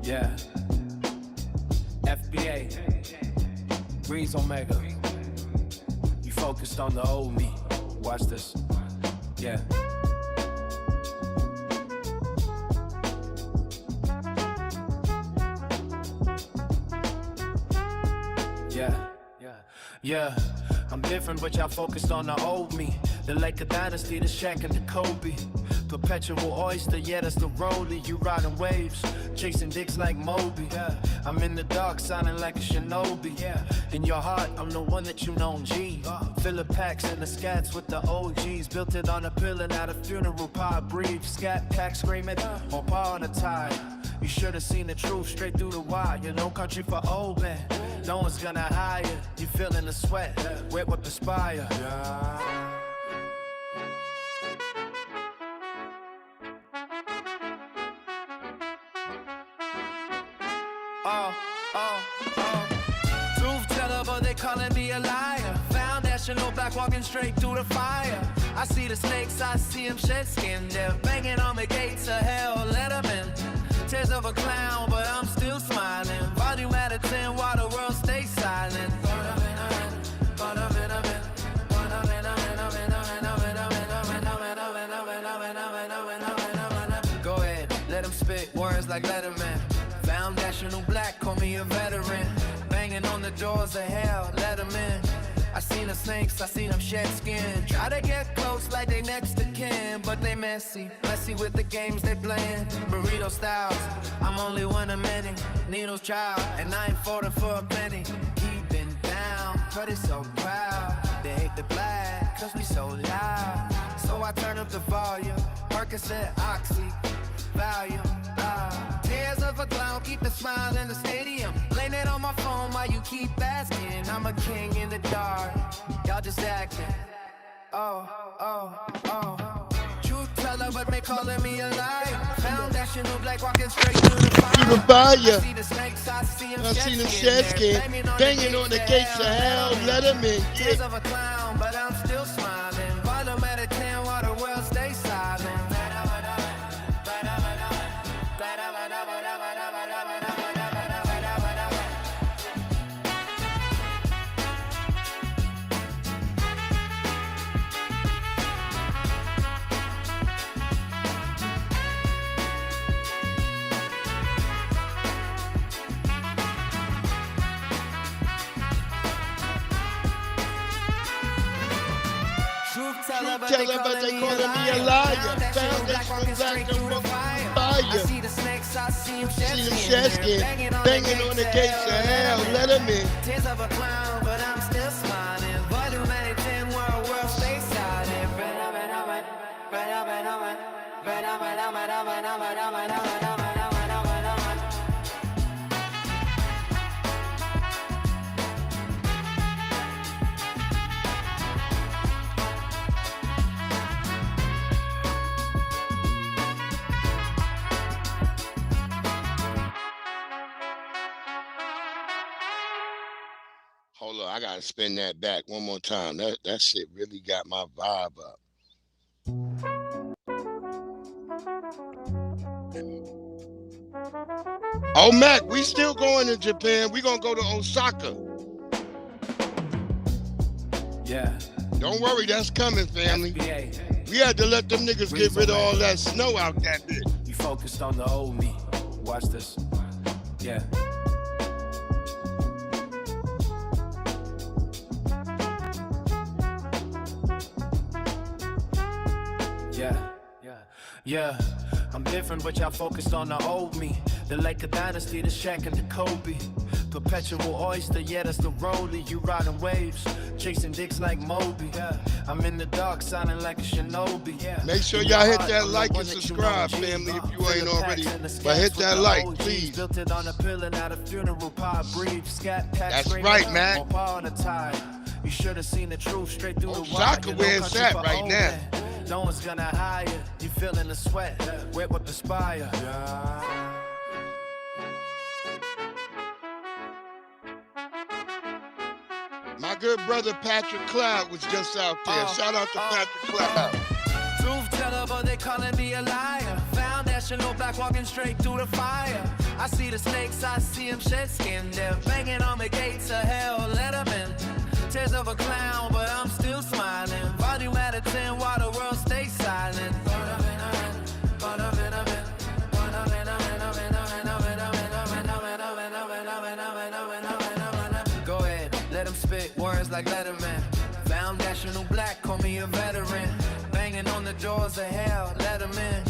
Yeah. FBA. Breeze Omega. You focused on the old me. Watch this. Yeah. Yeah, I'm different, but y'all focused on the old me. The Laker dynasty, the Shaq and the Kobe. Perpetual oyster, yeah, that's the rollie. You riding waves, chasing dicks like Moby. Yeah, I'm in the dark, sounding like a shinobi. Yeah, in your heart, I'm the one that you known, G. Filler packs and the scats with the OGs. Built it on a pill and at a funeral pie. Breathe, scat pack screaming, on par on the tide. You should have seen the truth straight through the wire. You no country for old man. No one's gonna hire. You feeling the sweat, wet with perspire. Truth teller, but they calling me a liar. Foundational black walking straight through the fire. I see the snakes, I see them shed skin. They're banging on the gates of hell, let them in. Tears of a clown, but I'm still smiling. Volume at a 10 while the world stays silent. Go ahead, let him spit words like Letterman. Foundational black, call me a veteran. Banging on the doors of hell, let them in. I seen the snakes, I seen them shed skin. Try to get close like they next to kin, but they messy with the games they playing. Burrito styles, I'm only one of many. Needles child, and I ain't falling for a penny. Keeping down, but it's so proud. They hate the black, cause we so loud. So I turn up the volume, Percocet, Oxy, Valium. Tears of a clown, keep the smile in the stadium. Blame it on my phone while you keep asking. I'm a king in the dark, y'all just acting. Truth teller, but they calling me a liar. Foundational black walking straight through the fire. I see the snakes, I see them shed skin. Banging on the gates of hell, let them in. Tears of a clown, but I'm still smiling. Volume at a 10 while the world stays silent. Tell her, but they calling me a liar. Foundational black through the fire. I see the snakes, I see them shed skin. Banging on the gates of hell, let them in. Tears of a clown, but I'm still smiling. Volume at 10, world stays silent. Hold on, I gotta spin that back one more time. That shit really got my vibe up. Oh, Mac, we still going to Japan. We gonna go to Osaka. Yeah. Don't worry, that's coming, family. FBA. We had to let them niggas get rid of all that snow out that bitch. You focused on the old me. Watch this. Yeah. Yeah, I'm different, but y'all focused on the old me. The Laker dynasty, the Shaq and the Kobe. Perpetual oyster, yeah, that's the rollie. You riding waves, chasing dicks like Moby. Yeah, I'm in the dark, sounding like a shinobi. Yeah, make sure y'all hit that like and subscribe, family, if you ain't already. But hit that like, please. Built it on a pill and at a funeral pie. Breathe, scat, pack, that's right, man. On par on the tide. You should have seen the truth straight through the wire. Osaka, where it's at right now. No one's gonna hire. You feeling the sweat, wet with perspire. My good brother Patrick Cloud was just out there. Shout out to Patrick Cloud. Truth teller, but they calling me a liar. Foundational black walking straight through the fire. I see the snakes, I see them shed skin. They're banging on the gates of hell, let them in. Tears of a clown, but I'm still smiling. Volume at a 10 while the world stays silent. Go ahead, let them spit words like Letterman. Foundational black, call me a veteran. Banging on the doors of hell, let them in.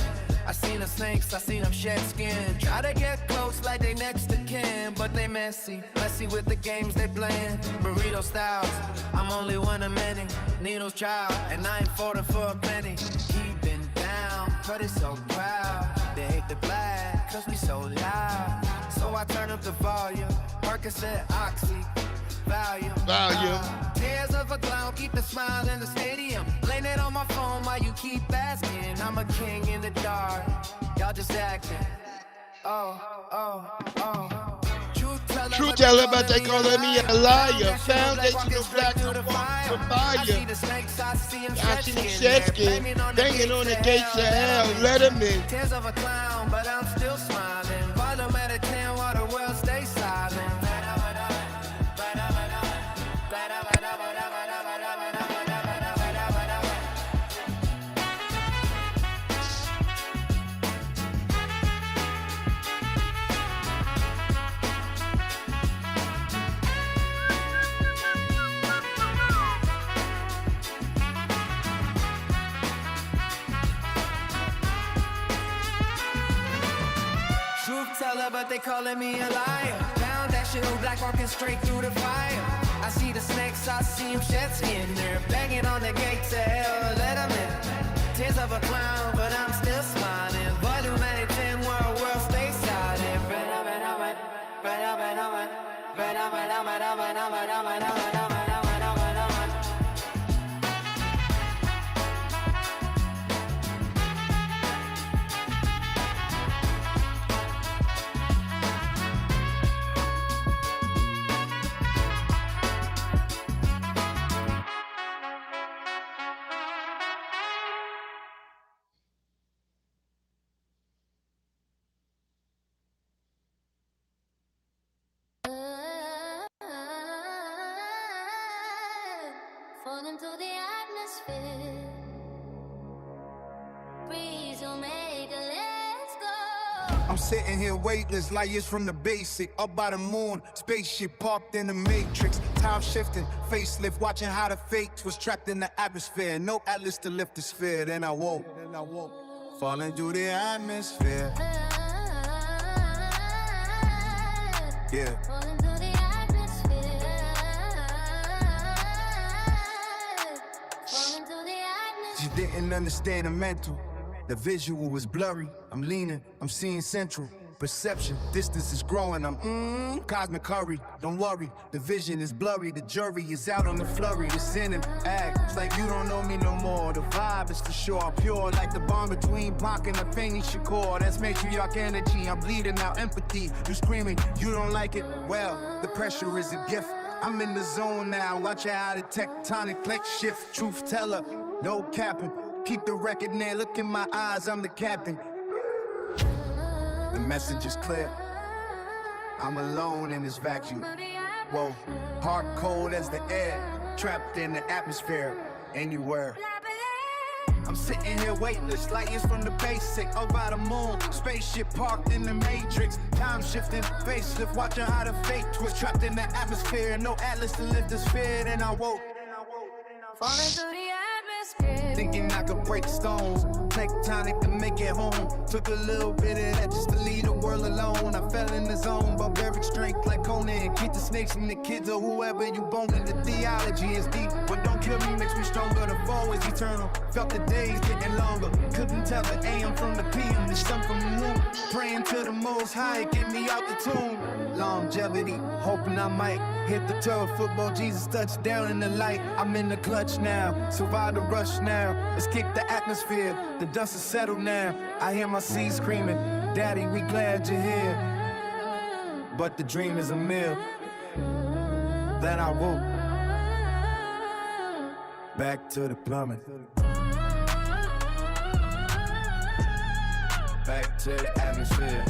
I seen the snakes, I seen them shed skin. Try to get close like they next to kin, but they messy with the games they playing. Burrito styles, I'm only one of many. Needles child, and I ain't falling for a penny. He been down, but it's so proud. They hate the black, cause we so loud. So I turn up the volume, Percocet, Oxy, Volume. Tears of a clown, keep the smile in the stadium. Blame it on my phone while you keep asking. I'm a king in the dark, y'all just acting. Truth teller, but they calling me a liar. Foundational black from fire. I see them shed skin, banging on the gates of hell, let them in. Tears of a clown, but I'm still smiling. Volume at a 10 while the world stays silent. But they calling me a liar. Foundational black walking straight through the fire. I see the snakes, I see them shed skin. They're banging on the gates of hell, let them in. Tears of a clown, but I'm still smiling. Volume at 10, world stays silent. Falling through the atmosphere. Breeze will make a let's go. I'm sitting here weightless, like it's from the basic. Up by the moon, spaceship parked in the matrix. Time shifting, facelift, watching how the fate was trapped in the atmosphere. No atlas to lift the sphere, then I woke. Falling through the atmosphere. Yeah. Falling through the atmosphere. Falling through the atmosphere. She didn't understand the mental. The visual was blurry. I'm leaning, I'm seeing central. Perception, distance is growing. I'm cosmic curry. Don't worry, the vision is blurry. The jury is out on the flurry. It's in him, act. It's like you don't know me no more. The vibe is for sure. I'm pure like the bond between Blanc and the Fanny Shakur. That's matriarch energy. I'm bleeding out empathy. You screaming, you don't like it? Well, the pressure is a gift. I'm in the zone now. Watch how the tectonic plate shift. Truth teller, no capping. Keep the record there. Look in my eyes. I'm the captain. The message is clear. I'm alone in this vacuum. Whoa, hard cold as the air, trapped in the atmosphere, anywhere. I'm sitting here weightless, like it's from the basic. Up by the moon, spaceship parked in the matrix. Time shifting, facelift, watching how the fate twist. Trapped in the atmosphere, no atlas to lift the sphere. Then I woke. Falling through the atmosphere. Thinking I could break stones, tectonic to make it home. Took a little bit of that just to leave the world alone. I fell in the zone, barbaric strength like Conan. Keep the snakes from the kids or whoever you boning. The theology is deep. What don't kill me makes me stronger. The fall is eternal. Felt the days getting longer. Couldn't tell the AM from the PM, the sun from the moon. Praying to the most high, get me out the tomb. Longevity, hoping I might hit the turf. Football, Jesus touchdown in the light. I'm in the clutch now, survive the rush now. Let's kick the atmosphere, the dust is settled now. I hear my seed screaming, Daddy, we glad you're here. But the dream is a myth. Then I woke. Back to the plumbing. Back to the atmosphere.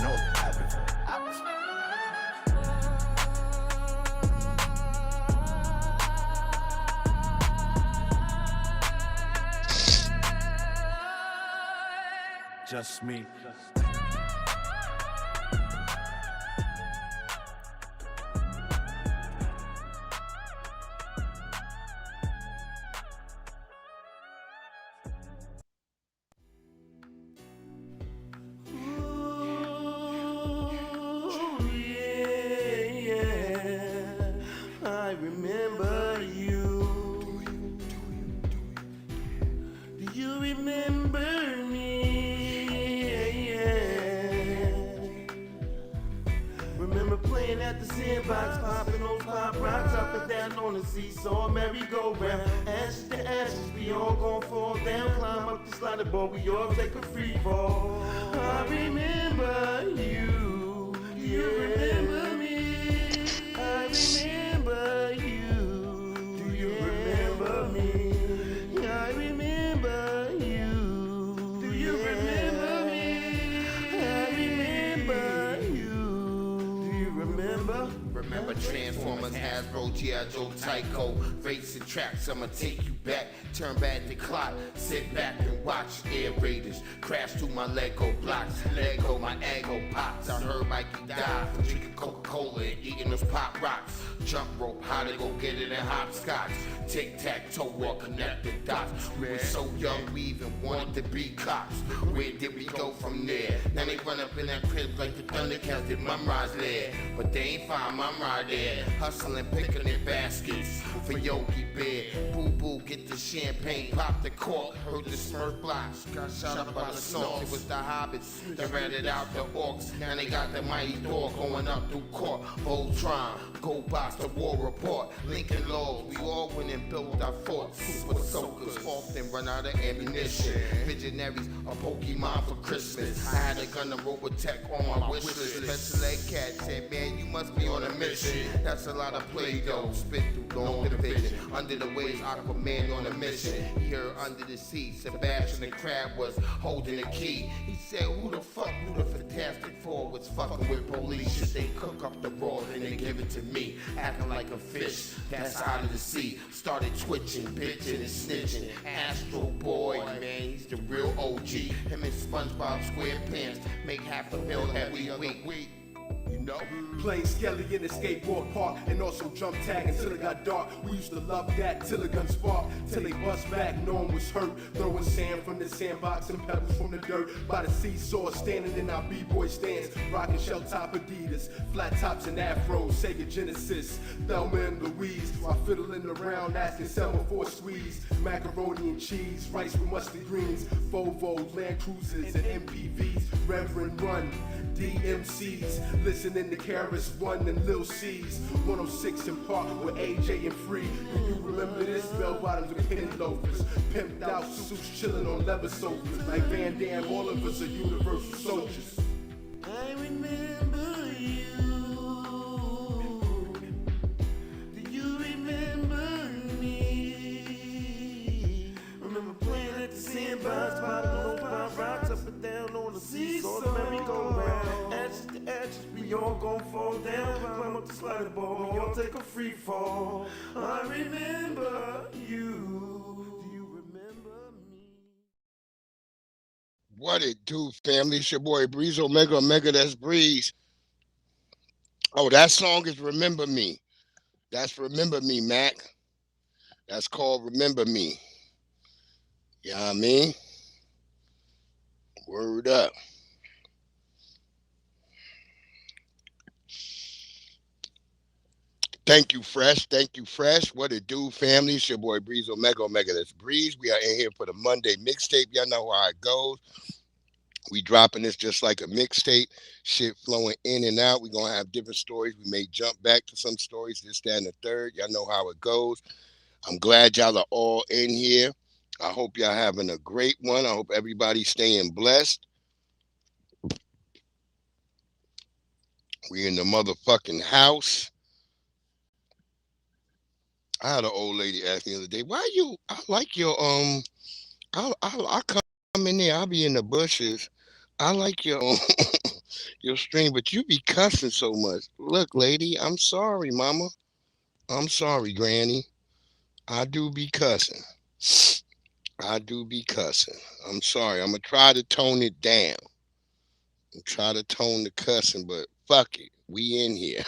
No atmosphere. Just me. I remember you. Do you remember me? Remember playing at the sandbox, popping those pop rocks up and down on the seesaw, merry-go-round. Ashes to ashes, we all gon' fall down. Climb up the slider board, we all take a free fall. I remember you. Do you remember me? I remember you. Do you remember me? I remember you. Do you remember me? I remember you. Do you remember? Remember Transformers, Hasbro, G.I. Joe, Tyco, racing tracks, I'ma take you back. Turn back the clock, sit back and watch Air Raiders crash through my Lego blocks. Lego, my ego pops. I heard Mikey die for drinking Coca-Cola and eating those pop rocks. Jump rope, how to go get it in hopscotch. Tic-tac-toe or connect the dots. We were so young, we even wanted to be cops. Where did we go from there? Now they run up in that crib like the Thundercats did Mumra's there. But they ain't find Mumra there. Hustling, picking their baskets for Yogi Bear. Boo-boo, get the champagne, pop the cork. Heard the Smurf blocks, got shot up by the song. It was the hobbits that ratted out the orcs. Now they got the mighty Thor going up through court. Voltron, Go Box, the war report. Lincoln Laws, we all went and built our forts. Super soakers often run out of ammunition. Visionaries, a Pokemon for Christmas. I had a gun and Robotech on my wish list. Special Ed Cat said, man, you must be on a mission. That's a lot of Play-Doh, spit through long division. Under the waves, Aquaman on a mission. Here under the sea, Sebastian the Crab was holding the key. He said, who the fuck knew the Fantastic Four was fucking with police? Should they cook up the raw and then give it to me? Acting like a fish that's out of the sea. Started twitching, bitching and snitching. Astro Boy, man, he's the real OG. Him and SpongeBob SquarePants make $500,000 every week. You know? Playing Skelly in the skateboard park and also jump tag until it got dark. We used to love that till the gun spark, till they bust back, no one was hurt. Throwing sand from the sandbox and pebbles from the dirt. By the seesaw, standing in our b-boy stands, rocking shell top Adidas, flat tops and afros, Sega Genesis, Thelma and Louise. While fiddling around, asking Selma for a squeeze. Macaroni and cheese, rice with mustard greens, Volvo, Land Cruisers and MPVs. Reverend Run, DMCs, listening to Karis One and Lil C's. 106 in Park with AJ and Free. Do you remember this? Bell bottoms with penny loafers, pimped out suits, chilling on leather sofas. Like Van Damme, all of us are universal soldiers. I remember you. Do you remember me? Remember playing at the sandbox, popping on pop rocks up and down on the seesaw, merry-go-round. Ashes to ashes, we all gon' fall down. Climb up the slider ball, we all take a free fall. I remember you. Do you remember me? What it do, family? It's your boy Breeze Omega, Omega, that's Breeze. Oh, that song is Remember Me. That's Remember Me, Mac. That's called Remember Me. You know what I mean? Word up. Thank you, Fresh. Thank you, Fresh. What it do, family? It's your boy Breeze Omega, Omega, that's Breeze. We are in here for the Monday mixtape. Y'all know how it goes. We dropping this just like a mixtape. Shit flowing in and out. We gonna have different stories. We may jump back to some stories, this, that, and the third. Y'all know how it goes. I'm glad y'all are all in here. I hope y'all having a great one. I hope everybody's staying blessed. We in the motherfucking house. I had an old lady ask me the other day, why you, I like your, I come in there, I'll be in the bushes. I like your, your stream, but you be cussing so much. Look, lady, I'm sorry, mama. I'm sorry, granny. I do be cussing. I do be cussing. I'm sorry. I'm gonna try to tone it down. Try to tone the cussing, but fuck it. We in here.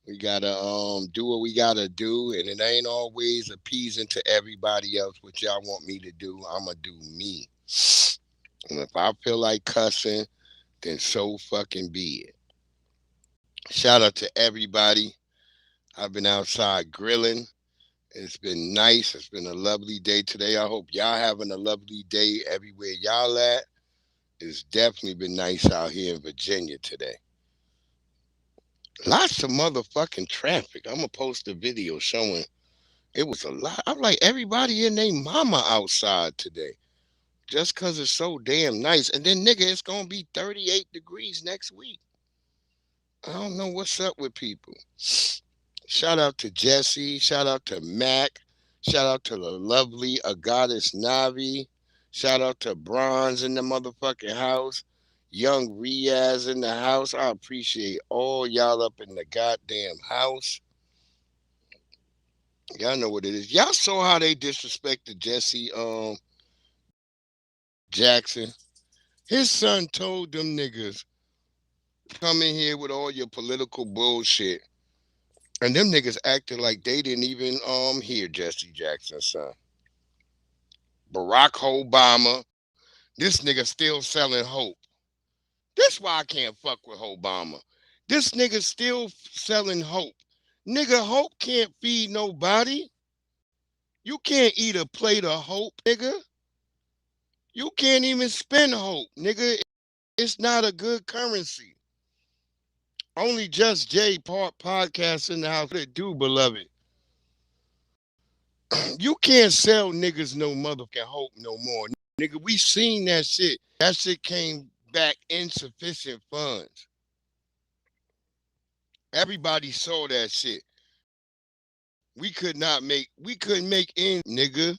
We gotta do what we gotta do, and it ain't always appeasing to everybody else what y'all want me to do. I'ma do me. And if I feel like cussing, then so fucking be it. Shout out to everybody. I've been outside grilling. It's been nice. It's been a lovely day today. I hope y'all having a lovely day everywhere y'all at. It's definitely been nice out here in Virginia today. Lots of motherfucking traffic. I'm gonna post a video showing it was a lot. I'm like, everybody and they mama outside today. Just cause it's so damn nice. And then nigga, it's gonna be 38 degrees next week. I don't know what's up with people. Shout out to Jesse. Shout out to Mac. Shout out to the lovely Agatis Navi. Shout out to Bronze in the motherfucking house. Young Riaz in the house. I appreciate all y'all up in the goddamn house. Y'all know what it is. Y'all saw how they disrespected Jesse Jackson. His son told them niggas, come in here with all your political bullshit. And them niggas acted like they didn't even hear Jesse Jackson's son. Barack Obama, this nigga still selling hope. That's why I can't fuck with Obama. This nigga still selling hope. Nigga, hope can't feed nobody. You can't eat a plate of hope, nigga. You can't even spend hope, nigga. It's not a good currency. Only Just Jay podcast in the house that do, beloved. You can't sell niggas no motherfucking hope no more. Nigga, we seen that shit. That shit came back insufficient funds. Everybody saw that shit. We couldn't make ends, nigga.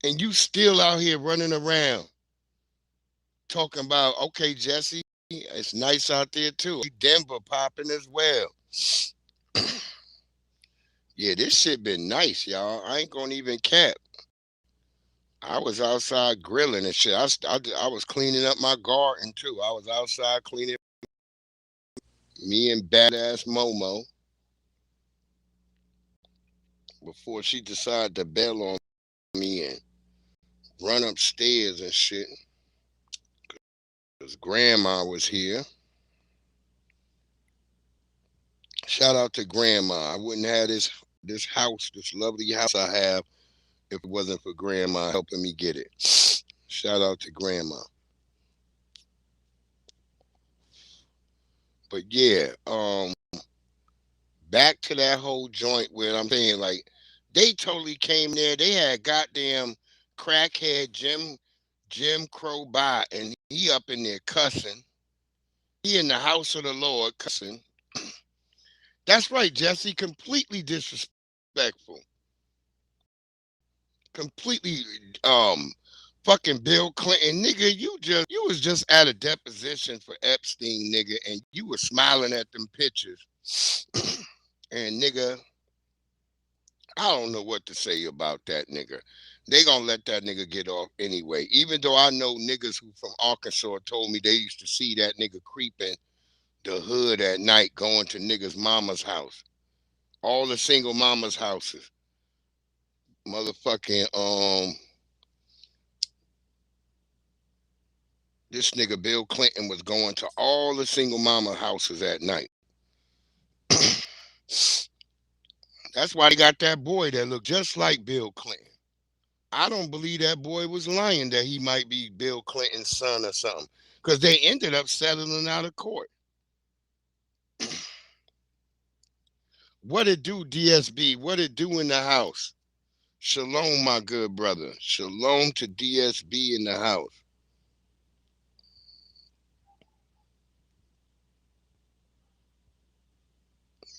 And you still out here running around talking about, okay, Jesse, it's nice out there too. Denver popping as well. Yeah, this shit been nice, y'all. I ain't gonna even cap. I was outside grilling and shit. I was cleaning up my garden too. I was outside cleaning. Me and badass Momo. Before she decided to bail on me and run upstairs and shit. Because grandma was here. Shout out to grandma. I wouldn't have this house, this lovely house I have, if it wasn't for grandma helping me get it. Shout out to grandma. But yeah, back to that whole joint where I'm saying, like, they totally came there. They had goddamn crackhead Jim Crow by, and he up in there cussing. He in the house of the Lord cussing. That's right, Jesse. Completely disrespectful. Completely fucking Bill Clinton. Nigga, you was just at a deposition for Epstein, nigga, and you were smiling at them pictures. And nigga, I don't know what to say about that nigga. They gonna let that nigga get off anyway. Even though I know niggas who from Arkansas told me they used to see that nigga creeping the hood at night going to niggas' mama's house. All the single mamas' houses. Motherfucking this nigga Bill Clinton was going to all the single mama houses at night. That's why they got that boy that looked just like Bill Clinton. I don't believe that boy was lying that he might be Bill Clinton's son or something. Because they ended up settling out of court. What it do, DSB? What it do in the house? Shalom, my good brother. Shalom to DSB in the house.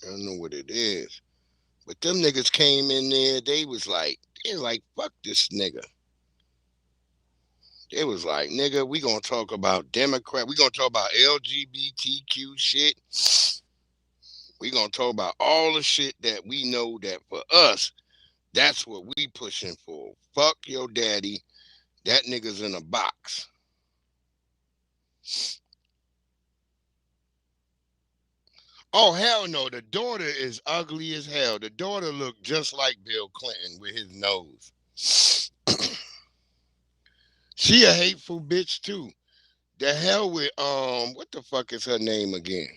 I don't know what it is. But them niggas came in there, they was like, fuck this nigga. They was like, nigga, we gonna talk about Democrat, we gonna talk about LGBTQ shit. We gonna talk about all the shit that we know that for us, that's what we pushing for. Fuck your daddy. That nigga's in a box. Oh, hell no. The daughter is ugly as hell. The daughter looked just like Bill Clinton with his nose. She a hateful bitch too. The hell with what the fuck is her name again?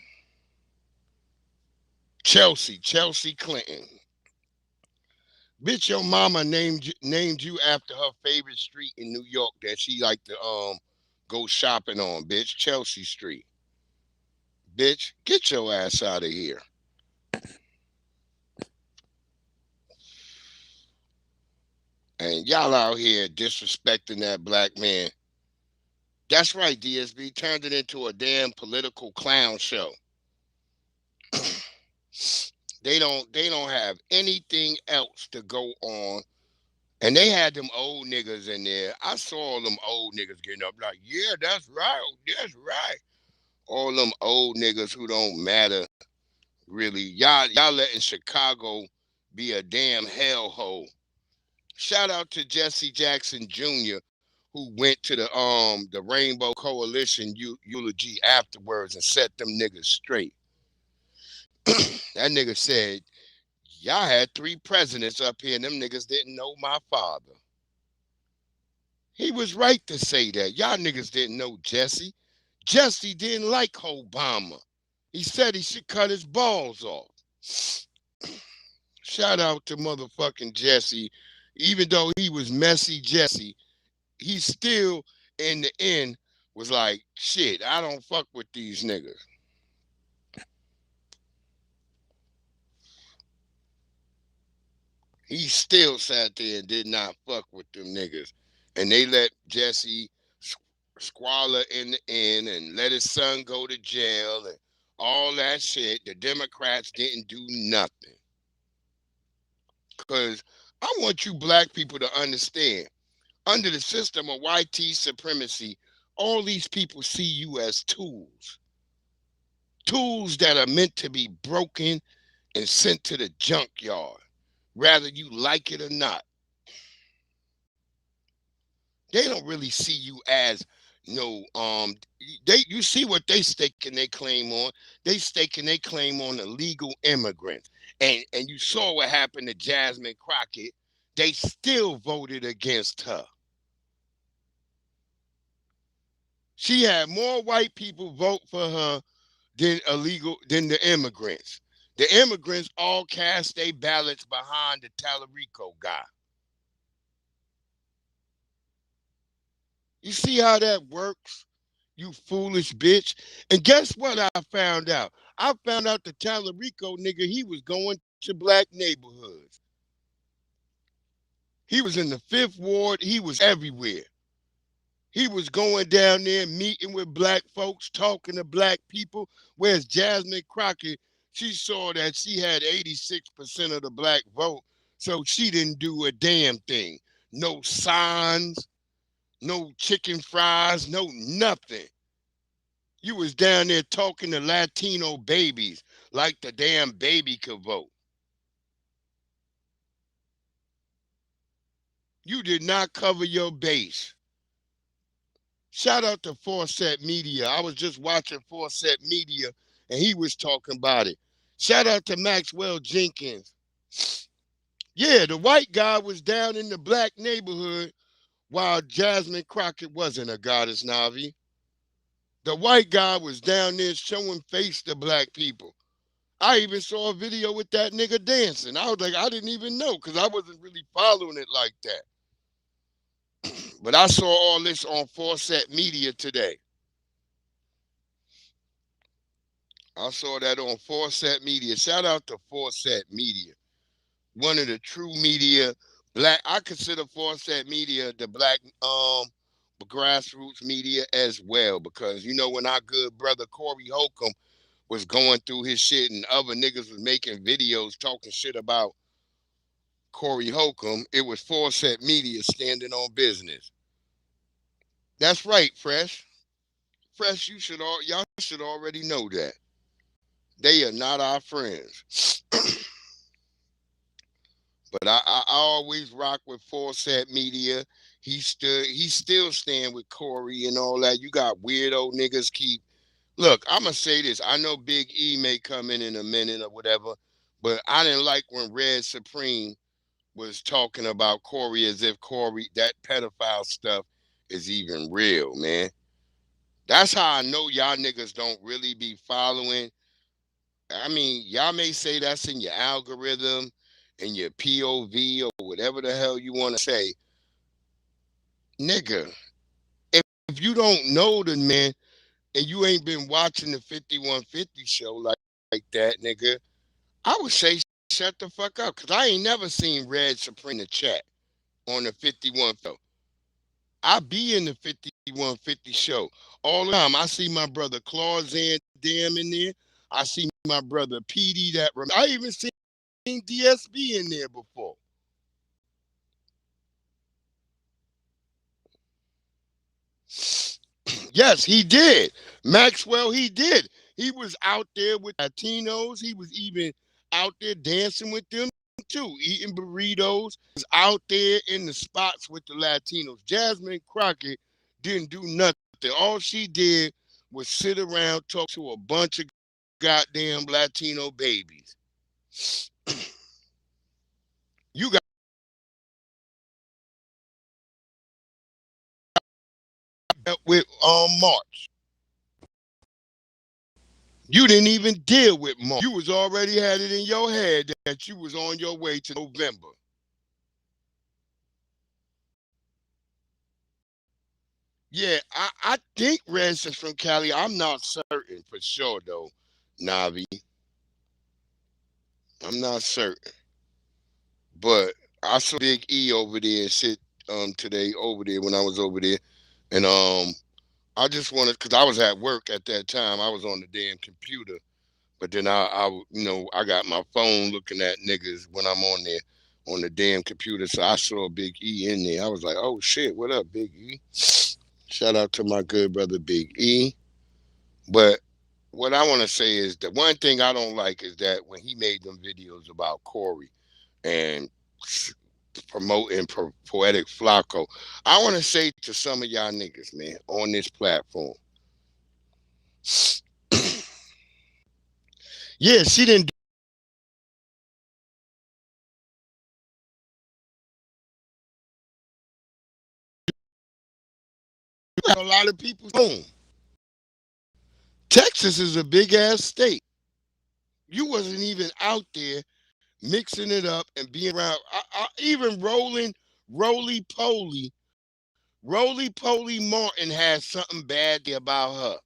Chelsea Clinton. Bitch, your mama named you after her favorite street in New York that she like to go shopping on, bitch. Chelsea Street. Bitch, get your ass out of here. And y'all out here disrespecting that black man. That's right, DSB turned it into a damn political clown show. They don't have anything else to go on. And they had them old niggas in there. I saw all them old niggas getting up like, yeah, that's right. That's right. All them old niggas who don't matter, really. Y'all letting Chicago be a damn hellhole. Shout out to Jesse Jackson Jr., who went to the Rainbow Coalition eulogy afterwards and set them niggas straight. That nigga said, y'all had 3 presidents up here and them niggas didn't know my father. He was right to say that. Y'all niggas didn't know Jesse. Jesse didn't like Obama. He said he should cut his balls off. Shout out to motherfucking Jesse. Even though he was messy Jesse, he still, in the end, was like, shit, I don't fuck with these niggas. He still sat there and did not fuck with them niggas. And they let Jesse squalor in the end and let his son go to jail and all that shit. The Democrats didn't do nothing. Because I want you black people to understand, under the system of YT supremacy, all these people see you as tools. Tools that are meant to be broken and sent to the junkyard, whether you like it or not. They don't really see you as you see what they staking their claim on. They staking their claim on illegal immigrants. And you saw what happened to Jasmine Crockett. They still voted against her. She had more white people vote for her than the immigrants. The immigrants all cast their ballots behind the Tallarico guy. You see how that works, you foolish bitch? And guess what I found out? I found out the Tallarico nigga, he was going to black neighborhoods. He was in the 5th Ward. He was everywhere. He was going down there, meeting with black folks, talking to black people. Whereas Jasmine Crockett, she saw that she had 86% of the black vote, so she didn't do a damn thing. No signs, no chicken fries, no nothing. You was down there talking to Latino babies like the damn baby could vote. You did not cover your base. Shout out to Forset Media. I was just watching Forset Media and he was talking about it. Shout out to Maxwell Jenkins. Yeah, the white guy was down in the black neighborhood while Jasmine Crockett wasn't a goddess Navi. The white guy was down there showing face to black people. I even saw a video with that nigga dancing. I was like, I didn't even know because I wasn't really following it like that. But I saw all this on Forset Media today. I saw that on Forset Media. Shout out to Forset Media. One of the true media, black, I consider Forset Media the black grassroots media as well. Because, you know, when our good brother Corey Holcomb was going through his shit and other niggas was making videos talking shit about Corey Holcomb, it was Forset Media standing on business. That's right, Fresh. Fresh, y'all should already know that. They are not our friends. But I always rock with Forset Media. He's still staying with Corey and all that. You got weirdo niggas keep. Look, I'm gonna say this. I know Big E may come in a minute or whatever, but I didn't like when Red Supreme was talking about Corey as if Corey, that pedophile stuff, is even real, man. That's how I know y'all niggas don't really be following. I mean, y'all may say that's in your algorithm, in your POV, or whatever the hell you want to say. Nigga, if you don't know the man and you ain't been watching the 5150 show like that, nigga, I would say shut the fuck up. Because I ain't never seen Red Supreme in the chat on the 5150. I be in the 5150 show all the time. I see my brother Clausen Dam in there. I see my brother PD I even seen DSB in there before. Yes, he did. Maxwell, he did. He was out there with Latinos. He was even out there dancing with them too, eating burritos. He was out there in the spots with the Latinos. Jasmine Crockett didn't do nothing. All she did was sit around, talk to a bunch of goddamn Latino babies. You got with March. You didn't even deal with March. You was already had it in your head that you was on your way to November. Yeah, I think Rez is from Cali. I'm not certain for sure though, Navi. I'm not certain. But I saw Big E over there and shit today over there when I was over there. And I just wanted, because I was at work at that time. I was on the damn computer. But then I got my phone looking at niggas when I'm on there on the damn computer. So I saw Big E in there. I was like, oh shit, what up, Big E? Shout out to my good brother Big E. But what I want to say is the one thing I don't like is that when he made them videos about Corey and promoting Poetic Flacco, I want to say to some of y'all niggas, man, on this platform, yeah, she didn't do a lot of people's home. Texas is a big ass state. You wasn't even out there mixing it up and being around. Even Roly Poly Martin had something bad about her.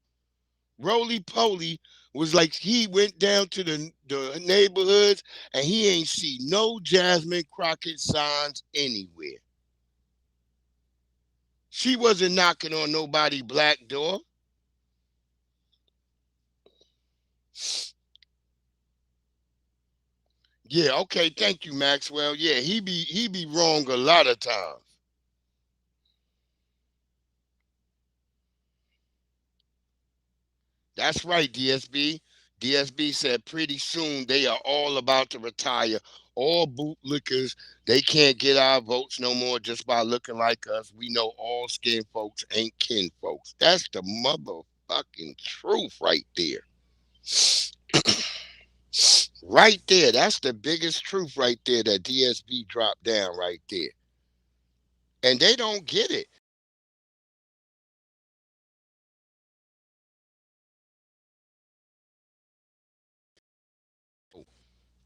Roly Poly was like he went down to the neighborhoods and he ain't see no Jasmine Crockett signs anywhere. She wasn't knocking on nobody's black door. Yeah, okay, thank you, Maxwell. Yeah, he be wrong a lot of times. That's right, DSB. DSB said pretty soon they are all about to retire. All bootlickers, they can't get our votes no more just by looking like us. We know all skin folks ain't kin folks. That's the motherfucking truth right there. Right there. That's the biggest truth right there that DSB dropped down right there. And they don't get it.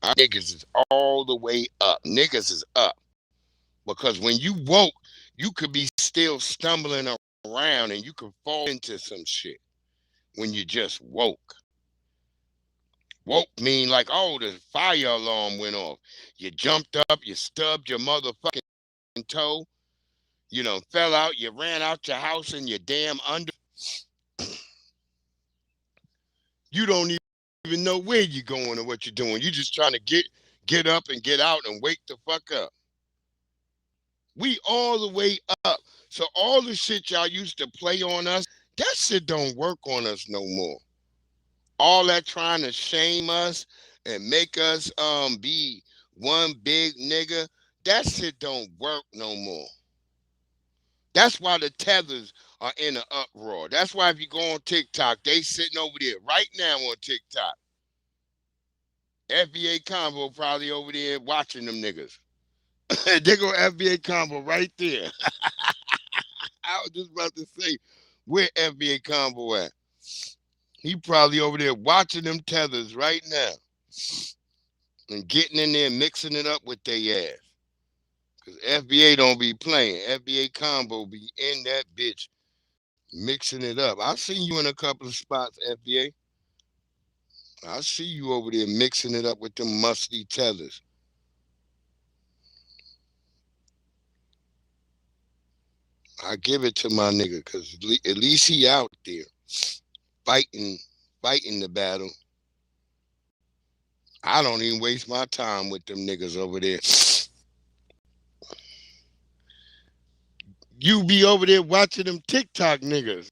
Our niggas is all the way up. Niggas is up. Because when you woke, you could be still stumbling around and you could fall into some shit when you just woke. Woke mean like, oh, the fire alarm went off. You jumped up, you stubbed your motherfucking toe, fell out, you ran out your house in your damn under. You don't even know where you're going or what you're doing. You're just trying to get up and get out and wake the fuck up. We all the way up. So all the shit y'all used to play on us, that shit don't work on us no more. All that trying to shame us and make us be one big nigga, that shit don't work no more. That's why the Tethers are in an uproar. That's why if you go on TikTok, they sitting over there right now on TikTok. FBA Combo probably over there watching them niggas. They go FBA Combo right there. I was just about to say, where FBA Combo at? He probably over there watching them Tethers right now. And getting in there, mixing it up with their ass. Because FBA don't be playing. FBA Combo be in that bitch mixing it up. I seen you in a couple of spots, FBA. I see you over there mixing it up with them musty Tethers. I give it to my nigga because at least he out there fighting the battle. I don't even waste my time with them niggas over there. You be over there watching them TikTok niggas.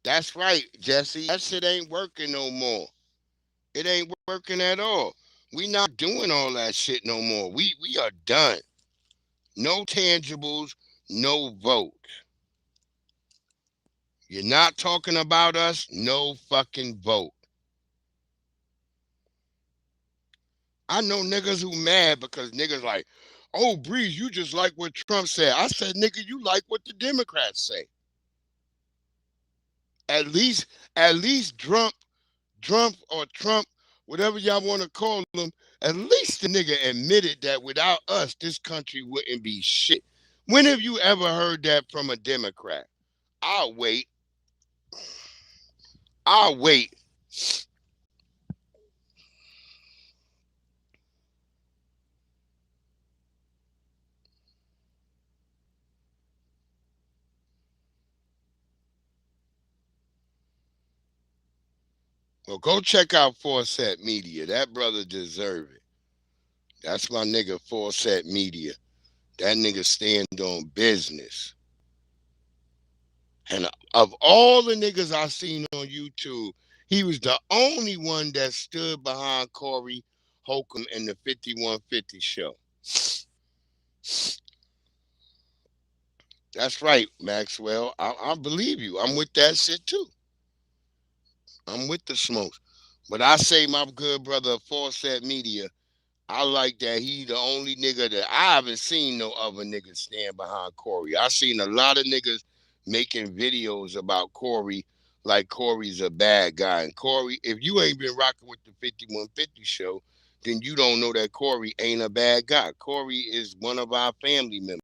That's right, Jesse. That shit ain't working no more. It ain't working at all. We not doing all that shit no more. We are done. No tangibles, no vote. You're not talking about us, no fucking vote. I know niggas who mad because niggas like, oh, Breeze, you just like what Trump said. I said, nigga, you like what the Democrats say. At least Trump, or Trump, whatever y'all want to call him, at least the nigga admitted that without us, this country wouldn't be shit. When have you ever heard that from a Democrat? I'll wait. Well, go check out Forset Media. That brother deserve it. That's my nigga, Forset Media. That nigga stand on business. And of all the niggas I seen on YouTube, he was the only one that stood behind Corey Holcomb in the 5150 show. That's right, Maxwell. I believe you. I'm with that shit too. I'm with the smokes. But I say my good brother, Forset Media, I like that he the only nigga that I haven't seen no other niggas stand behind Corey. I seen a lot of niggas making videos about Corey like Corey's a bad guy. And Corey, if you ain't been rocking with the 5150 show, then you don't know that Corey ain't a bad guy. Corey is one of our family members.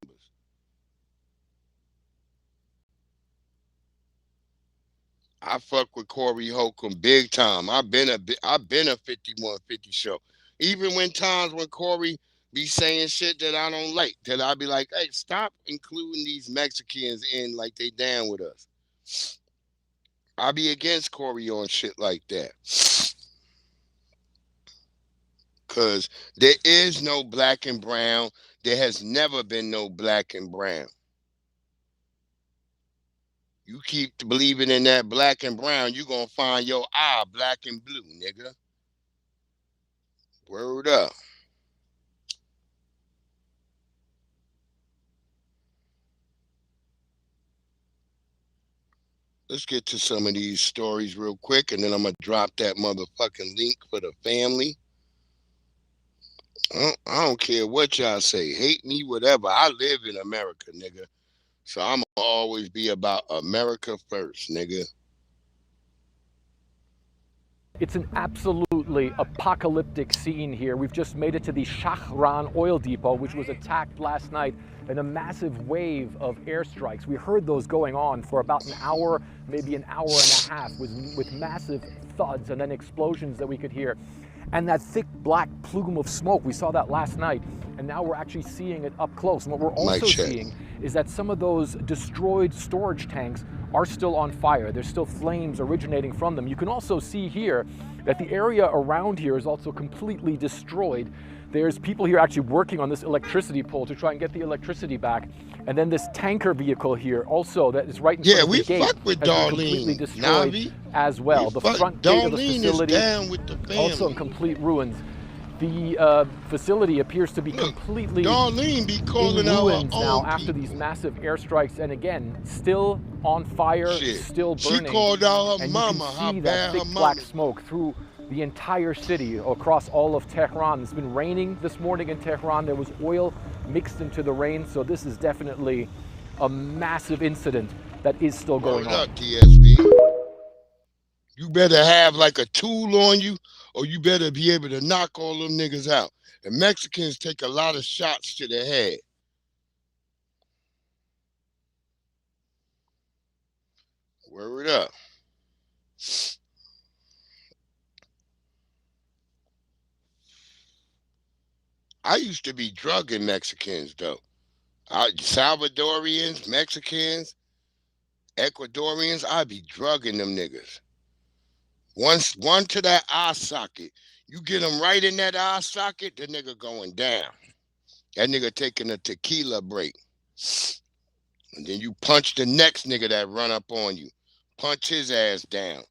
I fuck with Corey Holcomb big time. I've been a 5150 show. Even when times when Corey be saying shit that I don't like, that I be like, hey, stop including these Mexicans in like they down with us. I be against Corey on shit like that. Because there is no black and brown. There has never been no black and brown. You keep believing in that black and brown, you're going to find your eye black and blue, nigga. Word up. Let's get to some of these stories real quick, and then I'm going to drop that motherfucking link for the family. I don't care what y'all say. Hate me, whatever. I live in America, nigga. So I'm going to always be about America first, nigga. It's an absolutely apocalyptic scene here. We've just made it to the Shahran oil depot, which was attacked last night in a massive wave of airstrikes. We heard those going on for about an hour, maybe an hour and a half, with massive thuds and then explosions that we could hear. And that thick black plume of smoke, we saw that last night, and now we're actually seeing it up close. And what we're also seeing is that some of those destroyed storage tanks are still on fire. There's still flames originating from them. You can also see here that the area around here is also completely destroyed. There's people here actually working on this electricity pole to try and get the electricity back. And then this tanker vehicle here also that is right in front of the gate fuck with has been Darlene, completely destroyed Navi. as well. The front gate of the Darlene facility is down with the family. also in complete ruins. The facility appears to be completely Darlene be calling in our ruins now own after people. these massive airstrikes, and again, still on fire, still burning. She called out her and mama, you can how see bad that her thick black mama. smoke through the entire city across all of Tehran. It's been raining this morning in Tehran. There was oil mixed into the rain, so this is definitely a massive incident that is still going on. Up, DSB. You better have like a tool on you, or you better be able to knock all them niggas out. The Mexicans take a lot of shots to the head. Word up. I used to be drugging Mexicans, though. Salvadorians, Mexicans, Ecuadorians, I'd be drugging them niggas. One to that eye socket. You get him right in that eye socket, the nigga going down. That nigga taking a tequila break. And then you punch the next nigga that run up on you. Punch his ass down.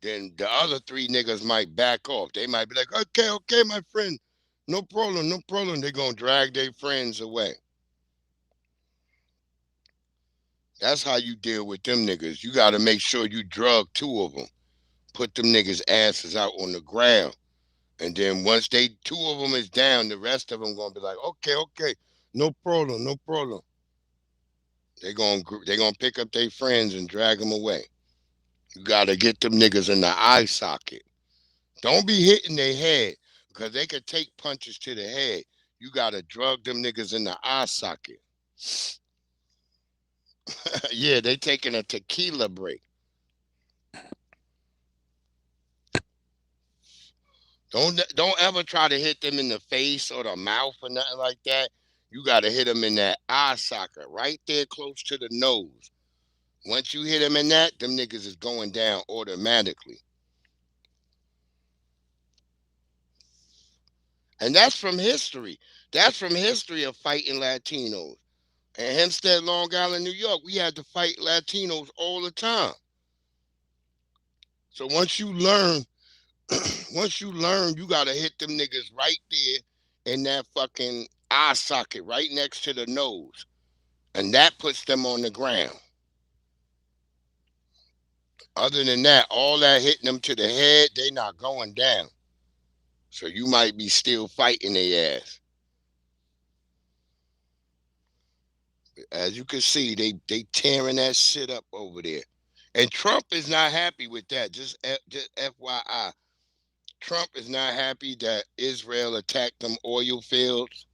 Then the other three niggas might back off. They might be like, okay, my friend. No problem. They're going to drag their friends away. That's how you deal with them niggas. You got to make sure you drug two of them. Put them niggas' asses out on the ground. And then once two of them is down, the rest of them going to be like, okay. No problem. They're going to pick up their friends and drag them away. You got to get them niggas in the eye socket. Don't be hitting their head, because they could take punches to the head. You got to drug them niggas in the eye socket. Yeah, they taking a tequila break. Don't ever try to hit them in the face or the mouth or nothing like that. You got to hit them in that eye socket, right there close to the nose. Once you hit them in that, them niggas is going down automatically. And that's from history. That's from history of fighting Latinos. In Hempstead, Long Island, New York, we had to fight Latinos all the time. So once you learn, you got to hit them niggas right there in that fucking eye socket, right next to the nose. And that puts them on the ground. Other than that, all that hitting them to the head, they not going down. So you might be still fighting their ass. As you can see, they tearing that shit up over there. And Trump is not happy with that. Just FYI. Trump is not happy that Israel attacked them oil fields.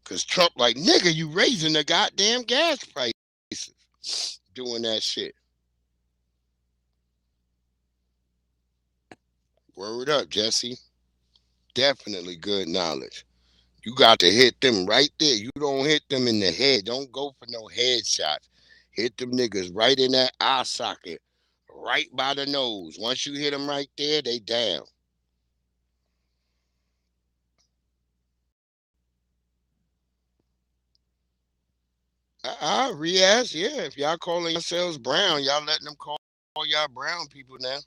Because Trump like, nigga, you raising the goddamn gas prices. Doing that shit. Word up, Jesse. Definitely good knowledge. You got to hit them right there. You don't hit them in the head. Don't go for no headshots. Hit them niggas right in that eye socket, right by the nose. Once you hit them right there, they down. Riaz, yeah. If y'all calling yourselves brown, y'all letting them call y'all brown people now.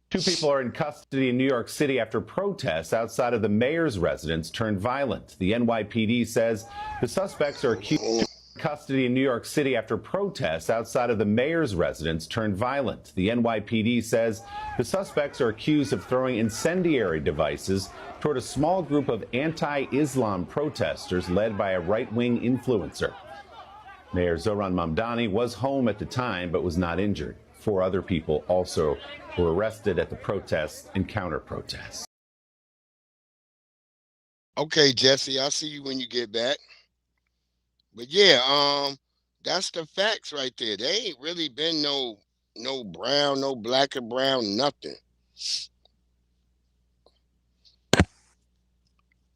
Two people are in custody in New York City after protests outside of the mayor's residence turned violent. The NYPD says the suspects are accused of custody in New York City after protests outside of the mayor's residence turned violent. The NYPD says the suspects are accused of throwing incendiary devices toward a small group of anti-Islam protesters led by a right-wing influencer. Mayor Zohran Mamdani was home at the time but was not injured. 4 other people also were arrested at the protests and counter-protests. Okay, Jesse, I'll see you when you get back. But yeah, that's the facts right there. They ain't really been no brown, no black or brown, nothing.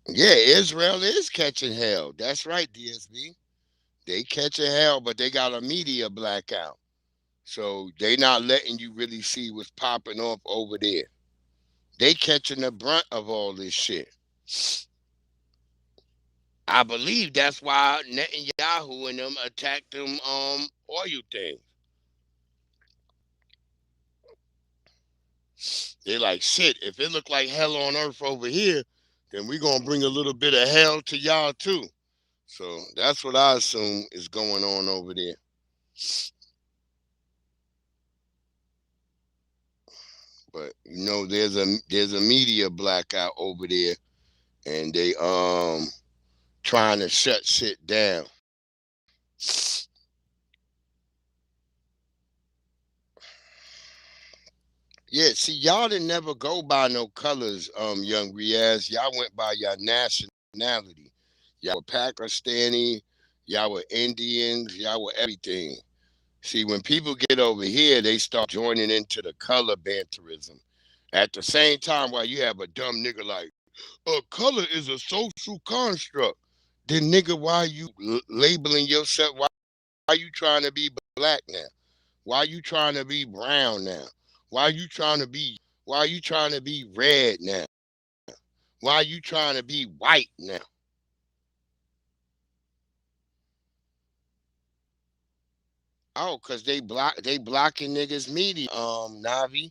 Yeah, Israel is catching hell. That's right, DSB. They catching hell, but they got a media blackout. So they not letting you really see what's popping off over there. They catching the brunt of all this shit. I believe that's why Netanyahu and them attacked them oil things. They like, shit, if it look like hell on earth over here, then we gonna bring a little bit of hell to y'all too. So that's what I assume is going on over there. But you know, there's a media blackout over there, and they trying to shut shit down. Yeah, see, y'all didn't never go by no colors, young Riaz. Y'all went by your nationality. Y'all were Pakistani, y'all were Indians, y'all were everything. See, when people get over here, they start joining into the color banterism. At the same time, while you have a dumb nigga like, color is a social construct. Then nigga, why you labeling yourself? Why you trying to be black now? Why you trying to be brown now? Why you trying to be red now? Why you trying to be white now? Oh, cause they blocking niggas media, Navi.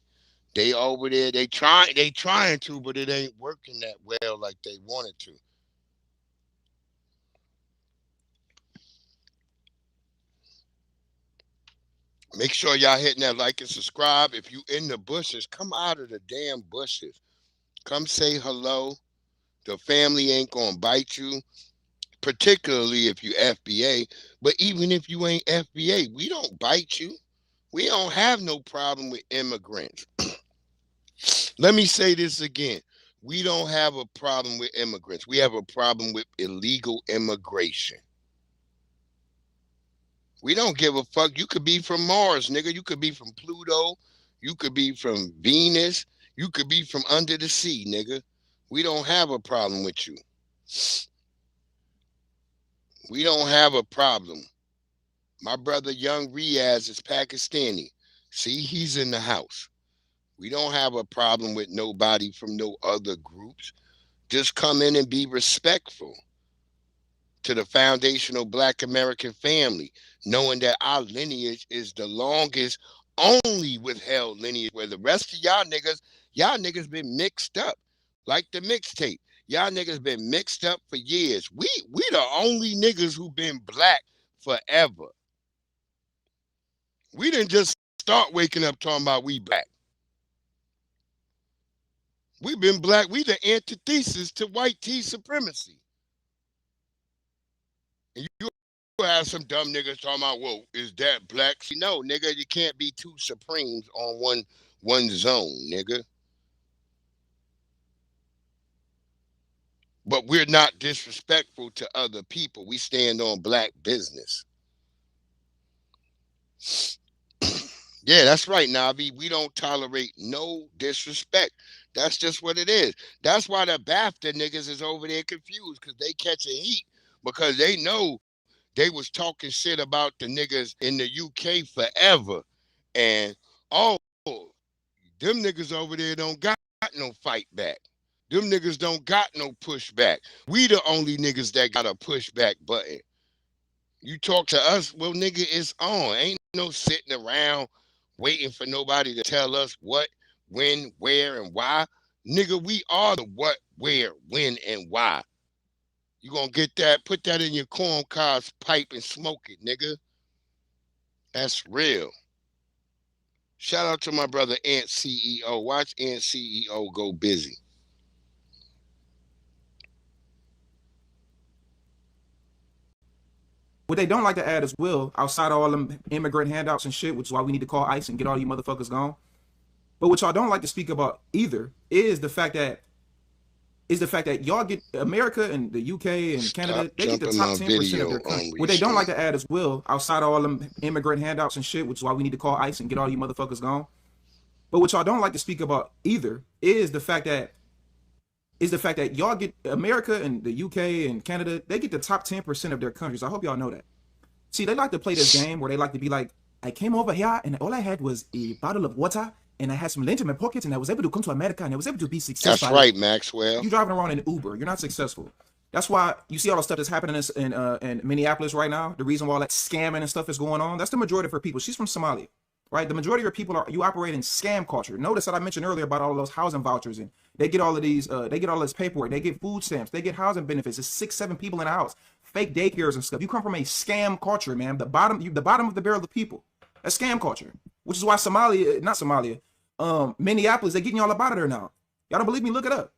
They over there, they trying to, but it ain't working that well like they wanted to. Make sure y'all hitting that like and subscribe. If you in the bushes, come out of the damn bushes. Come say hello. The family ain't gonna bite you, particularly if you FBA. But even if you ain't FBA, we don't bite you. We don't have no problem with immigrants. Let me say this again. We don't have a problem with immigrants. We have a problem with illegal immigration. We don't give a fuck. You could be from Mars, nigga. You could be from Pluto. You could be from Venus. You could be from under the sea, nigga. We don't have a problem with you. We don't have a problem. My brother Young Riaz is Pakistani. See, he's in the house. We don't have a problem with nobody from no other groups. Just come in and be respectful to the foundational Black American family, knowing that our lineage is the longest, only withheld lineage, where the rest of y'all niggas been mixed up. Like the mixtape. Y'all niggas been mixed up for years. We the only niggas who been black forever. We didn't just start waking up talking about we black. We've been black. We the antithesis to white tea supremacy. And you have some dumb niggas talking about, whoa, is that black? No, nigga, you can't be two supremes on one zone, nigga. But we're not disrespectful to other people. We stand on black business. Yeah, that's right, Navi. We don't tolerate no disrespect. That's just what it is. That's why the BAFTA niggas is over there confused, because they catching heat, because they know they was talking shit about the niggas in the UK forever. And, oh, them niggas over there don't got no fight back. Them niggas don't got no pushback. We the only niggas that got a pushback button. You talk to us, well, nigga, it's on. Ain't no sitting around waiting for nobody to tell us what, when, where, and why. Nigga, we are the what, where, when, and why. You gonna get that, put that in your corn cobs pipe and smoke it, nigga. That's real. Shout out to my brother Ant CEO. Watch Ant CEO go busy. What they don't like to add as well, outside of all them immigrant handouts and shit, which is why we need to call ICE and get all you motherfuckers gone. But what y'all don't like to speak about either is the fact that y'all get America and the UK and Canada, they get the top 10% of their country. What they don't like to add as well, outside of all them immigrant handouts and shit, which is why we need to call ICE and get all you motherfuckers gone. But what y'all don't like to speak about either is the fact that y'all get America and the UK and Canada, they get the top 10% of their countries. I hope y'all know that. See, they like to play this game where they like to be like, I came over here and all I had was a bottle of water and I had some lint in my pockets and I was able to come to America and I was able to be successful. That's right, Maxwell. You driving around in Uber, you're not successful. That's why you see all the stuff that's happening in Minneapolis right now. The reason why all that scamming and stuff is going on, that's the majority of her people. She's from Somalia, right? The majority of your people you operate in scam culture. Notice that I mentioned earlier about all of those housing vouchers and they get all of these, they get all this paperwork, they get food stamps, they get housing benefits. It's 6, 7 people in a house, fake daycares and stuff. You come from a scam culture, man. The bottom of the barrel of the people. That's scam culture, which is why Minneapolis, they're getting y'all up out of there now. Y'all don't believe me? Look it up.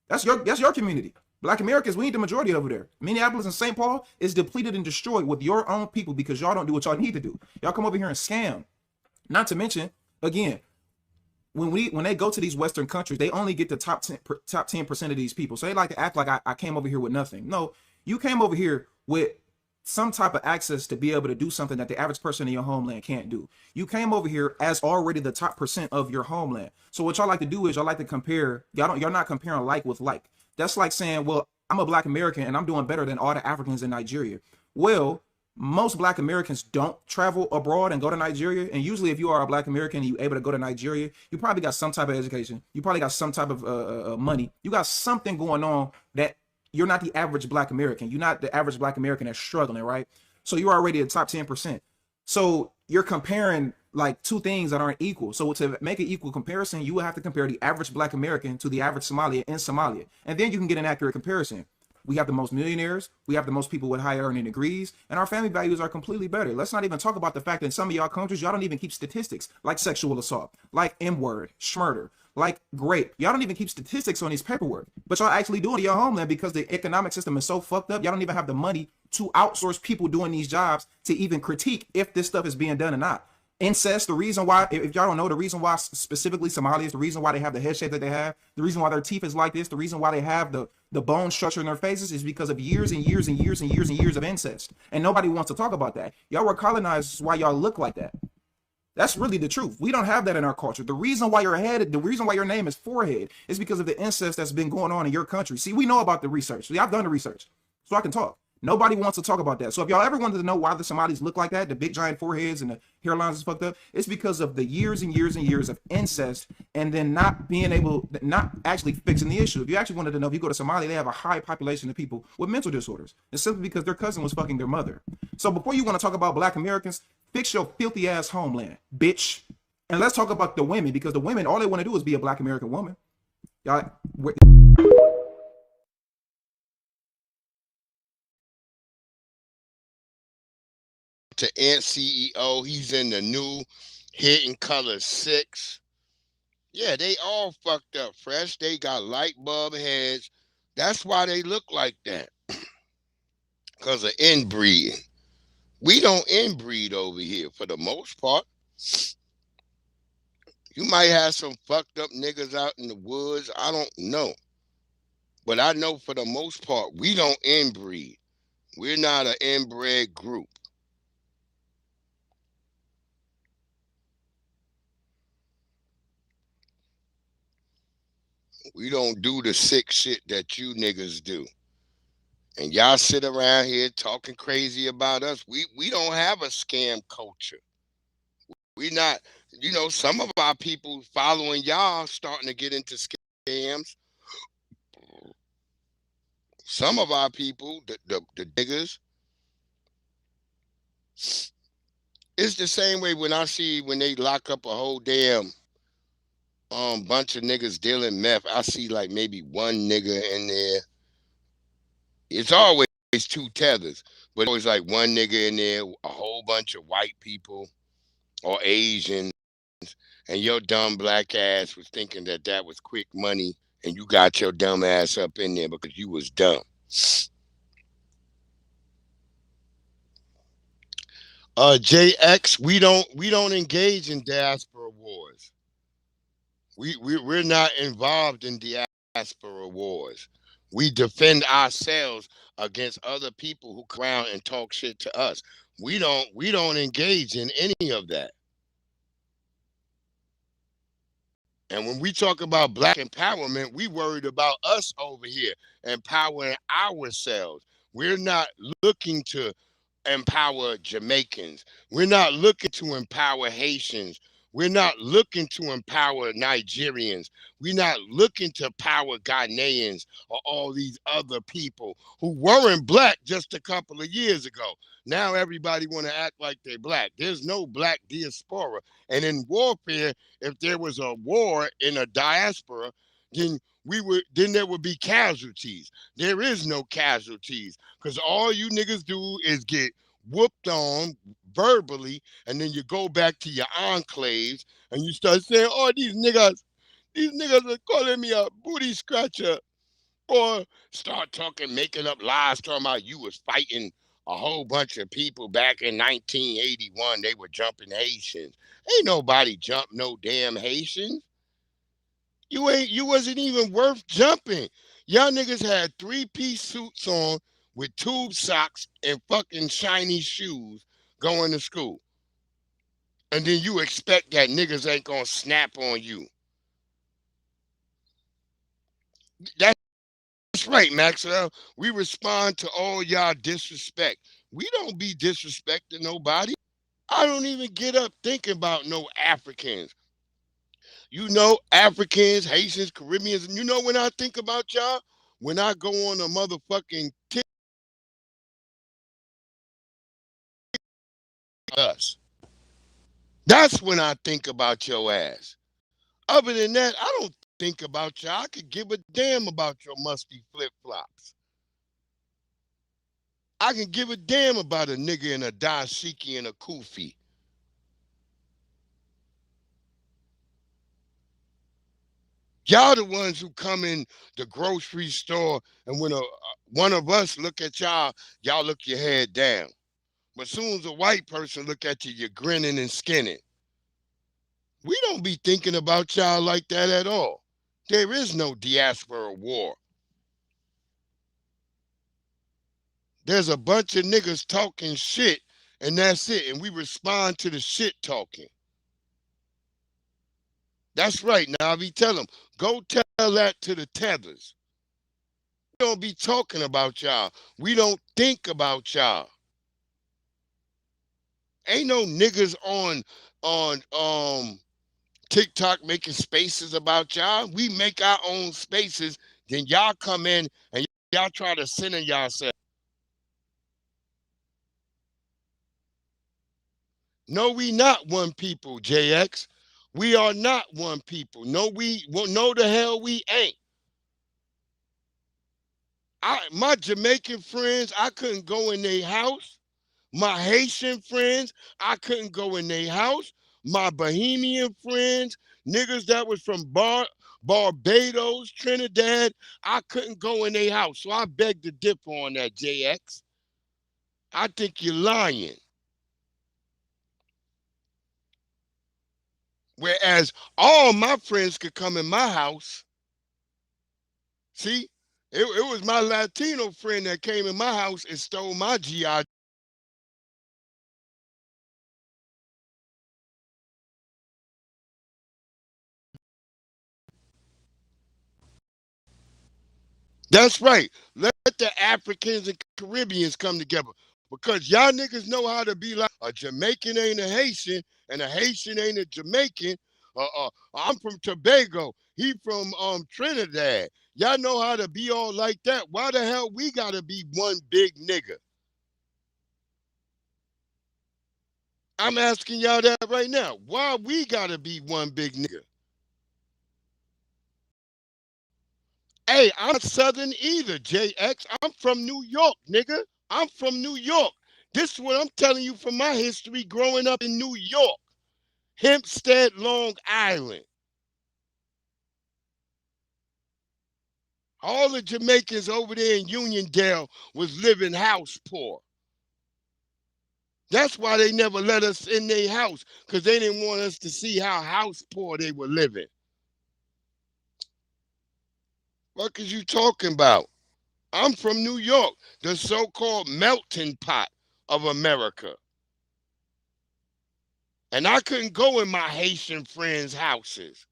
That's your community. Black Americans, we ain't the majority over there. Minneapolis and St. Paul is depleted and destroyed with your own people because y'all don't do what y'all need to do. Y'all come over here and scam. Not to mention, again, when they go to these Western countries, they only get the top 10% of these people. So they like to act like I came over here with nothing. No, you came over here with some type of access to be able to do something that the average person in your homeland can't do. You came over here as already the top % of your homeland. So what y'all like to do is y'all like to compare. Y'all not comparing like with like. That's like saying, well, I'm a Black American and I'm doing better than all the Africans in Nigeria. Well, most Black Americans don't travel abroad and go to Nigeria. And usually if you are a Black American and you're able to go to Nigeria, you probably got some type of education. You probably got some type of money. You got something going on that you're not the average Black American. You're not the average Black American that's struggling, right? So you're already the top 10%. So you're comparing like two things that aren't equal. So to make an equal comparison, you will have to compare the average Black American to the average Somalian in Somalia. And then you can get an accurate comparison. We have the most millionaires. We have the most people with higher earning degrees. And our family values are completely better. Let's not even talk about the fact that in some of y'all countries, y'all don't even keep statistics like sexual assault, like M-word, schmurder, like grape. Y'all don't even keep statistics on these paperwork. But y'all actually do it in your homeland because the economic system is so fucked up. Y'all don't even have the money to outsource people doing these jobs to even critique if this stuff is being done or not. Incest, the reason why, if y'all don't know, the reason why specifically Somalis, the reason why they have the head shape that they have, the reason why their teeth is like this, the reason why they have the bone structure in their faces is because of years and years and years and years and years of incest. And nobody wants to talk about that. Y'all were colonized, why y'all look like that. That's really the truth. We don't have that in our culture. The reason why the reason why your name is Forehead is because of the incest that's been going on in your country. See, we know about the research. See, I've done the research, so I can talk. Nobody wants to talk about that. So if y'all ever wanted to know why the Somalis look like that, the big giant foreheads and the hairlines is fucked up, it's because of the years and years and years of incest and then not actually fixing the issue. If you actually wanted to know, if you go to Somalia, they have a high population of people with mental disorders. It's simply because their cousin was fucking their mother. So before you want to talk about Black Americans, fix your filthy ass homeland, bitch. And let's talk about the women, because the women, all they want to do is be a Black American woman. Y'all, to Ant CEO, he's in the new Hidden Color 6. Yeah, they all fucked up, Fresh. They got light bulb heads. That's why they look like that. Because of inbreeding. We don't inbreed over here for the most part. You might have some fucked up niggas out in the woods. I don't know. But I know for the most part, we don't inbreed. We're not an inbred group. We don't do the sick shit that you niggas do. And y'all sit around here talking crazy about us. We don't have a scam culture. We not, some of our people following y'all starting to get into scams. Some of our people, the niggas, it's the same way when I see when they lock up a whole damn bunch of niggas dealing meth. I see like maybe one nigga in there. It's always two Tethers, but always like one nigga in there, a whole bunch of white people or Asians, and your dumb Black ass was thinking that that was quick money, and you got your dumb ass up in there because you was dumb. JX, we don't engage in diaspora wars. We're not involved in diaspora wars. We defend ourselves against other people who come around and talk shit to us. We don't engage in any of that. And when we talk about Black empowerment, we worried about us over here empowering ourselves. We're not looking to empower Jamaicans. We're not looking to empower Haitians. We're not looking to empower Nigerians. We're not looking to power Ghanaians or all these other people who weren't black just a couple of years ago. Now everybody want to act like they're black. There's no black diaspora. And in warfare, if there was a war in a diaspora, then there would be casualties. There is no casualties because all you niggas do is get whooped on verbally, and then you go back to your enclaves and you start saying, "Oh, these niggas are calling me a booty scratcher," or start talking, making up lies, talking about you was fighting a whole bunch of people back in 1981. They were jumping Haitians. Ain't nobody jump no damn Haitians. You wasn't even worth jumping. Y'all niggas had 3-piece suits on with tube socks and fucking shiny shoes going to school. And then you expect that niggas ain't gonna snap on you. That's right, Maxwell. We respond to all y'all disrespect. We don't be disrespecting nobody. I don't even get up thinking about no Africans. You know, Africans, Haitians, Caribbeans, and you know when I think about y'all? When I go on a motherfucking us. That's when I think about your ass. Other than that, I don't think about y'all. I could give a damn about your musty flip-flops. I can give a damn about a nigga in a dashiki and a kufi. Y'all the ones who come in the grocery store, and when one of us look at y'all, y'all look your head down. But as soon as a white person look at you, you're grinning and skinning. We don't be thinking about y'all like that at all. There is no diaspora war. There's a bunch of niggas talking shit, and that's it. And we respond to the shit talking. That's right, Navi. Tell them, go tell that to the Tethers. We don't be talking about y'all. We don't think about y'all. Ain't no niggas on TikTok making spaces about y'all. We make our own spaces, then y'all come in and y'all try to center yourself. No, we not one people, JX. We are not one people. No, no the hell we ain't. My Jamaican friends, I couldn't go in their house. My Haitian friends, I couldn't go in their house. My Bahamian friends, niggas that was from Barbados, Trinidad, I couldn't go in their house. So I beg to differ on that, JX. I think you're lying. Whereas all my friends could come in my house. See, it was my Latino friend that came in my house and stole my GI. That's right. Let the Africans and Caribbeans come together. Because y'all niggas know how to be like a Jamaican ain't a Haitian and a Haitian ain't a Jamaican. I'm from Tobago. He from Trinidad. Y'all know how to be all like that. Why the hell we gotta be one big nigga? I'm asking y'all that right now. Why we gotta be one big nigga? Hey, I'm not Southern either, JX. I'm from New York, nigga. I'm from New York. This is what I'm telling you from my history growing up in New York. Hempstead, Long Island. All the Jamaicans over there in Uniondale was living house poor. That's why they never let us in their house, because they didn't want us to see how house poor they were living. What is you talking about? I'm from New York, the so-called melting pot of America. And I couldn't go in my Haitian friends' houses.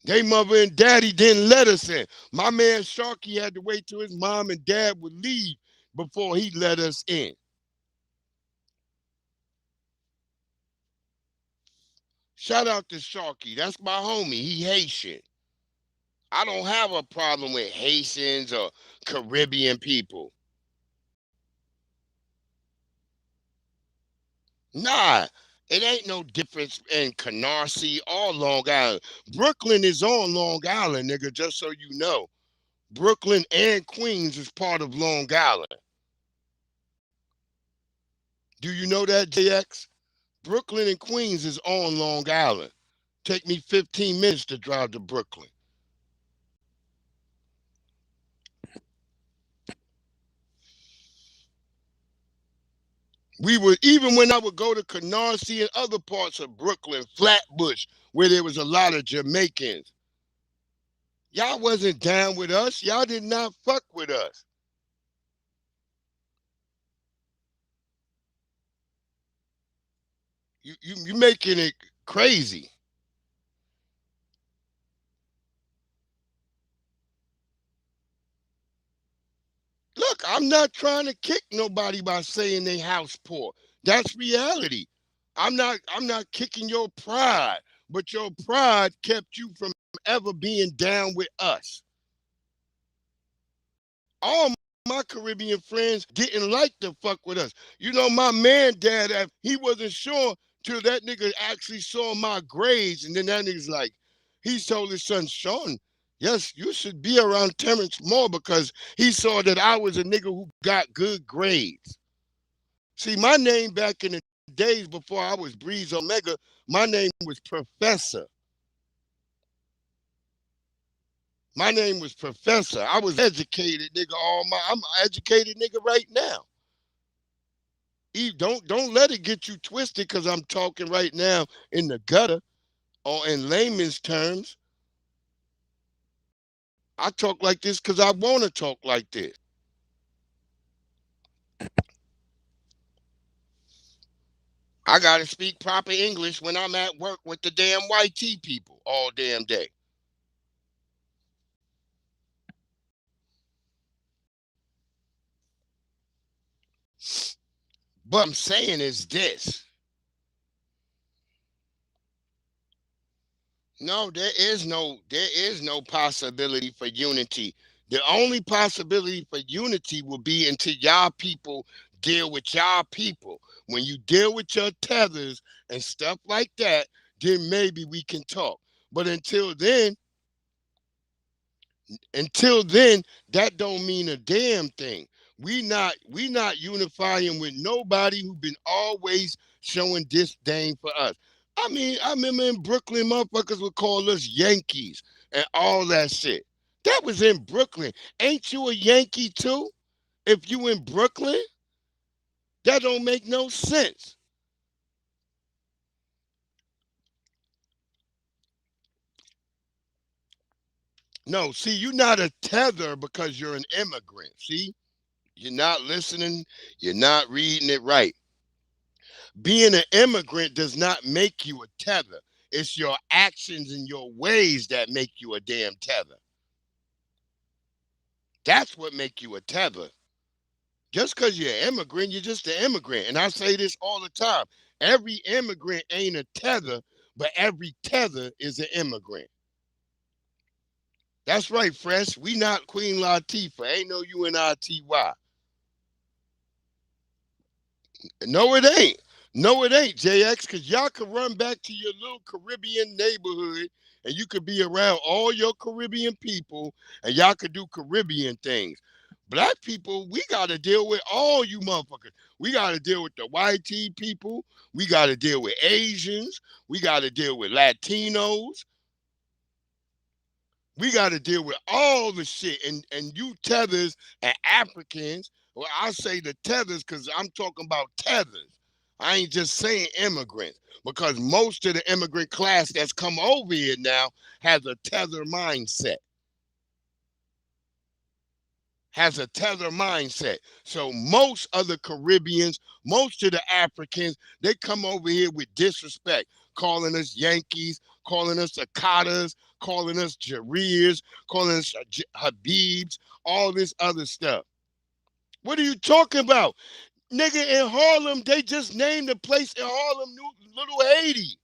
They mother and daddy didn't let us in. My man Sharky had to wait till his mom and dad would leave before he let us in. Shout out to Sharky. That's my homie. He Haitian. I don't have a problem with Haitians or Caribbean people. Nah, it ain't no difference in Canarsie or Long Island. Brooklyn is on Long Island, nigga, just so you know. Brooklyn and Queens is part of Long Island. Do you know that, JX? Brooklyn and Queens is on Long Island. Take me 15 minutes to drive to Brooklyn. We would, even when I would go to Canarsie and other parts of Brooklyn, Flatbush, where there was a lot of Jamaicans, y'all wasn't down with us. Y'all did not fuck with us. You making it crazy. Look, I'm not trying to kick nobody by saying they house poor. That's reality. I'm not kicking your pride, but your pride kept you from ever being down with us. All my Caribbean friends didn't like to fuck with us. You know, my man dad, he wasn't sure till that nigga actually saw my grades, and then that nigga's like, he told his son, Sean, yes, you should be around Terrence more, because he saw that I was a nigga who got good grades. See, my name back in the days before I was Breeze Omega, my name was Professor. My name was Professor. I was educated, nigga. I'm an educated nigga right now. Don't let it get you twisted, because I'm talking right now in the gutter or in layman's terms. I talk like this because I want to talk like this. I gotta speak proper English when I'm at work with the damn YT people all damn day. But I'm saying is this. No, there is no possibility for unity. The only possibility for unity will be until y'all people deal with y'all people. When you deal with your tethers and stuff like that, then maybe we can talk. But until then, that don't mean a damn thing. We not unifying with nobody who been always showing disdain for us. I mean, I remember in Brooklyn, motherfuckers would call us Yankees and all that shit. That was in Brooklyn. Ain't you a Yankee too? If you in Brooklyn, that don't make no sense. No, see, you're not a tether because you're an immigrant. See, you're not listening. You're not reading it right. Being an immigrant does not make you a tether. It's your actions and your ways that make you a damn tether. That's what make you a tether. Just because you're an immigrant, you're just an immigrant. And I say this all the time. Every immigrant ain't a tether, but every tether is an immigrant. That's right, Fresh. We not Queen Latifah. Ain't no UNITY. No, it ain't. No, it ain't, JX, because y'all could run back to your little Caribbean neighborhood and you could be around all your Caribbean people and y'all could do Caribbean things. Black people, we got to deal with all you motherfuckers. We got to deal with the YT people. We got to deal with Asians. We got to deal with Latinos. We got to deal with all the shit. And you tethers and Africans, well, I say the tethers because I'm talking about tethers. I ain't just saying immigrants, because most of the immigrant class that's come over here now has a tether mindset. So most of the Caribbeans, most of the Africans, they come over here with disrespect, calling us Yankees, calling us Akatas, calling us Jareers, calling us Habibs, all this other stuff. What are you talking about? Nigga, in Harlem, they just named the place in Harlem Little Haiti.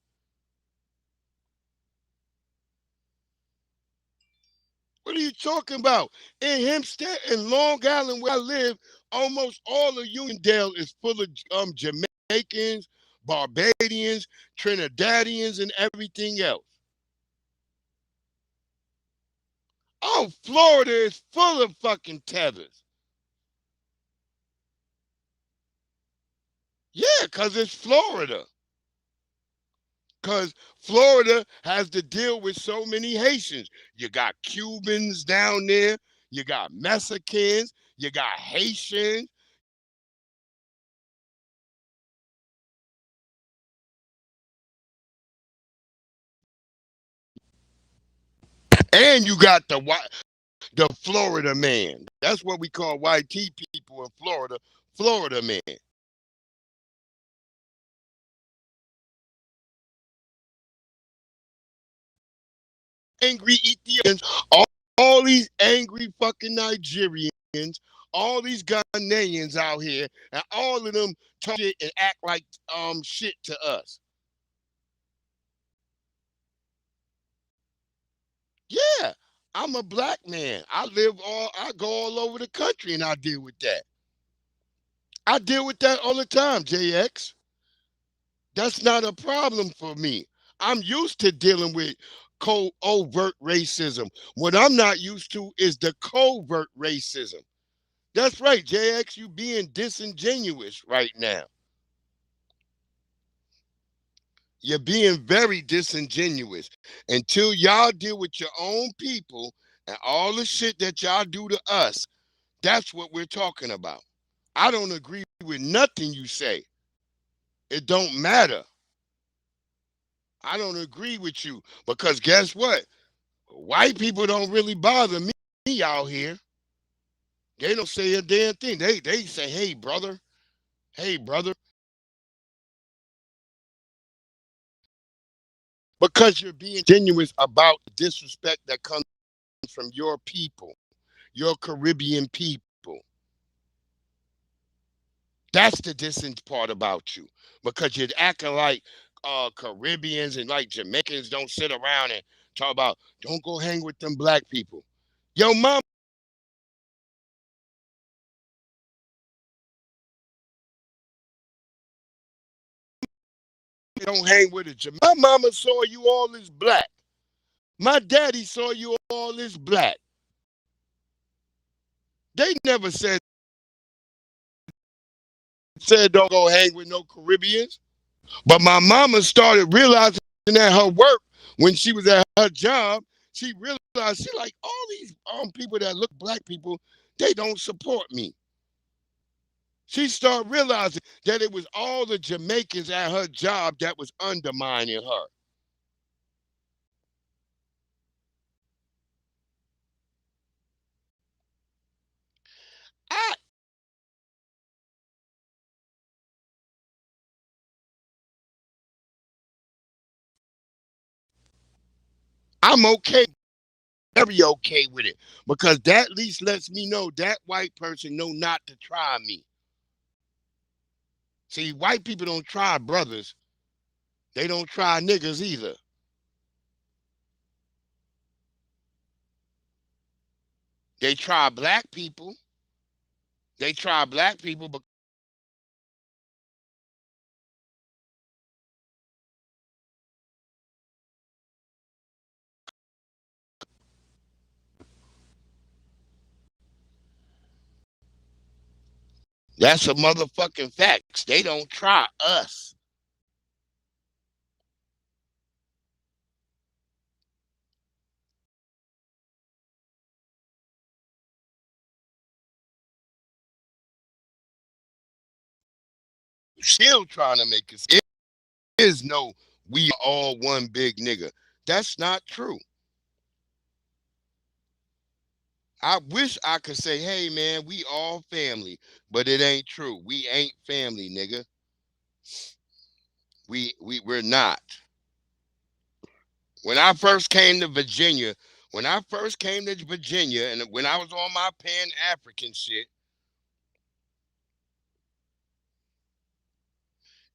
What are you talking about? In Hempstead and Long Island, where I live, almost all of Uniondale is full of Jamaicans, Barbadians, Trinidadians, and everything else. Oh, Florida is full of fucking tethers. Yeah, because it's Florida. Because Florida has to deal with so many Haitians. You got Cubans down there. You got Mexicans. You got Haitians. And you got the Florida man. That's what we call white people in Florida. Florida man. Angry Ethiopians, all these angry fucking Nigerians, all these Ghanaians out here, and all of them talk shit and act like shit to us. Yeah, I'm a black man. I go all over the country and I deal with that. I deal with that all the time, JX. That's not a problem for me. I'm used to dealing with overt racism. What I'm not used to is the covert racism. That's right, JX, you being disingenuous right now. You're being very disingenuous. Until y'all deal with your own people and all the shit that y'all do to us, that's what we're talking about. I don't agree with nothing you say. It don't matter. I don't agree with you because guess what? White people don't really bother me out here. They don't say a damn thing. They say, hey brother, because you're being genuine about the disrespect that comes from your people, your Caribbean people. That's the distant part about you because you're acting like Caribbeans and like Jamaicans don't sit around and talk about don't go hang with them black people. Yo, mom don't hang with it. My mama saw you all as black. My daddy saw you all as black. They never said don't go hang with no Caribbeans. But my mama started realizing at her work when she was at her job, she realized she like all these people that look black people, they don't support me. She started realizing that it was all the Jamaicans at her job that was undermining her. I, I'm okay, very okay with it because that at least lets me know that white person know not to try me. See, white people don't try brothers. They don't try niggas either. They try black people. They try black people, but that's a motherfucking fact. They don't try us. Still trying to make us. It is no, we are all one big nigga. That's not true. I wish I could say, hey man, we all family, but it ain't true. We ain't family, nigga. We're not. When I first came to Virginia, and when I was on my Pan-African shit,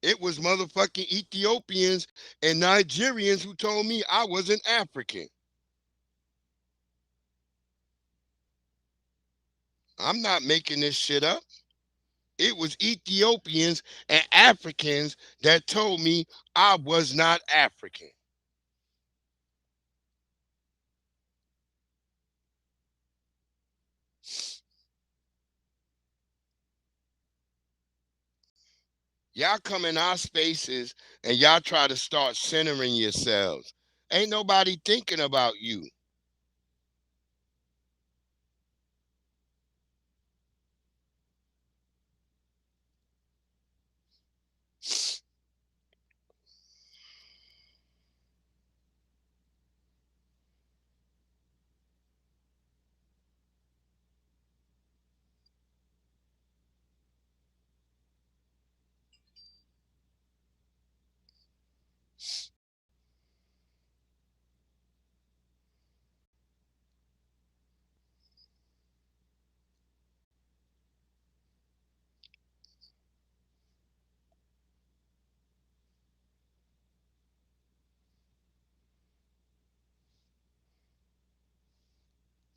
it was motherfucking Ethiopians and Nigerians who told me I wasn't African. I'm not making this shit up. It was Ethiopians and Africans that told me I was not African. Y'all come in our spaces and y'all try to start centering yourselves. Ain't nobody thinking about you.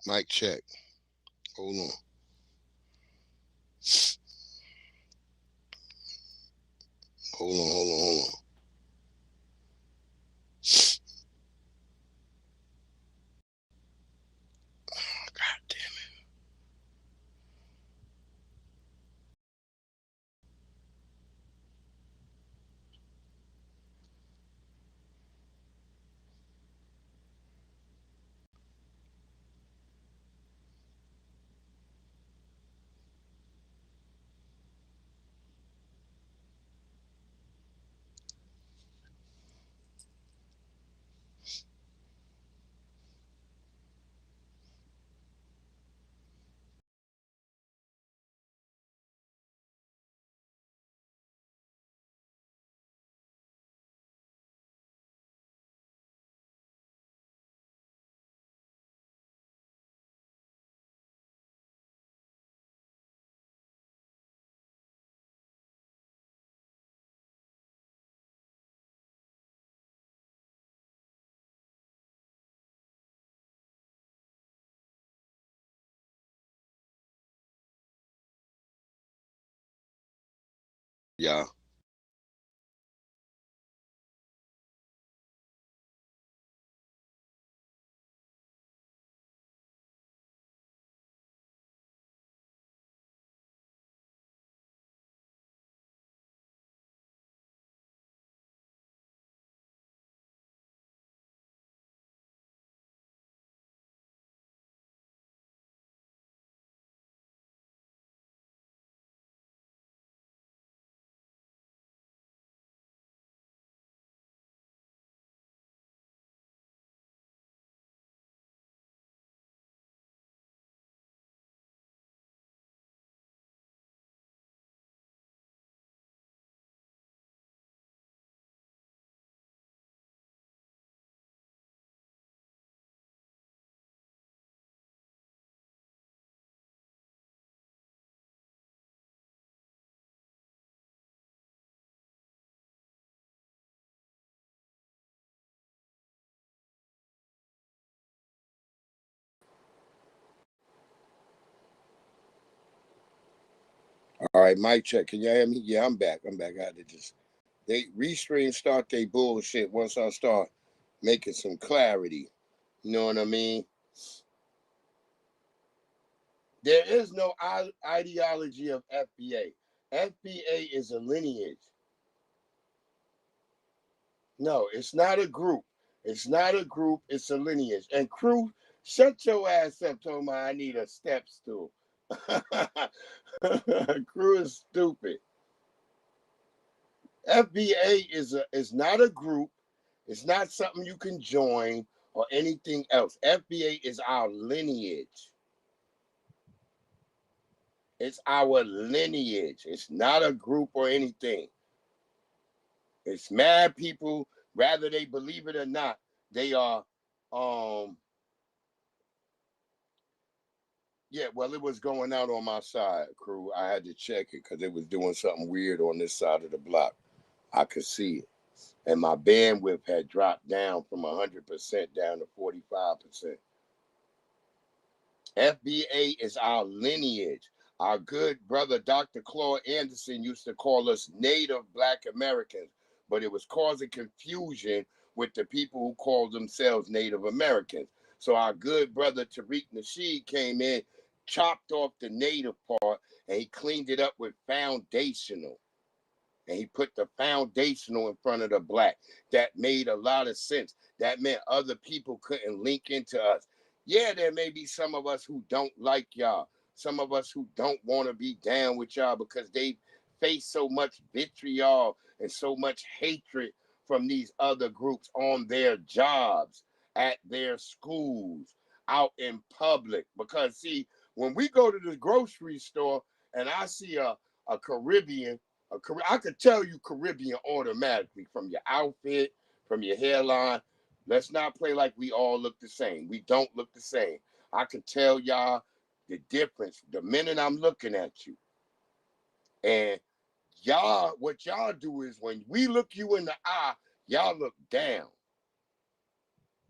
Mic check. Hold on. Hold on. God damn it. Yeah. All right, mic check. Can y'all hear me? Yeah, I'm back. I had to just they restream start they bullshit once I start making some clarity. You know what I mean? There is no ideology of FBA. FBA is a lineage. No, it's not a group. It's not a group. It's a lineage. And crew, shut your ass up, Toma. I need a step stool. Crew is stupid. FBA is not a group. It's not something you can join or anything else. FBA is our lineage. It's our lineage. It's not a group or anything. It's mad people, whether they believe it or not, They are, yeah, well, it was going out on my side, crew. I had to check it because it was doing something weird on this side of the block. I could see it. And my bandwidth had dropped down from 100% down to 45%. FBA is our lineage. Our good brother, Dr. Claude Anderson, used to call us Native Black Americans, but it was causing confusion with the people who called themselves Native Americans. So our good brother, Tariq Nasheed, came in, chopped off the Native part, and he cleaned it up with foundational. And he put the foundational in front of the black. That made a lot of sense. That meant other people couldn't link into us. Yeah, there may be some of us who don't like y'all. Some of us who don't want to be down with y'all because they face so much vitriol and so much hatred from these other groups on their jobs, at their schools, out in public. Because, see, when we go to the grocery store and I see a Caribbean, I could tell you Caribbean automatically from your outfit, from your hairline. Let's not play like we all look the same. We don't look the same. I can tell y'all the difference the minute I'm looking at you. And y'all, what y'all do is when we look you in the eye, y'all look down.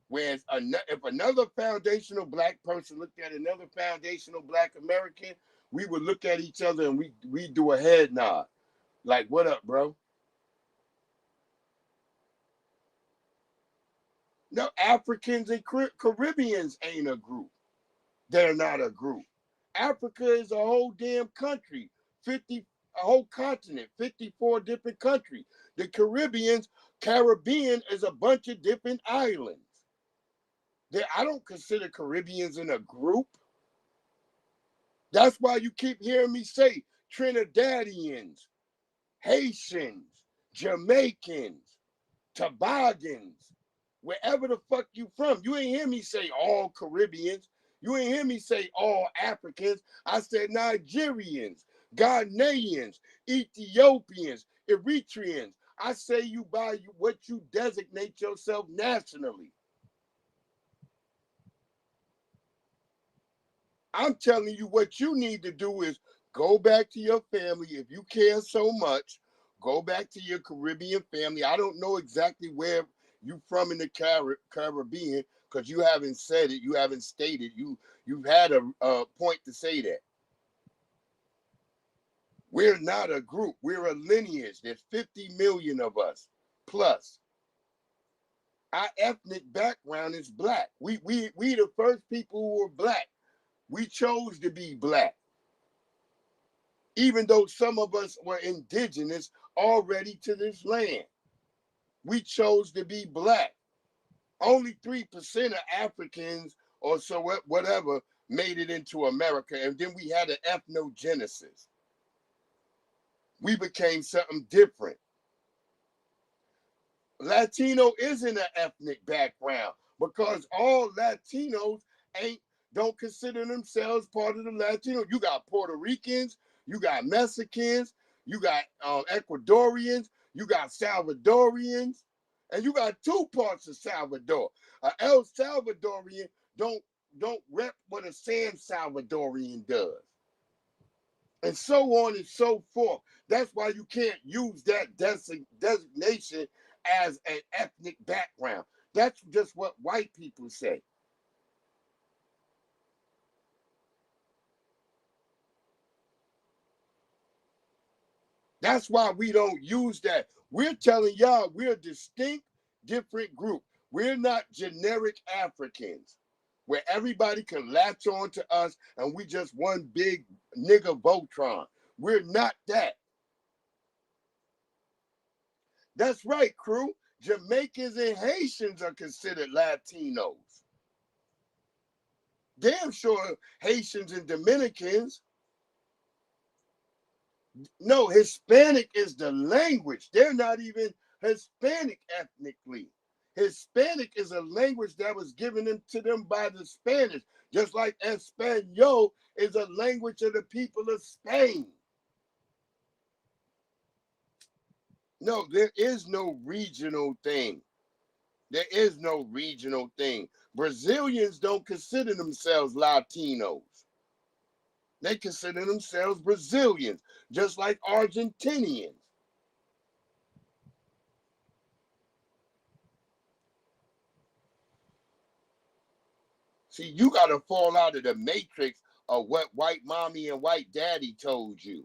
Whereas if another foundational black person looked at another foundational black American, we would look at each other and we do a head nod. Like, what up, bro? No, Africans and Caribbeans ain't a group. They're not a group. Africa is a whole damn country, a whole continent, 54 different countries. The Caribbean is a bunch of different islands. I don't consider Caribbeans in a group. That's why you keep hearing me say Trinidadians, Haitians, Jamaicans, Tobagans, wherever the fuck you from. You ain't hear me say all Caribbeans. You ain't hear me say all Africans. I said Nigerians, Ghanaians, Ethiopians, Eritreans. I say you by what you designate yourself nationally. I'm telling you what you need to do is go back to your family. If you care so much, go back to your Caribbean family. I don't know exactly where you from in the Caribbean because you haven't said it. You haven't stated. You've had a point to say that. We're not a group. We're a lineage. There's 50 million of us plus. Our ethnic background is black. We the first people who were black. We chose to be black. Even though some of us were indigenous already to this land. We chose to be black. Only 3% of Africans or so whatever made it into America. And then we had an ethnogenesis. We became something different. Latino isn't an ethnic background because all Latinos don't consider themselves part of the Latino. You got Puerto Ricans, you got Mexicans, you got Ecuadorians, you got Salvadorians, and you got two parts of Salvador. El Salvadorian don't rep what a San Salvadorian does. And so on and so forth. That's why you can't use that designation as an ethnic background. That's just what white people say. That's why we don't use that. We're telling y'all we're a distinct, different group. We're not generic Africans where everybody can latch on to us and we just one big nigga Voltron. We're not that. That's right, crew. Jamaicans and Haitians are considered Latinos. Damn sure Haitians and Dominicans. No, Hispanic is the language. They're not even Hispanic ethnically. Hispanic is a language that was given to them by the Spanish, just like Espanol is a language of the people of Spain. No, there is no regional thing. There is no regional thing. Brazilians don't consider themselves Latinos. They consider themselves Brazilians, just like Argentinians. See, you got to fall out of the matrix of what white mommy and white daddy told you.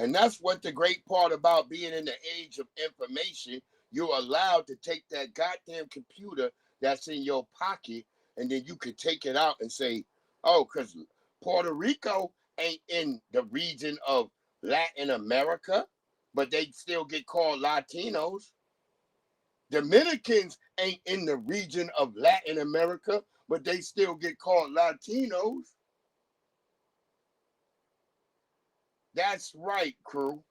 And that's what the great part about being in the age of information. You're allowed to take that goddamn computer that's in your pocket, and then you could take it out and say, oh, because Puerto Rico ain't in the region of Latin America, but they still get called Latinos. Dominicans ain't in the region of Latin America, but they still get called Latinos. That's right, crew.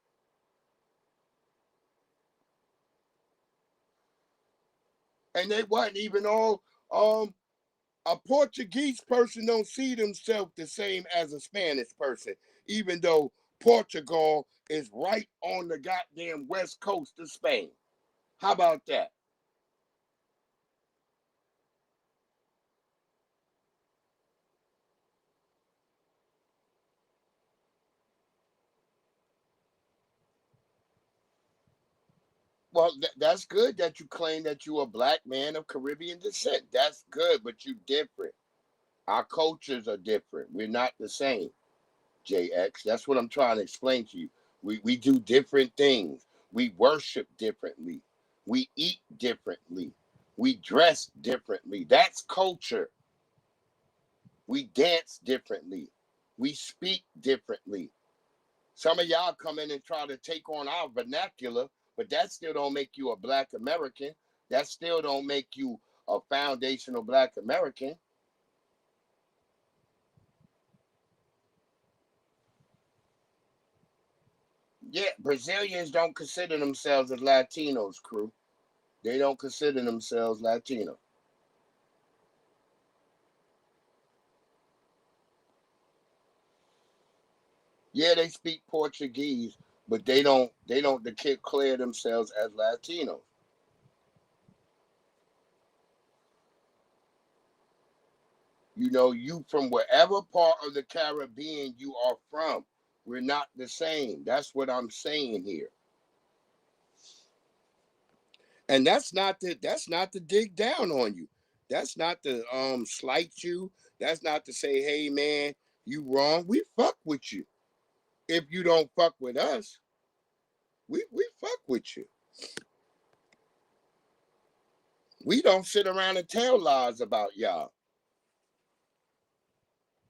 And they wasn't even all a Portuguese person don't see themselves the same as a Spanish person, even though Portugal is right on the goddamn west coast of Spain. How about that? Well, that's good that you claim that you're a black man of Caribbean descent. That's good, but you're different. Our cultures are different. We're not the same, JX. That's what I'm trying to explain to you. We do different things. We worship differently. We eat differently. We dress differently. That's culture. We dance differently. We speak differently. Some of y'all come in and try to take on our vernacular, but that still don't make you a black American. That still don't make you a foundational black American. Yeah, Brazilians don't consider themselves as Latinos, crew. They don't consider themselves Latino. Yeah, they speak Portuguese, but they don't declare themselves as Latinos. You know, you from wherever part of the Caribbean you are from, we're not the same. That's what I'm saying here. And that's not to dig down on you. That's not to slight you. That's not to say, hey man, you wrong. We fuck with you. If you don't fuck with us, we fuck with you. We don't sit around and tell lies about y'all.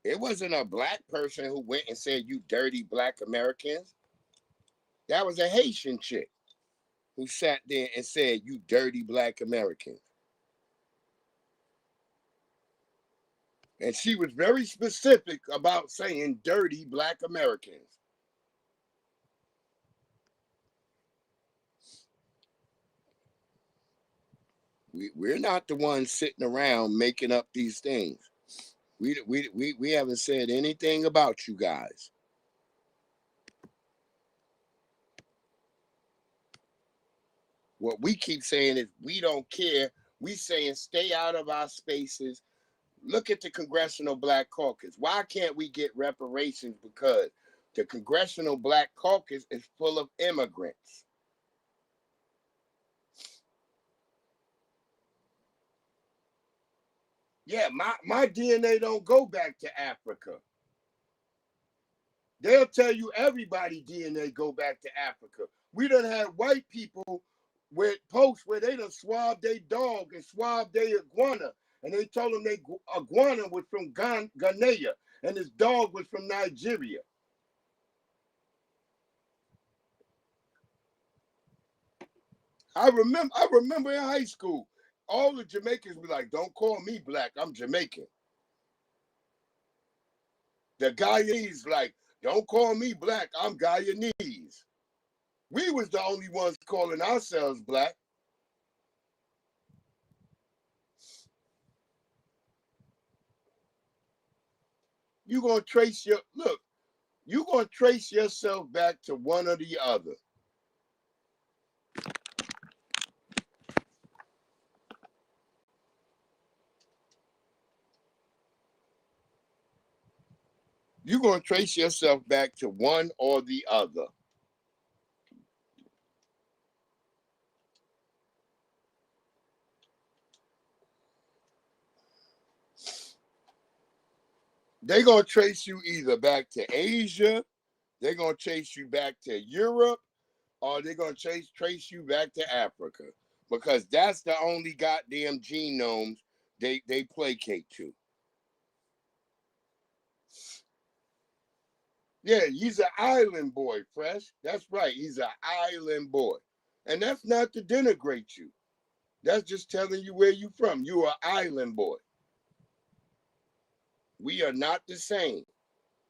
It wasn't a black person who went and said, you dirty black Americans. That was a Haitian chick who sat there and said, you dirty black Americans. And she was very specific about saying dirty black Americans. We're not the ones sitting around making up these things. We haven't said anything about you guys. What we keep saying is we don't care. We saying stay out of our spaces. Look at the Congressional Black Caucus. Why can't we get reparations? Because the Congressional Black Caucus is full of immigrants. Yeah, my DNA don't go back to Africa. They'll tell you everybody DNA go back to Africa. We done had white people with posts where they done swabbed their dog and swabbed their iguana. And they told them their iguana was from Ghana and his dog was from Nigeria. I remember in high school, all the Jamaicans were like, don't call me black, I'm Jamaican. The Guyanese like, don't call me black, I'm Guyanese. We was the only ones calling ourselves black. You gonna trace your look. You're going to trace yourself back to one or the other. You're going to trace yourself back to one or the other. They're going to trace you either back to Asia, they're going to chase you back to Europe, or they're going to trace you back to Africa, because that's the only goddamn genomes they placate to. Yeah, he's an island boy, Fresh. That's right. He's an island boy. And that's not to denigrate you. That's just telling you where you from. You are an island boy. We are not the same.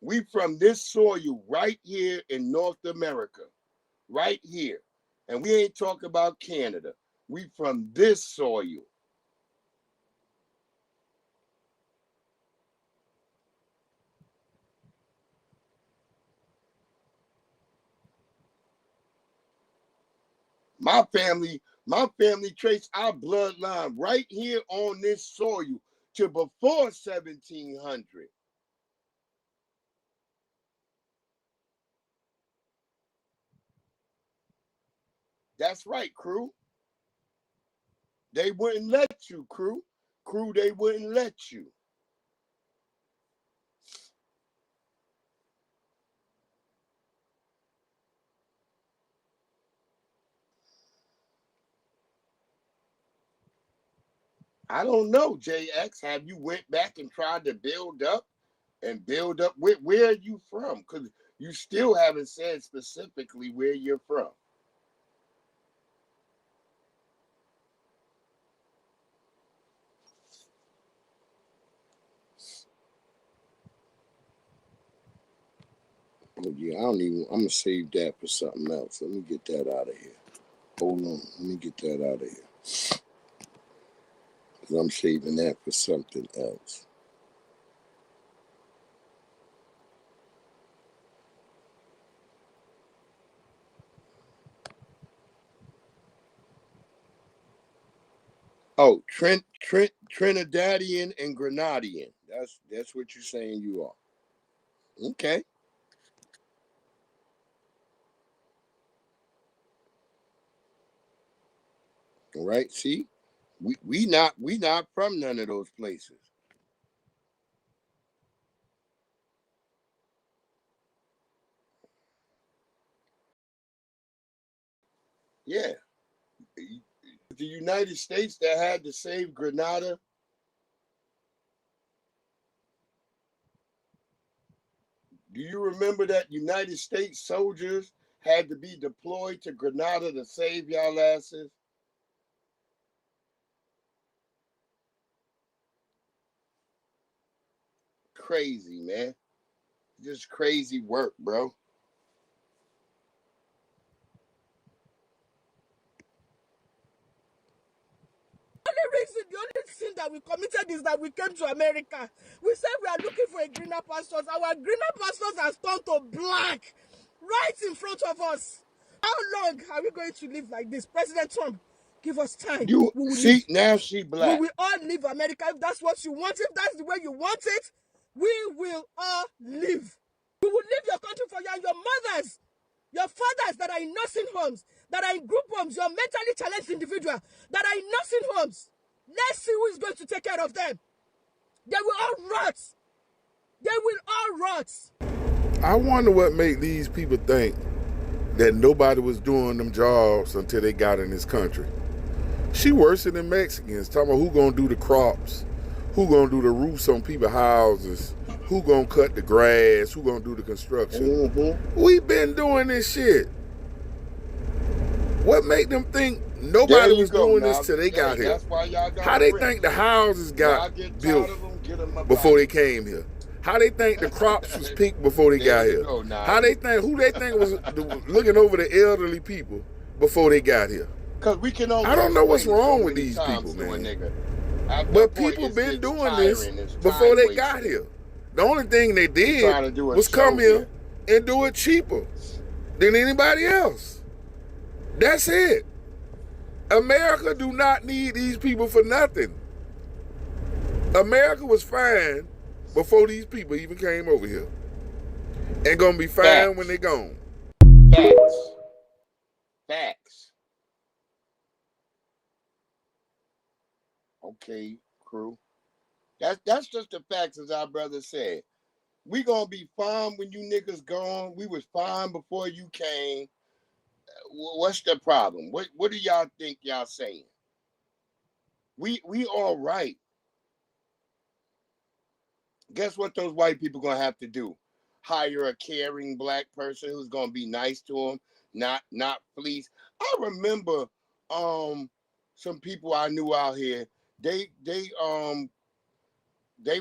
We from this soil right here in North America. Right here. And we ain't talking about Canada. We from this soil. My family traced our bloodline right here on this soil to before 1700. That's right, crew. They wouldn't let you, crew. Crew, they wouldn't let you. I don't know, JX. Have you went back and tried to build up where are you from? Because you still haven't said specifically where you're from. Oh, yeah, I'm gonna save that for something else. Let me get that out of here. Hold on, let me get that out of here. Because I'm saving that for something else. Oh, Trinidadian and Grenadian. That's what you're saying you are. Okay. All right. See, we not from none of those places. Yeah. The United States that had to save Grenada. Do you remember that United States soldiers had to be deployed to Grenada to save y'all asses? Crazy, man. Just crazy work, bro. The only sin that we committed is that we came to America. We said we are looking for a greener pastures. Our greener pastures has turned to black right in front of us. How long are we going to live like this? President Trump, give us time. You see, leave. now she black. We will all leave America if that's what you want. If that's the way you want it, we will all leave. We will leave your country for you and your mothers, your fathers that are in nursing homes, that are in group homes, your mentally challenged individual that are in nursing homes. Let's see who is going to take care of them. They will all rot. They will all rot. I wonder what made these people think that nobody was doing them jobs until they got in this country. She worse than Mexicans, talking about who gonna do the crops, who gonna do the roofs on people's houses, who gonna cut the grass, who gonna do the construction. Mm-hmm. We been doing this shit. What make them think nobody was doing this till they got here? How they think the houses got built before they came here? How they think the crops was picked before they got here? How they think, who they think was looking over the elderly people before they got here? I don't know what's wrong with these people, man. But people been doing this before they got here. The only thing they did was come here and do it cheaper than anybody else. That's it. America do not need these people for nothing. America was fine before these people even came over here. And gonna be fine when they gone. Facts. Okay, crew. That's just the facts, as our brother said. We gonna be fine when you niggas gone. We was fine before you came. What's the problem? What do y'all think y'all saying? We all right. Guess what those white people gonna have to do? Hire a caring black person who's gonna be nice to them, not fleece. I remember some people I knew out here. They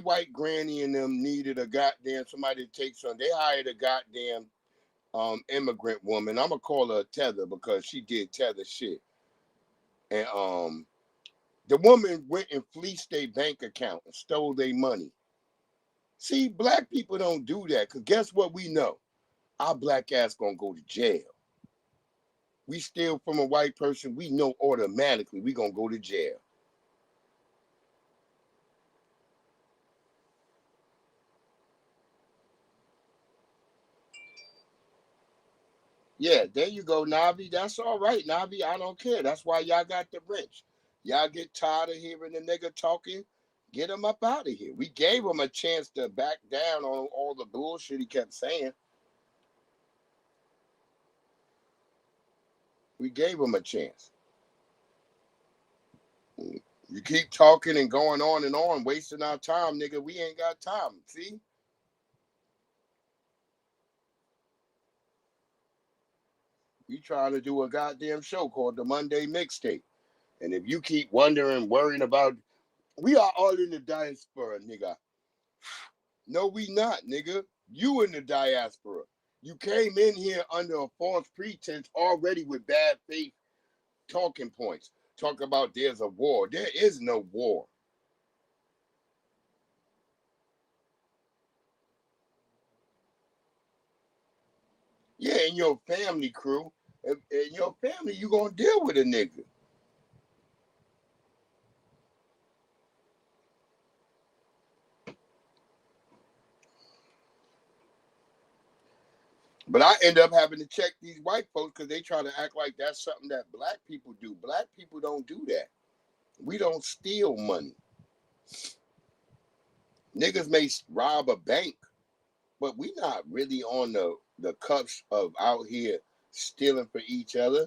white granny and them needed a goddamn somebody to take some. They hired a goddamn immigrant woman. I'm gonna call her a tether because she did tether shit. And the woman went and fleeced their bank account and stole their money. See, black people don't do that, because guess what we know? Our black ass gonna go to jail. We steal from a white person, we know automatically we gonna go to jail. Yeah, there you go, Navi. That's all right, Navi. I don't care. That's why y'all got the wrench. Y'all get tired of hearing the nigga talking, get him up out of here. We gave him a chance to back down on all the bullshit he kept saying. We gave him a chance. You keep talking and going on, wasting our time, nigga. We ain't got time. See? We trying to do a goddamn show called the Monday Mixtape. And if you keep wondering, worrying about, we are all in the diaspora, nigga. No, we not, nigga. You in the diaspora. You came in here under a false pretense already with bad faith talking points. Talk about there's a war. There is no war. Yeah, in your family, crew. In your family, you gonna deal with a nigga. But I end up having to check these white folks because they try to act like that's something that black people do. Black people don't do that. We don't steal money. Niggas may rob a bank, but we not really on the cups of out here stealing for each other.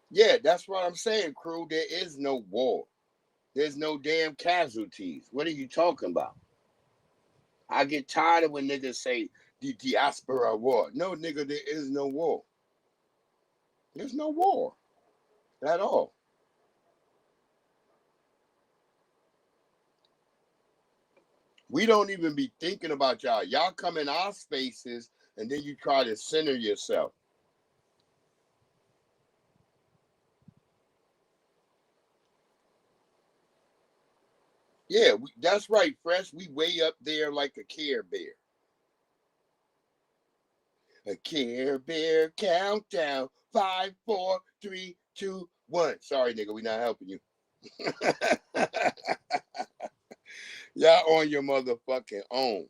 Yeah, that's what I'm saying, crew. There is no war. There's no damn casualties. What are you talking about? I get tired of when niggas say the diaspora war. No, nigga, there is no war. There's no war at all. We don't even be thinking about y'all. Y'all come in our spaces and then you try to center yourself. Yeah, that's right, Fresh. We way up there like a Care Bear. A Care Bear countdown. 5, 4, 3, 2, 1. Sorry, nigga, we not helping you. Y'all on your motherfucking own.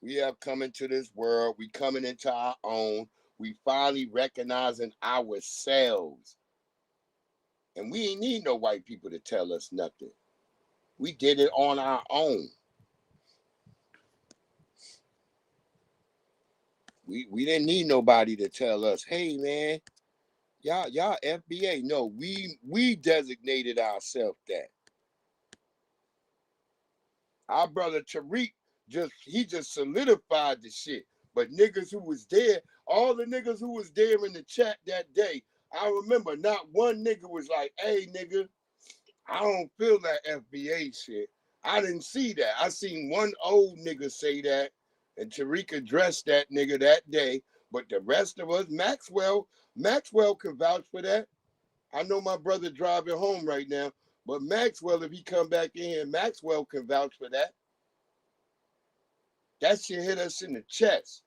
We have come into this world. We coming into our own. We finally recognizing ourselves. And we ain't need no white people to tell us nothing. We did it on our own. We didn't need nobody to tell us, hey man, y'all FBA. No, we designated ourselves that. Our brother Tariq just solidified the shit. But niggas who was there, all the niggas who was there in the chat that day, I remember not one nigga was like, hey nigga, I don't feel that FBA shit. I didn't see that. I seen one old nigga say that, and Tariq addressed that nigga that day. But the rest of us, Maxwell can vouch for that. I know my brother driving home right now, but Maxwell, if he come back in here, Maxwell can vouch for that. That shit hit us in the chest.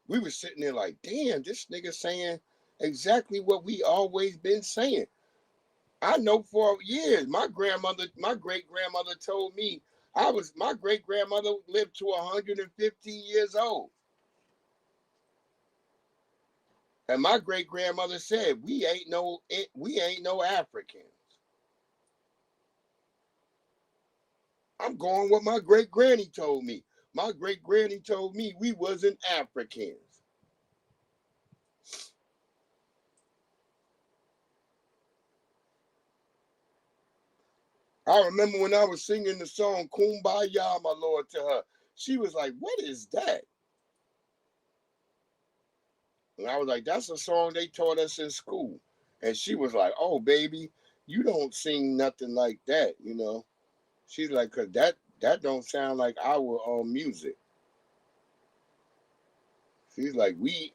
We were sitting there like, damn, this nigga saying exactly what we always been saying. I know for years, my great-grandmother told me my great-grandmother lived to 150 years old. And my great-grandmother said, we ain't no Africans. I'm going what my great-granny told me. My great-granny told me we wasn't Africans. I remember when I was singing the song Kumbaya, my Lord, to her. She was like, what is that? And I was like, that's a song they taught us in school. And she was like, oh, baby, you don't sing nothing like that, you know. She's like, because that don't sound like our music. She's like, we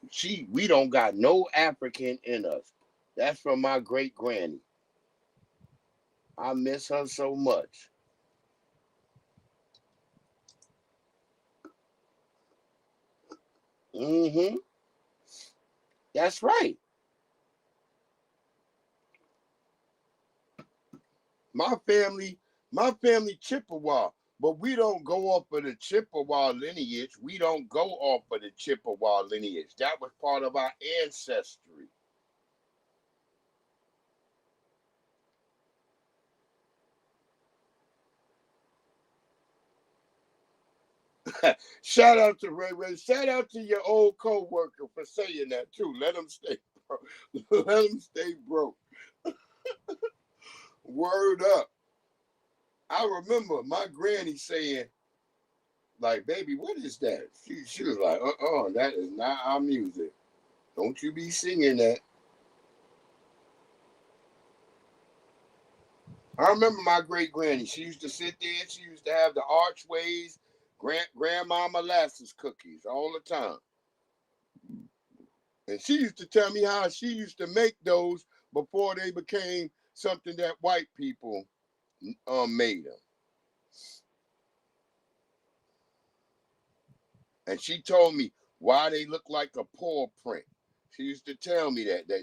don't got no African in us. That's from my great granny. I miss her so much. Mm-hmm. That's right. My family Chippewa, but we don't go off of the Chippewa lineage. We don't go off of the Chippewa lineage. That was part of our ancestry. Shout out to Ray Ray. Shout out to your old co-worker for saying that too. Let him stay broke. Let him stay broke. Word up. I remember my granny saying, like, baby, what is that? She was like, that is not our music. Don't you be singing that. I remember my great granny. She used to sit there and she used to have the archways, grandma molasses cookies all the time. And she used to tell me how she used to make those before they became something that white people made them. And she told me why they look like a paw print. She used to tell me that they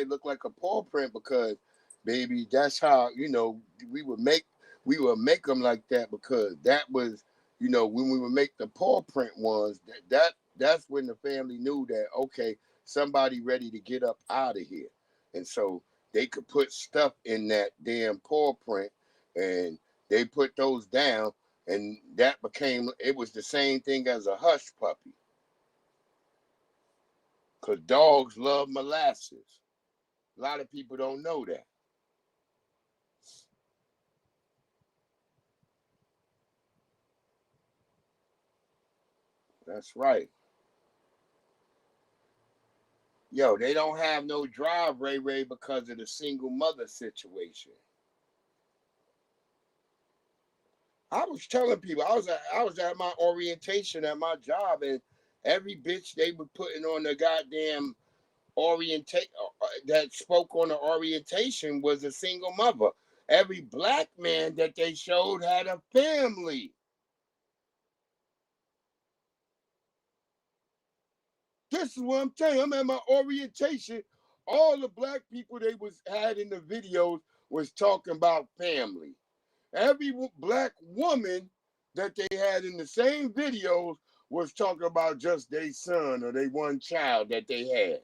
look like a paw print because, baby, that's how, you know, we would make them like that because that was, you know, when we would make the paw print ones, that's when the family knew that, okay, somebody ready to get up out of here. And so they could put stuff in that damn paw print and they put those down. And that it was the same thing as a hush puppy. Because dogs love molasses. A lot of people don't know that. That's right. Yo, they don't have no drive, Ray Ray, because of the single mother situation. I was telling people, I was at my orientation at my job, and every bitch they were putting on the goddamn that spoke on the orientation was a single mother. Every black man that they showed had a family. This is what I'm telling you. I'm at my orientation. All the black people they had in the videos was talking about family. Every black woman that they had in the same videos was talking about just their son or their one child that they had.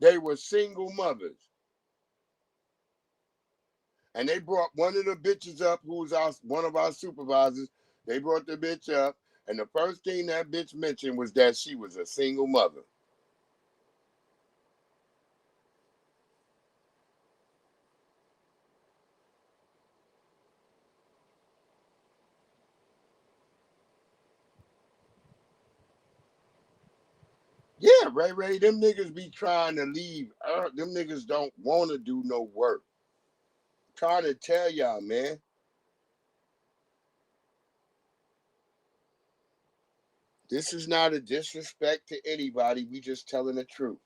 They were single mothers. And they brought one of the bitches up who was one of our supervisors. They brought the bitch up. And the first thing that bitch mentioned was that she was a single mother. Yeah, Ray, them niggas be trying to leave Earth. Them niggas don't want to do no work. I'm trying to tell y'all, man. This is not a disrespect to anybody. We just telling the truth.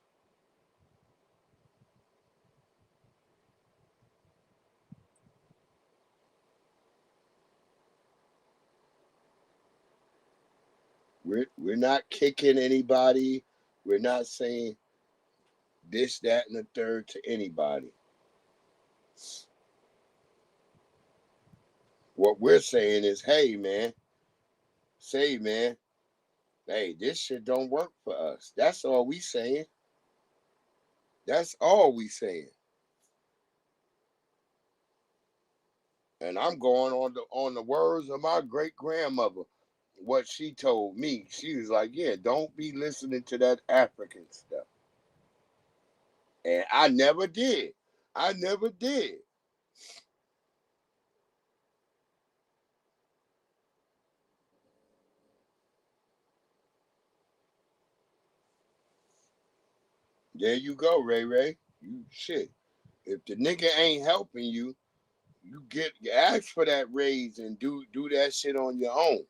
We're not kicking anybody. We're not saying this, that, and the third to anybody. What we're saying is, hey, man, hey, this shit don't work for us. That's all we saying. That's all we saying. And I'm going on the words of my great grandmother. What she told me, she was like, yeah, don't be listening to that African stuff. And I never did. There you go, Ray. You shit. If the nigga ain't helping you, you ask for that raise and do that shit on your own.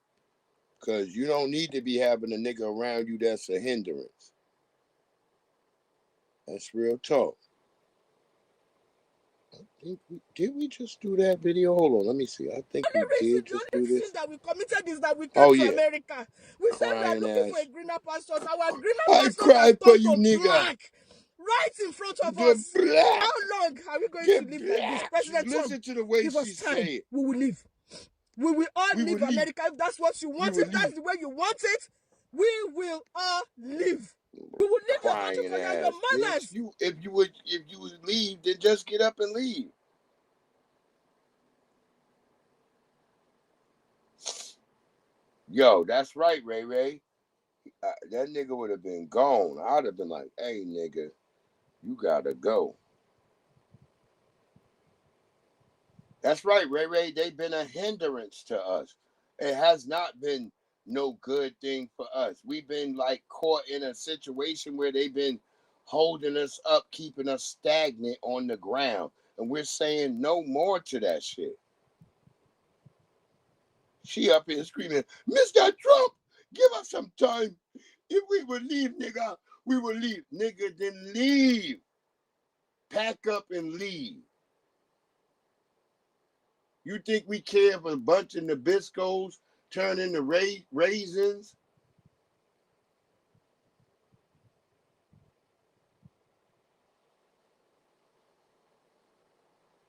Cause you don't need to be having a nigga around you that's a hindrance. That's real talk. Did we just do that video? Hold on, let me see. I think we did just do this. The only sin that we committed is that we came to America. We said we are looking for a greener pasture. Our greener pasture has turned to black right in front of us. Black. How long are we going to live like this? President Trump, to the way give us time. We will live. We will all leave America if that's what you want. If that's the way you want it, we will all live. We will leave your country for your mothers. Bitch. If you would leave, then just get up and leave. Yo, that's right, Ray. That nigga would have been gone. I'd have been like, hey, nigga, you gotta go. That's right, Ray. They've been a hindrance to us. It has not been no good thing for us. We've been like caught in a situation where they've been holding us up, keeping us stagnant on the ground. And we're saying no more to that shit. She up here screaming, Mr. Trump, give us some time. If we would leave, nigga, we would leave. Nigga, then leave. Pack up and leave. You think we care if a bunch of Nabiscos turn into raisins?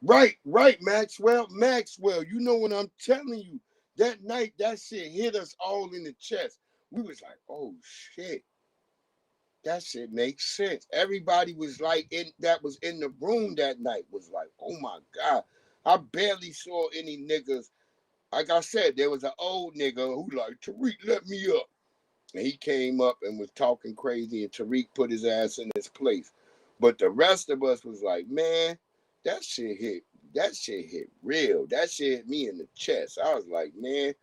Right, Maxwell. You know what I'm telling you. That night, that shit hit us all in the chest. We was like, oh, shit. That shit makes sense. Everybody was like, that was in the room that night was like, oh, my God. I barely saw any niggas. Like I said, there was an old nigga who like, Tariq, let me up. And he came up and was talking crazy, and Tariq put his ass in his place. But the rest of us was like, man, that shit hit real. That shit hit me in the chest. I was like, man,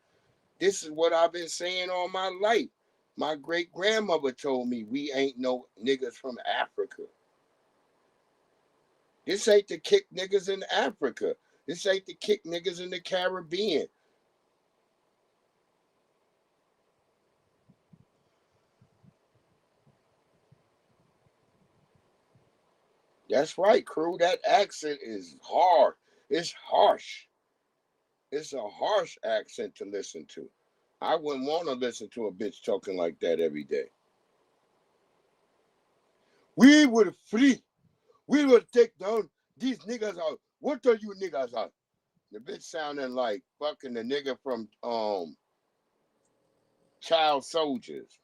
this is what I've been saying all my life. My great grandmother told me we ain't no niggas from Africa. This ain't to kick niggas in Africa. This ain't to kick niggas in the Caribbean. That's right, crew. That accent is hard. It's harsh. It's a harsh accent to listen to. I wouldn't want to listen to a bitch talking like that every day. We would free. We would take down these niggas out. What are you niggas out? The bitch sounding like fucking the nigga from Child Soldiers.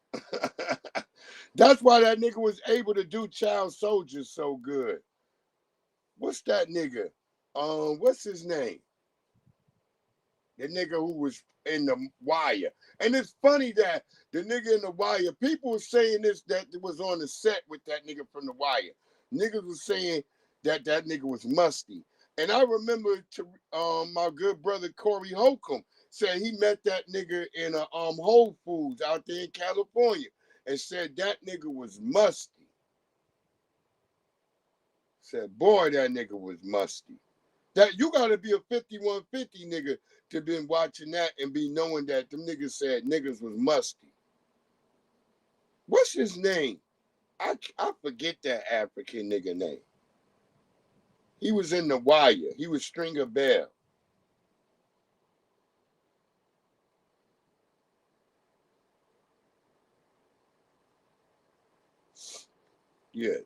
That's why that nigga was able to do Child Soldiers so good. What's that nigga? What's his name? The nigga who was in The Wire. And it's funny that the nigga in The Wire, people were saying this, that was on the set with that nigga from The Wire. Niggas was saying that nigga was musty. And I remember my good brother Corey Holcomb said he met that nigga in a Whole Foods out there in California and said that nigga was musty. Said, boy, that nigga was musty. That you gotta be a 5150 nigga to been watching that and be knowing that them niggas said niggas was musty. What's his name? I forget that African nigga name. He was in The Wire. He was Stringer Bell. Yeah.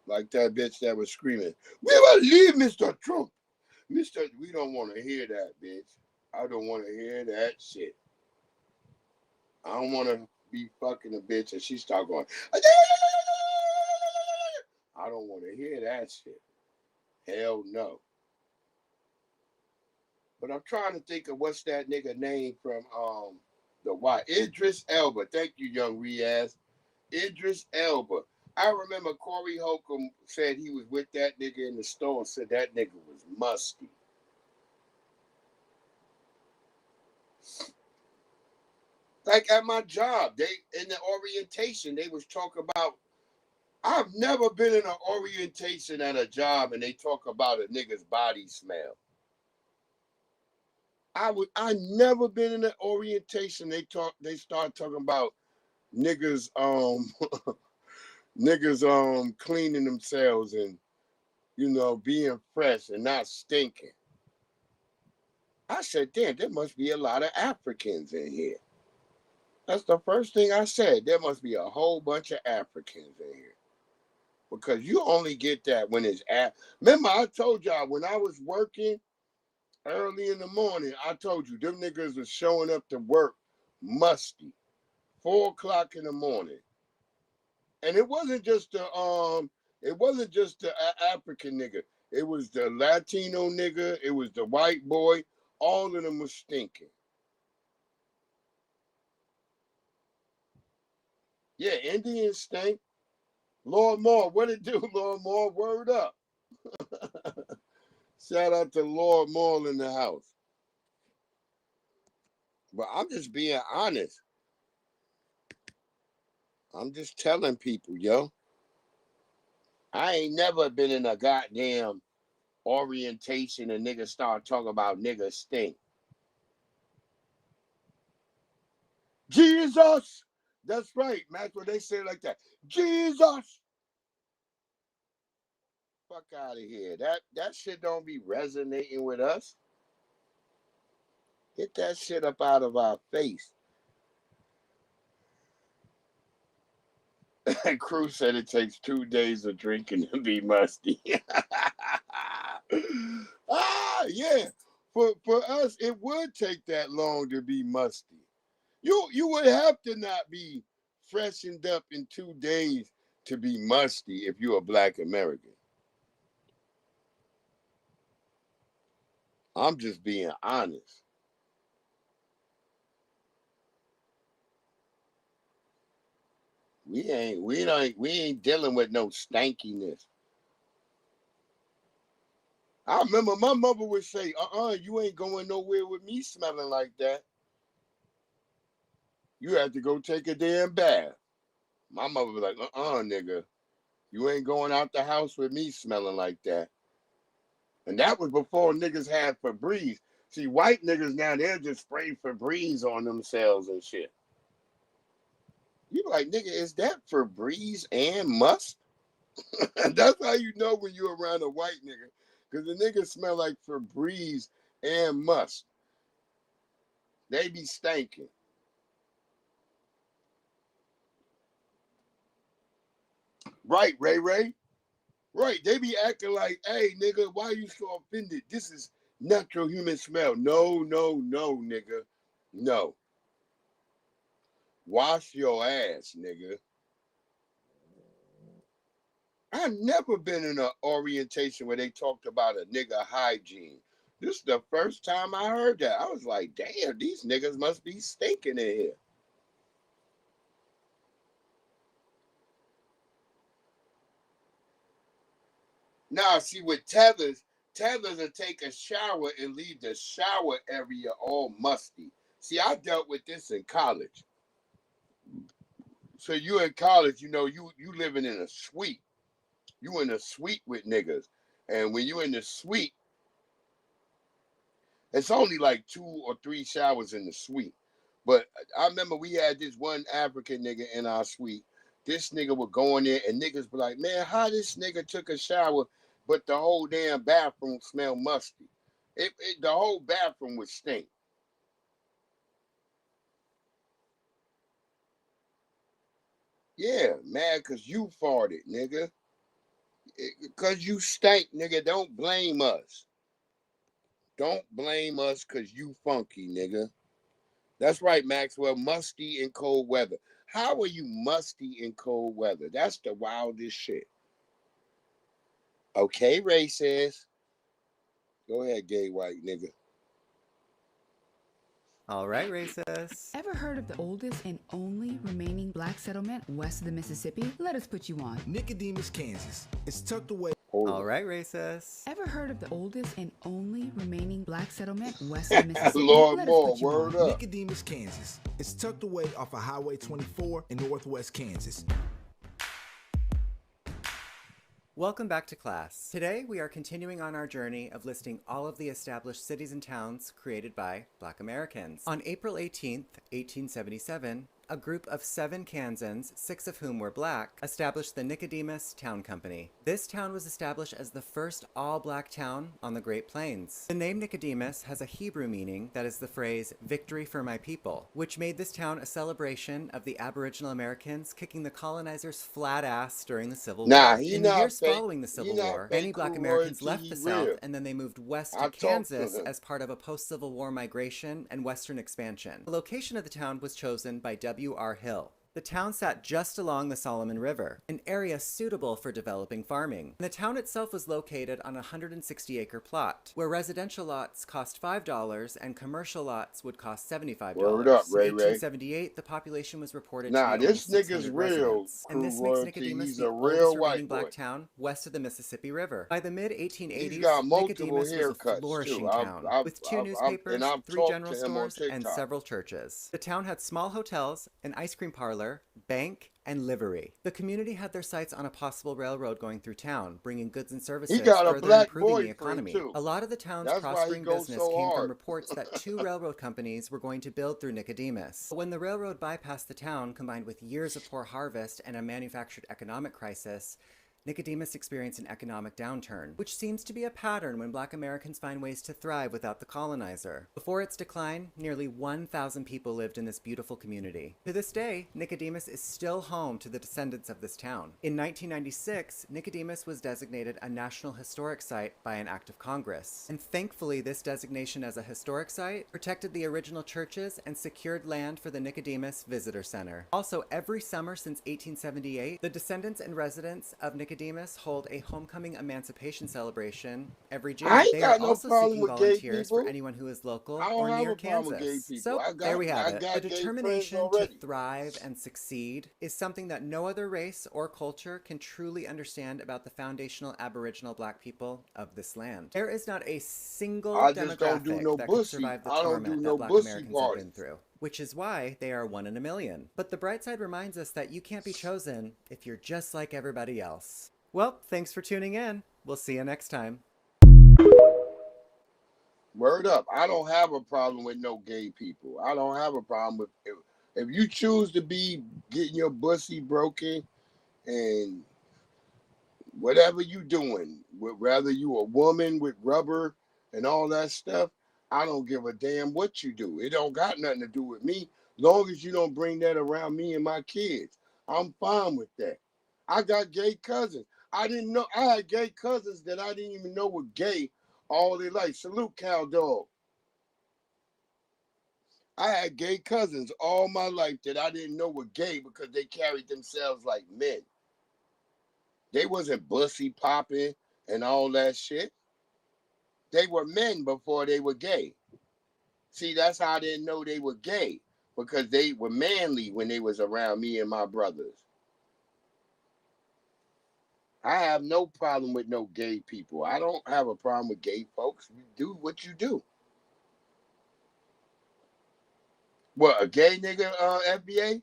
Like that bitch that was screaming, "We will leave Mr. Trump." We don't want to hear that, bitch. I don't want to hear that shit. I don't want to be fucking a bitch and she start going, I don't want to hear that shit. Hell no. But I'm trying to think of what's that nigga name from the Y. Idris Elba. Thank you, young Riaz. Idris Elba. I remember Corey Holcomb said he was with that nigga in the store and said that nigga was musty. Like at my job, they in the orientation, they was talking about, I've never been in an orientation at a job and they talk about a nigga's body smell. I never been in an orientation. They start talking about niggas niggas cleaning themselves and being fresh and not stinking. I said, damn, there must be a lot of Africans in here. That's the first thing I said. There must be a whole bunch of Africans in here. Because you only get that when it's Remember, I told y'all when I was working early in the morning, I told you them niggas was showing up to work musty. 4 o'clock in the morning. And it wasn't just the African nigga. It was the Latino nigga, it was the white boy, all of them was stinking. Yeah, Indians stink. Lord Moore, what it do, Lord Moore? Word up. Shout out to Lord Moore in the house. But I'm just being honest. I'm just telling people, yo. I ain't never been in a goddamn orientation and niggas start talking about niggas stink. Jesus! That's right, Max, what they say like that. Jesus! Fuck out of here. That shit don't be resonating with us. Get that shit up out of our face. Crew said it takes 2 days of drinking to be musty. Yeah. For us, it would take that long to be musty. You would have to not be freshened up in 2 days to be musty if you're a Black American. I'm just being honest. We ain't dealing with no stankiness. I remember my mother would say, you ain't going nowhere with me smelling like that. You have to go take a damn bath. My mother was like, nigga. You ain't going out the house with me smelling like that. And that was before niggas had Febreze. See, white niggas now, they'll just spray Febreze on themselves and shit. You be like, nigga, is that Febreze and must? That's how you know when you're around a white nigga. Because the niggas smell like Febreze and must. They be stanking. Right, Ray Ray? Right, they be acting like, hey, nigga, why you so offended? This is natural human smell. No, nigga. No. Wash your ass, nigga. I've never been in an orientation where they talked about a nigga hygiene. This is the first time I heard that. I was like, damn, these niggas must be stinking in here. Now, see, with Tethers will take a shower and leave the shower area all musty. See, I dealt with this in college. So you in college, you living in a suite. You in a suite with niggas. And when you in the suite, it's only like 2 or 3 showers in the suite. But I remember we had this one African nigga in our suite. This nigga would go in there and niggas be like, man, how this nigga took a shower, but the whole damn bathroom smelled musty. The whole bathroom would stink. Yeah, mad because you farted, nigga. Because you stank, nigga. Don't blame us. Don't blame us because you funky, nigga. That's right, Maxwell. Musty in cold weather. How are you musty in cold weather? That's the wildest shit. Okay, racist. Go ahead, gay white nigga. All right, racist. Ever heard of the oldest and only remaining black settlement west of the Mississippi? Let us put you on. Nicodemus, Kansas. It's tucked away. All right, racist. Ever heard of the oldest and only remaining black settlement west of the Mississippi? Lord Let us Moore, put you word on. up. Nicodemus, Kansas. It's tucked away off of Highway 24 in northwest Kansas. Welcome back to class. Today we are continuing on our journey of listing all of the established cities and towns created by Black Americans. On April 18th, 1877, a group of 7 Kansans, 6 of whom were black, established the Nicodemus Town Company. This town was established as the first all-black town on the Great Plains. The name Nicodemus has a Hebrew meaning that is the phrase, "victory for my people," which made this town a celebration of the Aboriginal Americans kicking the colonizers' flat ass during the Civil War. In the years following the Civil War, many Black Americans left the South and then they moved west to Kansas as part of a post-Civil War migration and western expansion. The location of the town was chosen by W.R. Hill. The town sat just along the Solomon River, an area suitable for developing farming. The town itself was located on a 160-acre plot, where residential lots cost $5 and commercial lots would cost $75. Word up, Ray In Ray. 1878, the population was reported Nah, to be only this nigga's 600 real. residents, and this makes Nicodemus He's the a real oldest white remaining boy. black town west of the Mississippi River. By the mid-1880s, He's got multiple Nicodemus was a haircuts, flourishing too. town, with 2 newspapers, I've 3 talked general to him on stores, and TikTok. several churches. The town had small hotels, an ice cream parlor, bank, and livery. The community had their sights on a possible railroad going through town, bringing goods and services, further improving the economy. A lot of the town's prospering business came from reports that 2 railroad companies were going to build through Nicodemus. But when the railroad bypassed the town, combined with years of poor harvest and a manufactured economic crisis, Nicodemus experienced an economic downturn, which seems to be a pattern when Black Americans find ways to thrive without the colonizer. Before its decline, nearly 1,000 people lived in this beautiful community. To this day, Nicodemus is still home to the descendants of this town. In 1996, Nicodemus was designated a National Historic Site by an act of Congress. And thankfully, this designation as a historic site protected the original churches and secured land for the Nicodemus Visitor Center. Also, every summer since 1878, the descendants and residents of Nicodemus hold a homecoming emancipation celebration every June. They are also seeking volunteers for anyone who is local or near Kansas. So there we have it. The determination to thrive and succeed is something that no other race or culture can truly understand about the foundational Aboriginal Black people of this land. There is not a single demographic that could survive the torment that Black Americans have been through, which is why they are 1 in a million. But the bright side reminds us that you can't be chosen if you're just like everybody else. Well, thanks for tuning in. We'll see you next time. Word up. I don't have a problem with no gay people. I don't have a problem with if you choose to be getting your pussy broken and whatever you doing, whether you a woman with rubber and all that stuff, I don't give a damn what you do. It don't got nothing to do with me. Long as you don't bring that around me and my kids, I'm fine with that. I got gay cousins. I didn't know. I had gay cousins that I didn't even know were gay all their life. Salute, Cow Dog. I had gay cousins all my life that I didn't know were gay because they carried themselves like men. They wasn't bussy popping and all that shit. They were men before they were gay. See, that's how I didn't know they were gay, because they were manly when they was around me and my brothers. I have no problem with no gay people. I don't have a problem with gay folks. You do what you do. What, a gay nigga, FBA?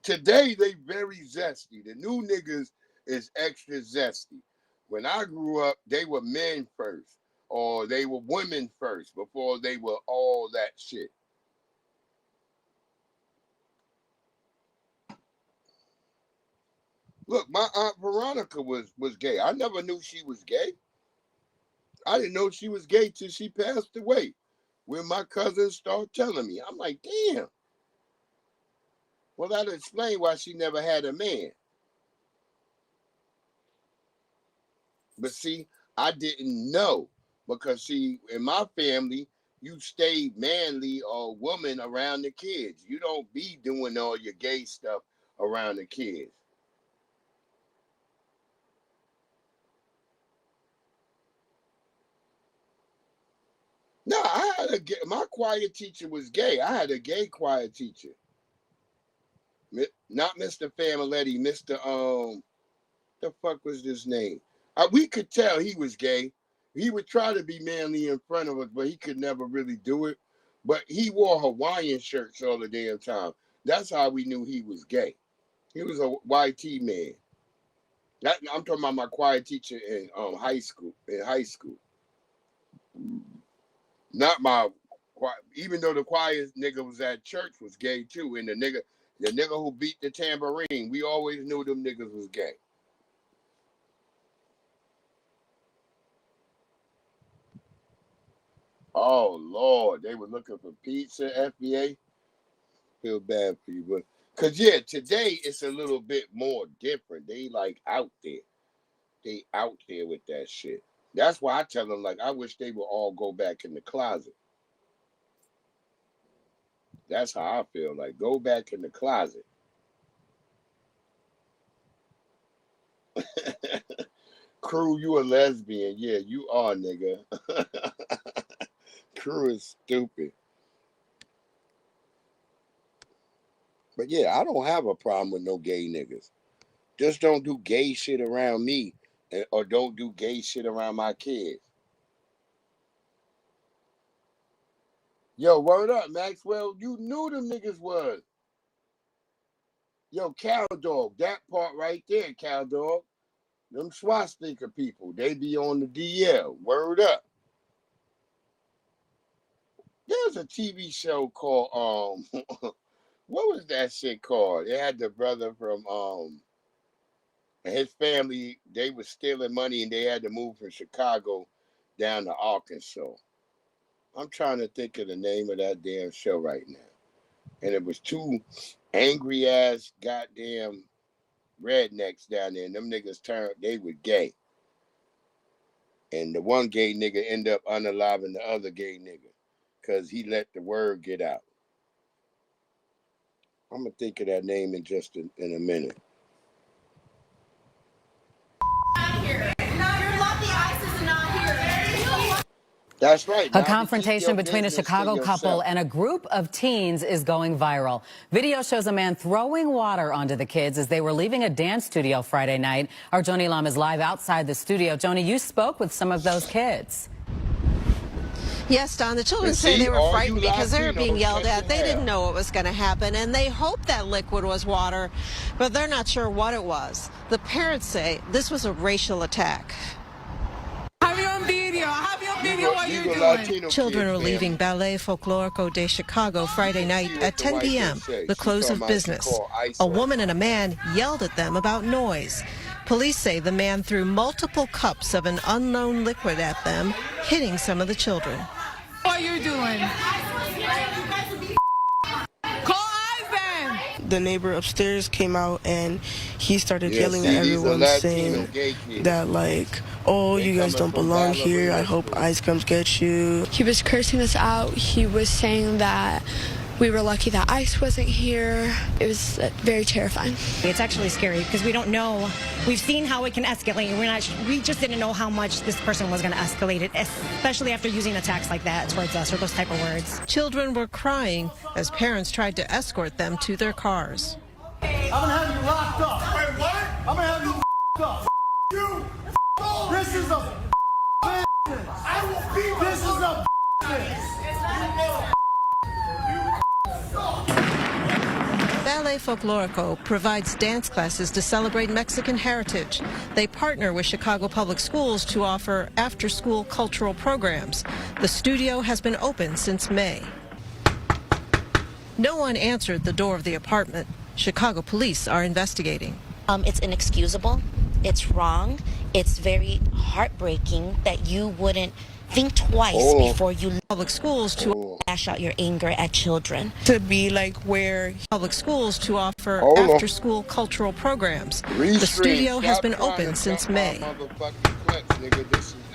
Today, they very zesty. The new niggas is extra zesty. When I grew up, they were men first, or they were women first before they were all that shit. Look, my Aunt Veronica was gay. I never knew she was gay. I didn't know she was gay till she passed away. When my cousins started telling me, I'm like, damn. Well, that'll explain why she never had a man. But see, I didn't know because see, in my family, you stay manly or woman around the kids. You don't be doing all your gay stuff around the kids. No, I had my choir teacher was gay. I had a gay choir teacher. Not Mr. Familetti, Mr. The fuck was his name? We could tell he was gay. He would try to be manly in front of us, but he could never really do it. But he wore Hawaiian shirts all the damn time. That's how we knew he was gay. He was a YT man. I'm talking about my choir teacher in high school. Not my, even though the choir nigga was at church was gay too, and the nigga who beat the tambourine, we always knew them niggas was gay. Oh Lord, they were looking for pizza, FBA. Feel bad for you, but cause yeah, today it's a little bit more different. They like out there. They out there with that shit. That's why I tell them, like, I wish they would all go back in the closet. That's how I feel. Like, go back in the closet. Crew, you a lesbian. Yeah, you are, nigga. Crew is stupid. But yeah, I don't have a problem with no gay niggas. Just don't do gay shit around me. Or don't do gay shit around my kids. Yo, word up, Maxwell. You knew them niggas was. Yo, Cow Dog. That part right there, Cow Dog. Them swastika people. They be on the DL. Word up. There's a TV show called, what was that shit called? It had the brother from, and his family, they was stealing money and they had to move from Chicago down to Arkansas. I'm trying to think of the name of that damn show right now. And it was two angry ass goddamn rednecks down there. And them niggas they were gay. And the one gay nigga ended up unaliving the other gay nigga because he let the word get out. I'm going to think of that name in just in a minute. That's right. A confrontation between a Chicago couple and a group of teens is going viral. Video shows a man throwing water onto the kids as they were leaving a dance studio Friday night. Our Joni Lam is live outside the studio. Joni, you spoke with some of those kids. Yes, Don, the children say they were frightened because they were being yelled at. They didn't know what was going to happen, and they hoped that liquid was water, but they're not sure what it was. The parents say this was a racial attack. I have you on video. I have you on video what you're doing. Children were leaving Ballet Folklorico de Chicago Friday night at 10 p.m., the close of business. A woman and a man yelled at them about noise. Police say the man threw multiple cups of an unknown liquid at them, hitting some of the children. What are you doing? Call Ivan! The neighbor upstairs came out and he started yelling at everyone, saying that, like, oh, you guys don't belong here. I hope ICE comes get you. He was cursing us out. He was saying that we were lucky that ICE wasn't here. It was very terrifying. It's actually scary because we don't know. We've seen how it can escalate. We just didn't know how much this person was going to escalate it, especially after using attacks like that towards us or those type of words. Children were crying as parents tried to escort them to their cars. I'm gonna have you locked up. Wait, what? I'm gonna have you locked up. You. This is a business. I will be. This is a business. Ballet Folklorico provides dance classes to celebrate Mexican heritage. They partner with Chicago Public Schools to offer after-school cultural programs. The studio has been open since May. No one answered the door of the apartment. Chicago police are investigating. It's inexcusable. It's wrong. It's very heartbreaking that you wouldn't think twice before you public schools to lash out your anger at children. To be like where public schools to offer after-school cultural programs. The studio has been open since May.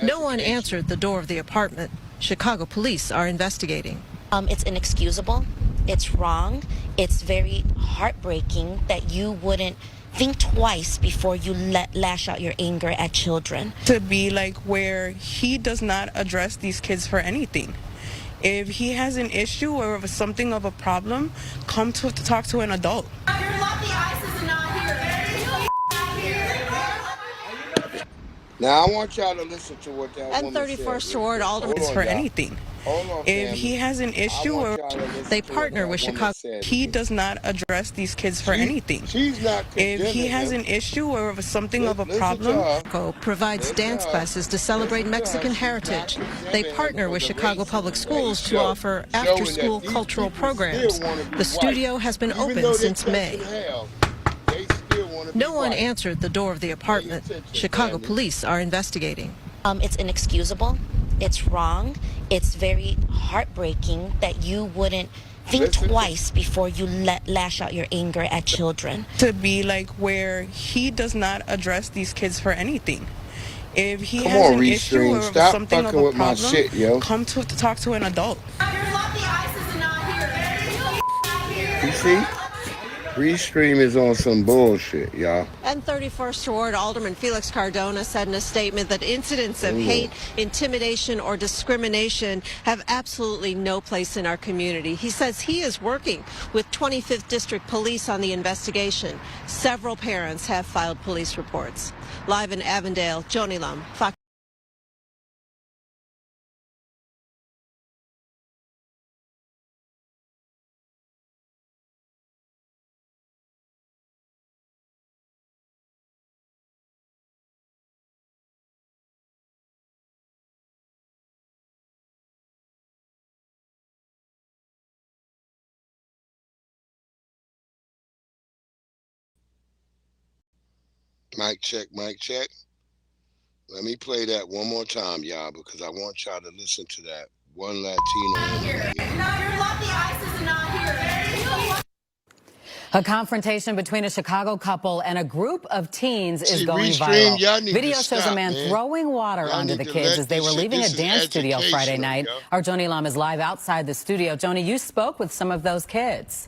No one answered the door of the apartment. Chicago police are investigating. It's inexcusable. It's wrong. It's very heartbreaking that you wouldn't think twice before you lash out your anger at children. To be like where he does not address these kids for anything. If he has an issue or if something of a problem, come to talk to an adult. You're lucky ISIS is not here. Now I want y'all to listen to what that and woman 31st Ward Alderman for anything. If he has an issue or they partner with Chicago. He does not address these kids for anything. She's not if he has an issue or if something of a problem. Provides dance classes to celebrate Mexican heritage. They partner with Chicago Public Schools to offer after-school cultural programs. The studio has been open since May. No one answered the door of the apartment. Chicago police are investigating. It's inexcusable. It's wrong. It's very heartbreaking that you wouldn't think twice before you lash out your anger at children. To be like where he does not address these kids for anything. If he has an issue or something of a problem, come to talk to an adult. You're lucky ISIS is not here. You see? Restream is on some bullshit, y'all. And 31st Ward Alderman Felix Cardona said in a statement that incidents of hate, intimidation, or discrimination have absolutely no place in our community. He says he is working with 25th District Police on the investigation. Several parents have filed police reports. Live in Avondale, Joni Lum, Fox. Mic check, mic check. Let me play that one more time, y'all, because I want y'all to listen to that. One Latino woman. Now you're lucky ISIS is not here. A confrontation between a Chicago couple and a group of teens is going viral. Video shows a man throwing water onto the kids as they were leaving a dance studio Friday night. Our Joni Lum is live outside the studio. Joni, you spoke with some of those kids.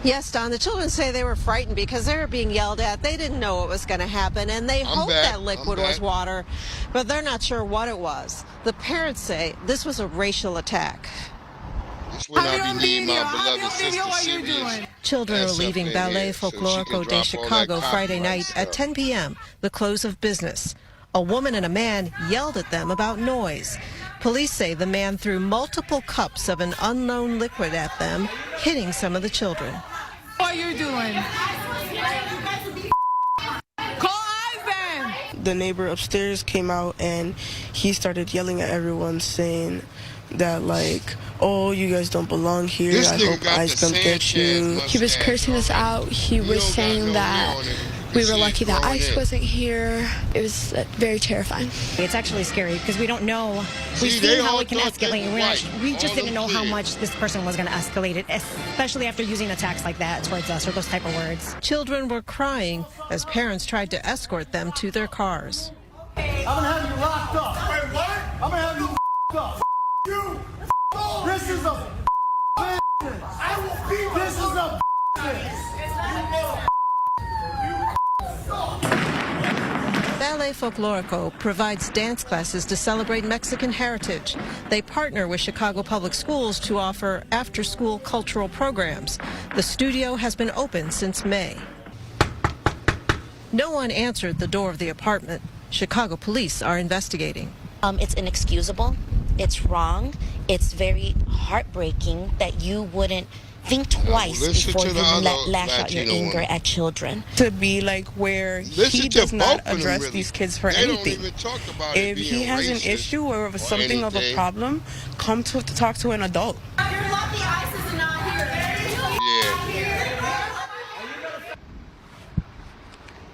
Yes, Don, the children say they were frightened because they were being yelled at. They didn't know what was going to happen, and they hoped that liquid was water, but they're not sure what it was. The parents say this was a racial attack. This when I be needing my beloved sister serious. Children are leaving Ballet Folklorico de Chicago Friday night at 10 p.m., the close of business. A woman and a man yelled at them about noise. Police say the man threw multiple cups of an unknown liquid at them, hitting some of the children. What are you doing? Call Ivan! The neighbor upstairs came out and he started yelling at everyone saying that like, oh, you guys don't belong here. I hope ICE comes get you. He was cursing us out. He was saying that we were lucky that ICE wasn't here. It was very terrifying. It's actually scary because we don't know. We've seen how it can escalate. We just didn't know how much this person was going to escalate it, especially after using attacks like that towards us or those type of words. Children were crying as parents tried to escort them to their cars. I'm going to have you locked up. Wait, what? I'm going to have you locked up. You. This is a business. I will be. This is a business. Ballet Folklorico provides dance classes to celebrate Mexican heritage. They partner with Chicago Public Schools to offer after-school cultural programs. The studio has been open since May. No one answered the door of the apartment. Chicago police are investigating. It's inexcusable. It's wrong. It's very heartbreaking that you wouldn't think twice before you lash out your anger at children. To be like where he does not address these kids for anything. If he has an issue or if something of a problem, come to talk to an adult. You're lucky ISIS is not here.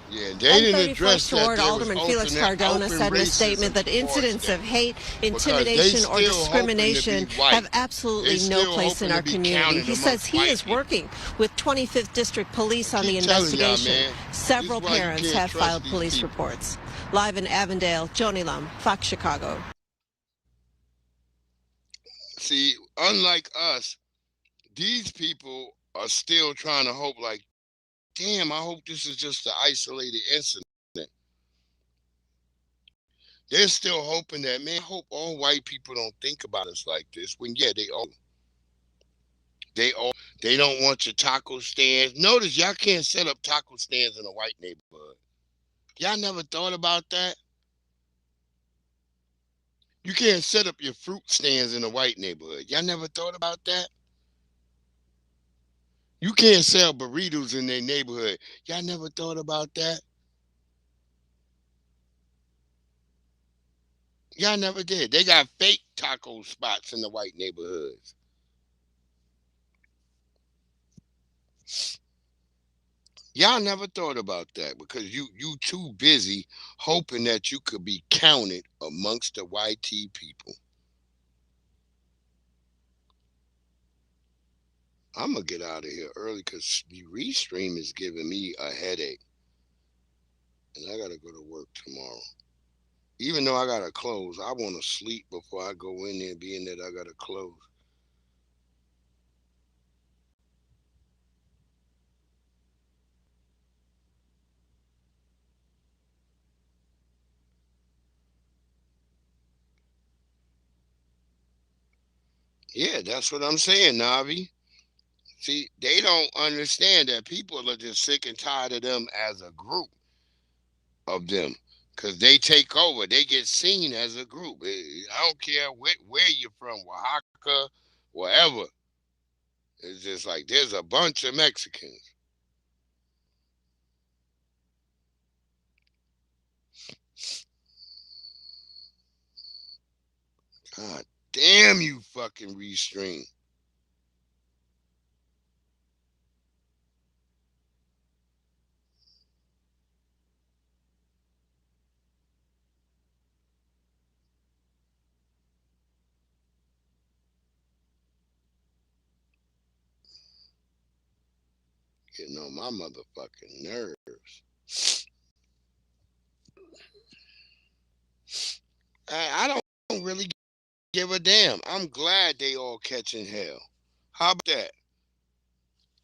Yeah, they didn't address 31st that. Ward There was Alderman Felix Cardona said in a statement that incidents of hate, intimidation, or discrimination have absolutely no place in our community. He says he is working with 25th District Police on the investigation. Several parents have filed police reports. Live in Avondale, Joni Lum, Fox Chicago. See, unlike us, these people are still trying to hope like, damn, I hope this is just an isolated incident. They're still hoping that, man, I hope all white people don't think about us like this. When, yeah, they don't want your taco stands. Notice y'all can't set up taco stands in a white neighborhood. Y'all never thought about that? You can't set up your fruit stands in a white neighborhood. Y'all never thought about that? You can't sell burritos in their neighborhood. Y'all never thought about that? Y'all never did. They got fake taco spots in the white neighborhoods. Y'all never thought about that because you too busy hoping that you could be counted amongst the white people. I'm going to get out of here early because the restream is giving me a headache. And I got to go to work tomorrow. Even though I got to close, I want to sleep before I go in there, being that I got to close. Yeah, that's what I'm saying, Navi. See, they don't understand that people are just sick and tired of them as a group of them. Because they take over. They get seen as a group. I don't care where you're from, Oaxaca, wherever. It's just like there's a bunch of Mexicans. God damn you fucking restream. Getting on my motherfucking nerves. I don't really give a damn. I'm glad they all catching hell. How about that?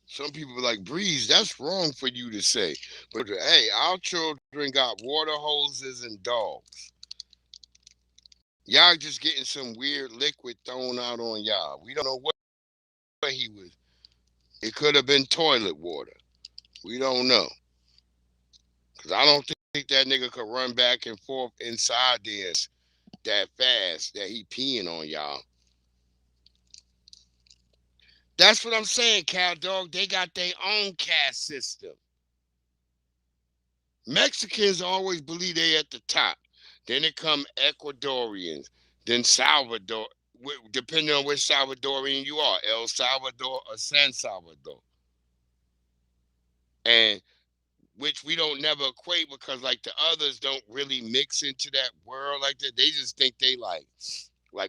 Some people are like, Breeze, that's wrong for you to say. But hey, our children got water hoses and dogs. Y'all just getting some weird liquid thrown out on y'all. We don't know what he was. It could have been toilet water. We don't know. Because I don't think that nigga could run back and forth inside there that fast that he peeing on y'all. That's what I'm saying, Cow Dog. They got their own caste system. Mexicans always believe they at the top. Then it come Ecuadorians. Then Salvador, depending on which Salvadorian you are, El Salvador or San Salvador. And which we don't never equate because like the others don't really mix into that world like that. They just think they like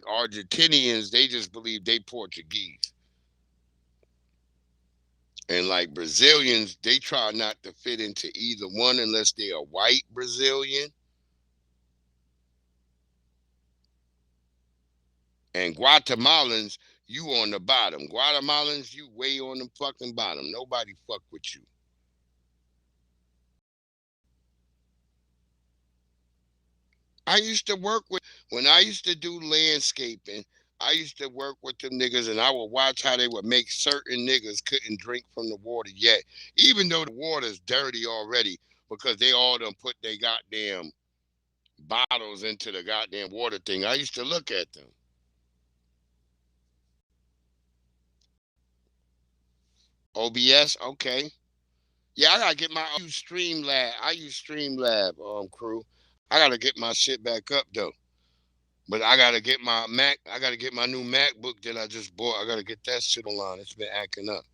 Argentinians, they just believe they Portuguese. And like Brazilians, they try not to fit into either one unless they're a white Brazilian. And Guatemalans, you on the bottom. Guatemalans, you way on the fucking bottom. Nobody fuck with you. I used to work with, when I used to do landscaping, I used to work with them niggas and I would watch how they would make certain niggas couldn't drink from the water yet, even though the water's dirty already because they all done put their goddamn bottles into the goddamn water thing. I used to look at them. OBS, okay. Yeah, I gotta get my I use Streamlab crew. I gotta get my shit back up though. But I gotta get my Mac. I gotta get my new MacBook that I just bought. I gotta get that shit online. It's been acting up.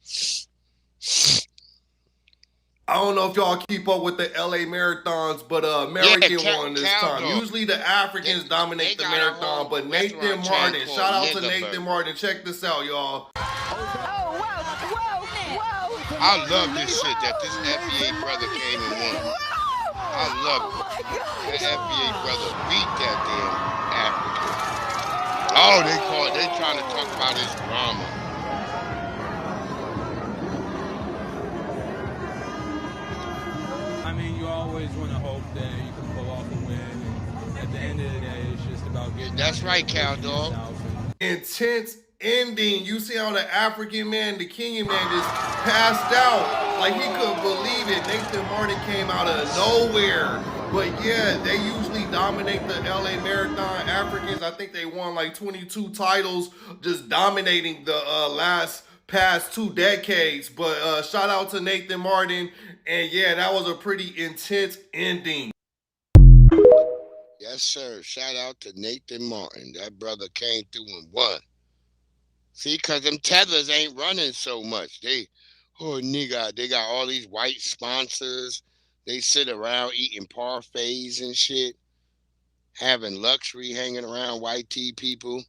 I don't know if y'all keep up with the LA marathons, but American won this time. Usually the Africans dominate the marathon, but Nathan Martin, shout out to Nathan Martin. Check this out, y'all. I love this shit that this FBA brother came and won. I love it. That FBA brother beat that damn African. Oh, they trying to talk about his drama. I mean, you always want to hope that you can pull off a win. And at the end of the day, it's just about getting. That's right, Cow Dog. Intense ending. You see how the African man, the Kenyan man, just passed out. Like he couldn't believe it. Nathan Martin came out of nowhere. But yeah, they usually dominate the LA Marathon. Africans, I think they won like 22 titles, just dominating the past 2 decades. But shout out to Nathan Martin. And yeah, that was a pretty intense ending. Yes, sir. Shout out to Nathan Martin. That brother came through and won. See, because them Tethers ain't running so much. They got all these white sponsors. They sit around eating parfaits and shit, having luxury hanging around white tea people.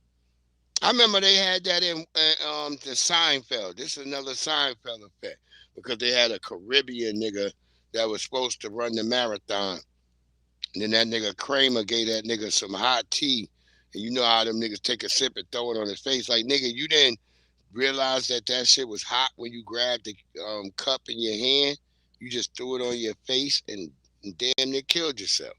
I remember they had that in the Seinfeld. This is another Seinfeld effect because they had a Caribbean nigga that was supposed to run the marathon. And then that nigga Kramer gave that nigga some hot tea. And you know how them niggas take a sip and throw it on his face. Like, nigga, you didn't realize that shit was hot when you grabbed the cup in your hand. You just threw it on your face and damn near killed yourself.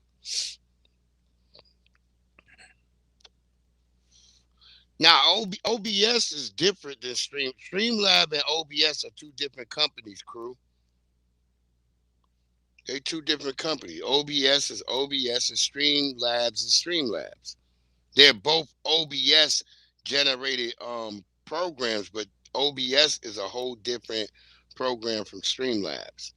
Now, OBS is different than Streamlab and OBS are 2 different companies, crew. They're 2 different companies. OBS is OBS and Streamlabs is Streamlabs. They're both OBS generated programs, but OBS is a whole different program from Streamlabs.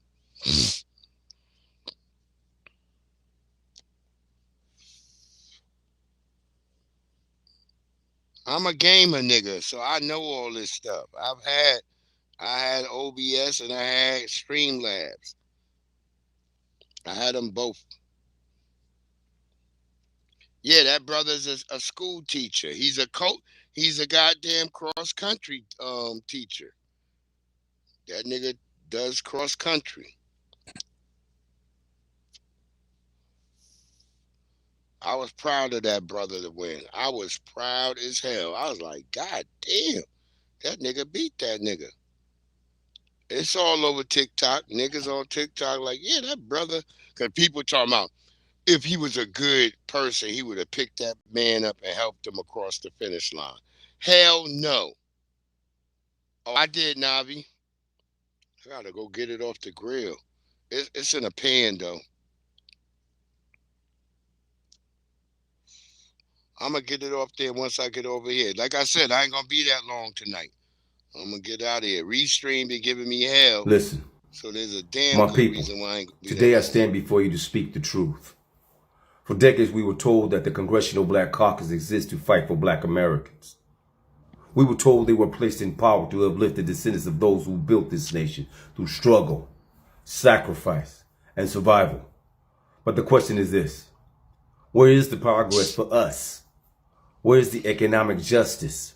I'm a gamer nigga, so I know all this stuff. I had OBS and I had Streamlabs. I had them both. Yeah, that brother's a school teacher. He's a coach. He's a goddamn cross country teacher. That nigga does cross country. I was proud of that brother to win. I was proud as hell. I was like, God damn, that nigga beat that nigga. It's all over TikTok. Niggas on TikTok like, yeah, that brother. Because people talking about, if he was a good person, he would have picked that man up and helped him across the finish line. Hell no. Oh, I did, Navi. I gotta go get it off the grill. It's in a pan, though. I'm going to get it off there once I get over here. Like I said, I ain't going to be that long tonight. I'm going to get out of here. Restream been giving me hell. Listen, so there's a damn my good people, reason why I ain't be today that I stand before you to speak the truth. For decades, we were told that the Congressional Black Caucus exists to fight for Black Americans. We were told they were placed in power to uplift the descendants of those who built this nation through struggle, sacrifice, and survival. But the question is this: where is the progress for us? Where is the economic justice?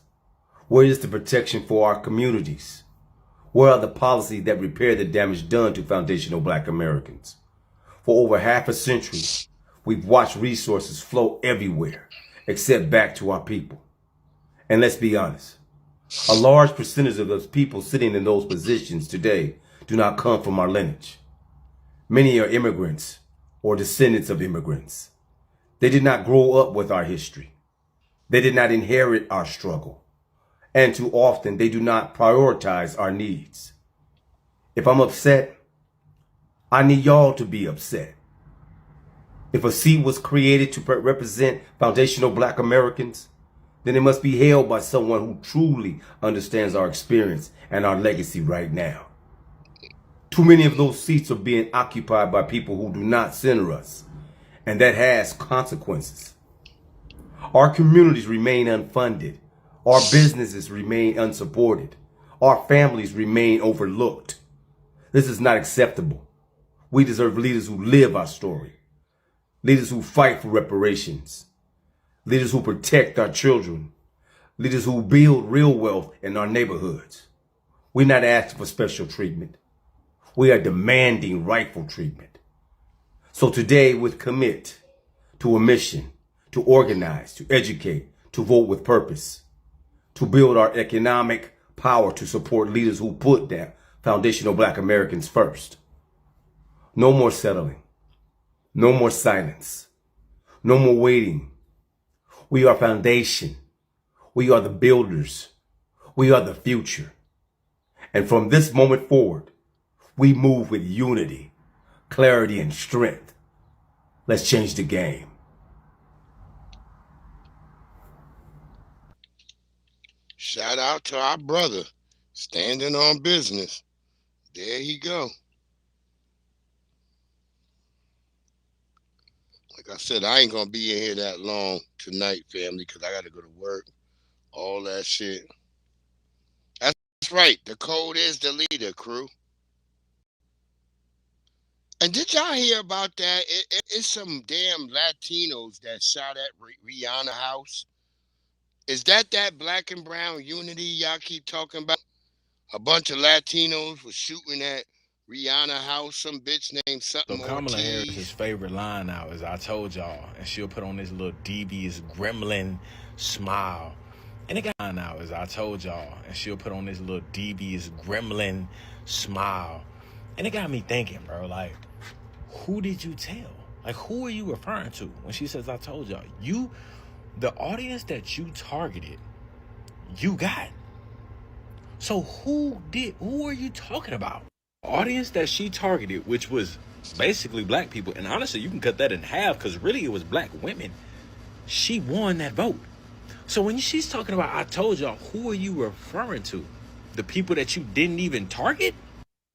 Where is the protection for our communities? Where are the policies that repair the damage done to foundational Black Americans? For over half a century, we've watched resources flow everywhere except back to our people. And let's be honest, a large percentage of those people sitting in those positions today do not come from our lineage. Many are immigrants or descendants of immigrants. They did not grow up with our history. They did not inherit our struggle. And too often, they do not prioritize our needs. If I'm upset, I need y'all to be upset. If a seat was created to represent foundational Black Americans, then it must be held by someone who truly understands our experience and our legacy right now. Too many of those seats are being occupied by people who do not center us, and that has consequences. Our communities remain unfunded. Our businesses remain unsupported. Our families remain overlooked. This is not acceptable. We deserve leaders who live our story, leaders who fight for reparations, leaders who protect our children, leaders who build real wealth in our neighborhoods. We're not asking for special treatment. We are demanding rightful treatment. So today we commit to a mission, to organize, to educate, to vote with purpose, to build our economic power to support leaders who put down foundational Black Americans first. No more settling. No more silence. No more waiting. We are foundation. We are the builders. We are the future. And from this moment forward, we move with unity, clarity, and strength. Let's change the game. Shout out to our brother, standing on business. There he go. Like I said, I ain't gonna be in here that long tonight, family, because I gotta go to work. All that shit. That's right. The code is the leader, crew. And did y'all hear about that? It's some damn Latinos that shot at Rihanna house. Is that black and brown unity y'all keep talking about? A bunch of Latinos was shooting at Rihanna house. Some bitch named something. So Kamala Harris's favorite line now is "I told y'all," and she'll put on this little devious gremlin smile. And it got now is "I told y'all," and she'll put on this little devious gremlin smile. And it got me thinking, bro, like, who did you tell? Like, who are you referring to when she says, "I told y'all"? You, the audience that you targeted, you got. So who are you talking about? The audience that she targeted, which was basically black people, and honestly, you can cut that in half because really it was black women. She won that vote. So when she's talking about "I told y'all," who are you referring to? The people that you didn't even target?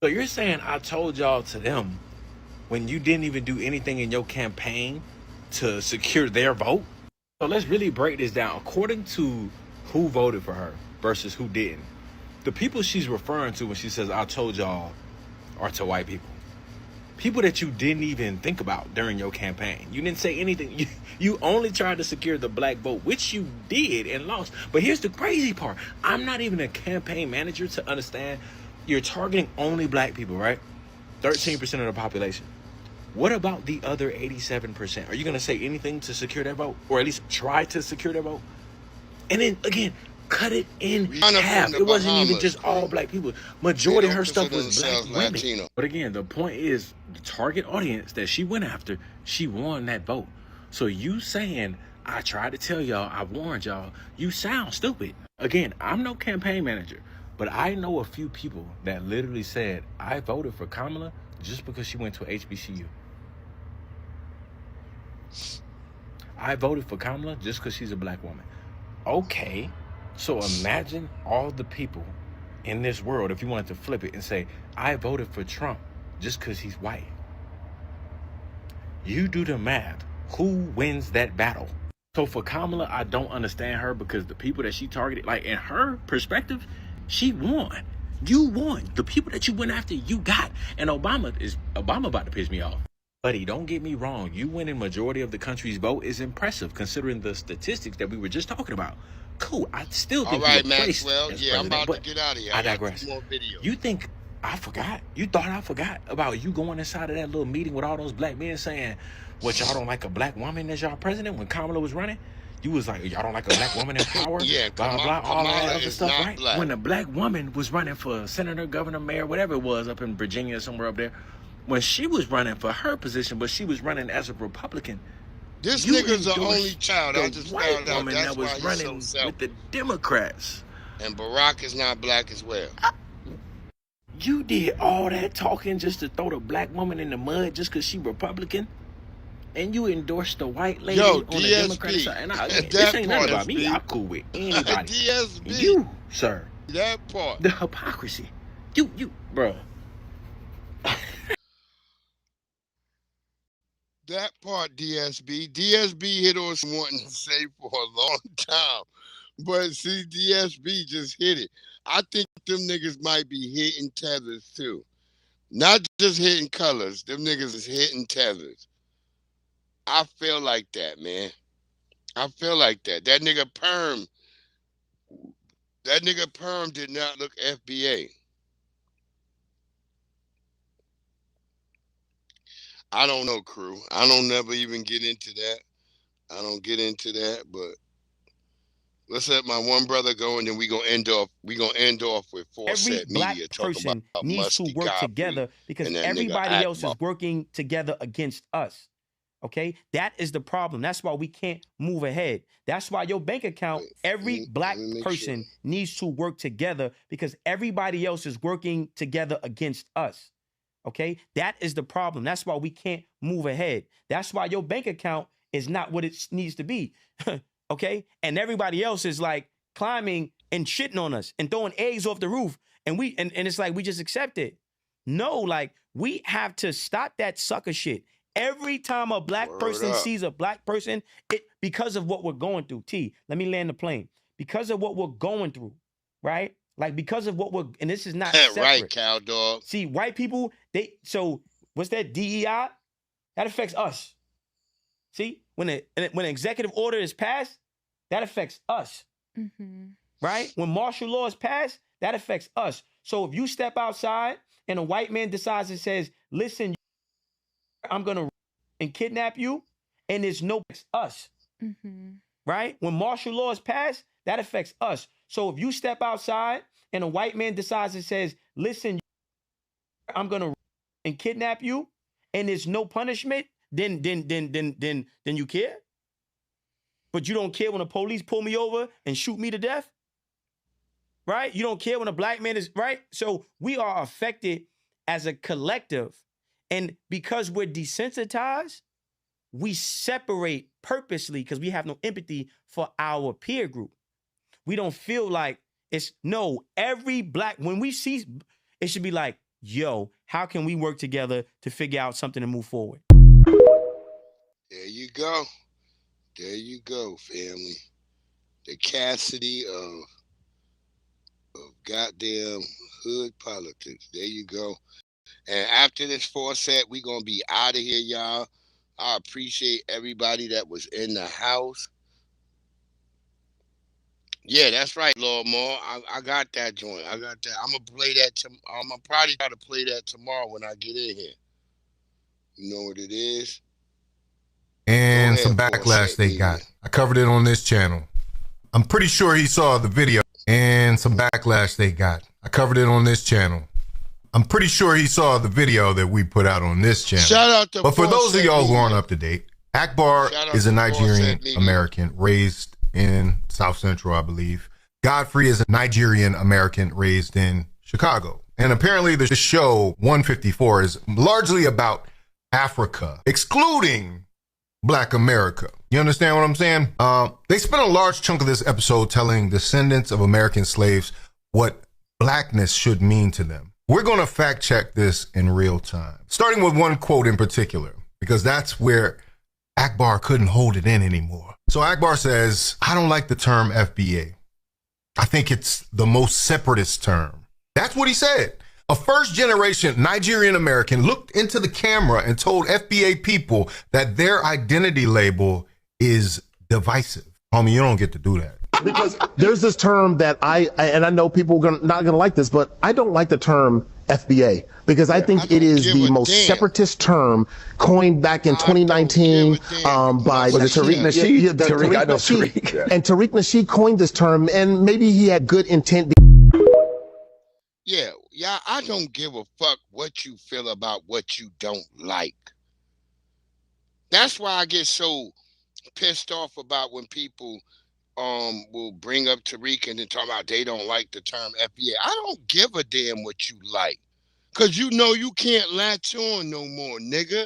So you're saying "I told y'all" to them when you didn't even do anything in your campaign to secure their vote? So let's really break this down. According to who voted for her versus who didn't, the people she's referring to when she says "I told y'all" are to white people. People that you didn't even think about during your campaign. You didn't say anything. You only tried to secure the black vote, which you did and lost. But here's the crazy part. I'm not even a campaign manager to understand you're targeting only black people, right? 13% of the population. What about the other 87%? Are you going to say anything to secure their vote? Or at least try to secure their vote? And then, again, cut it in half. It wasn't even just all black people. Majority of her stuff was black women. Latino. But again, the point is, the target audience that she went after, she won that vote. So you saying, "I tried to tell y'all, I warned y'all," you sound stupid. Again, I'm no campaign manager, but I know a few people that literally said, "I voted for Kamala just because she went to HBCU. I voted for Kamala just because she's a black woman." Okay. So imagine all the people in this world, if you wanted to flip it and say, "I voted for Trump just because he's white." You do the math. Who wins that battle? So for Kamala, I don't understand her because the people that she targeted, like in her perspective, she won. You won. The people that you went after, you got. And Obama about to piss me off. Buddy, don't get me wrong. You winning majority of the country's vote is impressive considering the statistics that we were just talking about. Cool. I still think all right, you were placed Maxwell. as Yeah, I'm president, about to get out of here. I digress. More videos. You think I forgot? You thought I forgot about you going inside of that little meeting with all those black men saying, "What, y'all don't like a black woman as y'all president?" When Kamala was running, you was like, "Y'all don't like a black woman in power?" Yeah, blah, blah, all that other stuff, right? Black. When the black woman was running for senator, governor, mayor, whatever it was up in Virginia, somewhere up there, when she was running for her position, but she was running as a Republican, this nigga's the only child. I the just white found out. woman That's that was why he's running so with the Democrats. And Barack is not black as well. You did all that talking just to throw the black woman in the mud just because she Republican? And you endorsed the white lady on the Democratic side? And again, this ain't nothing about me. I'm cool with anybody. DSB. You, sir. That part. The hypocrisy. You, bro. That part, DSB. DSB hit on wanting to say for a long time. But see, DSB just hit it. I think them niggas might be hitting Tethers too. Not just hitting colors. Them niggas is hitting tethers. I feel like that, man. I feel like that. That nigga Perm did not look FBA. I don't know, crew. I don't never even get into that. I don't get into that, but let's let my one brother go, and then we gonna end off with Forset Media talking about needs to work together because everybody else is working together against us. Okay, that is the problem. That's why we can't move ahead. That's why your bank account, every black person needs to work together because everybody else is working together against us. Okay, that is the problem. That's why we can't move ahead. That's why your bank account is not what it needs to be. Okay, and everybody else is like climbing and shitting on us and throwing eggs off the roof, and it's like we just accept it. No, like we have to stop that sucker shit. Every time a black person sees a black person, because of what we're going through. Let me land the plane. Because of what we're going through, right? Like because of what and this is not separate. Right, cow dog. See, white people, so what's that DEI? That affects us. See, when an executive order is passed, that affects us. Mm-hmm. Right? When martial law is passed, that affects us. So if you step outside and a white man decides and says, listen, I'm going to and kidnap you, and it's us. Mm-hmm. Right? When martial law is passed, that affects us. So if you step outside and a white man decides and says, listen, I'm going to and kidnap you, and there's no punishment, then you care? But you don't care when the police pull me over and shoot me to death? Right? You don't care when a black man is, right? So we are affected as a collective. And because we're desensitized, we separate purposely because we have no empathy for our peer group. We don't feel like every black, when we see, it should be like, yo, how can we work together to figure out something to move forward? There you go. There you go, family. The Cassidy of goddamn hood politics. There you go. And after this Forset, we going to be out of here, y'all. I appreciate everybody that was in the house. Yeah, that's right, Lord Moore. I got that joint. I got that. I'm going to play that. I'm going to probably try to play that tomorrow when I get in here. You know what it is? And some backlash they got. I covered it on this channel. I'm pretty sure he saw the video. And some backlash they got. I covered it on this channel. I'm pretty sure he saw the video that we put out on this channel. Shout out to But for those of y'all who aren't up to date, Akbar is a Nigerian American raised in South Central, I believe. Godfrey is a Nigerian American raised in Chicago. And apparently the show 154 is largely about Africa, excluding Black America. You understand what I'm saying? They spent a large chunk of this episode telling descendants of American slaves what blackness should mean to them. We're going to fact check this in real time, starting with one quote in particular, because that's where Akbar couldn't hold it in anymore. So Akbar says, I don't like the term FBA. I think it's the most separatist term. That's what he said. A first-generation Nigerian American looked into the camera and told FBA people that their identity label is divisive. Homie, you don't get to do that. Because there's this term that I know people are not going to like this, but I don't like the term FBA because I think it is the most separatist term coined back in 2019 by Tariq Nasheed. Yeah, Tariq, I know Tariq. And Tariq Nasheed coined this term, and maybe he had good intent. Yeah, I don't give a fuck what you feel about what you don't like. That's why I get so pissed off about when people will bring up Tariq and then talk about they don't like the term FBA. I don't give a damn what you like. Cause you know you can't latch on no more, nigga.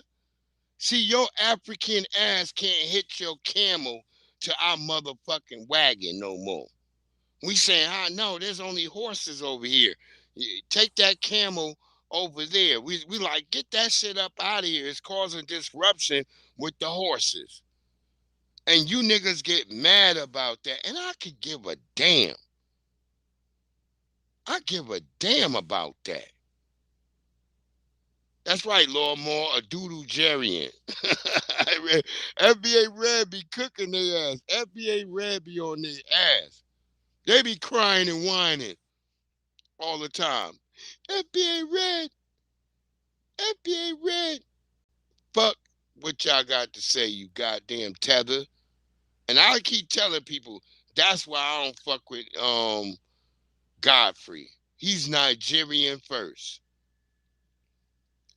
See, your African ass can't hit your camel to our motherfucking wagon no more. We saying, no, there's only horses over here. Take that camel over there. We like, get that shit up out of here. It's causing disruption with the horses. And you niggas get mad about that. And I could give a damn. I give a damn about that. That's right, Lord Moore, a doodle-gerian. FBA Red be cooking their ass. FBA Red be on their ass. They be crying and whining all the time. FBA Red, FBA Red. Fuck what y'all got to say, you goddamn tether. And I keep telling people that's why I don't fuck with Godfrey. He's Nigerian first.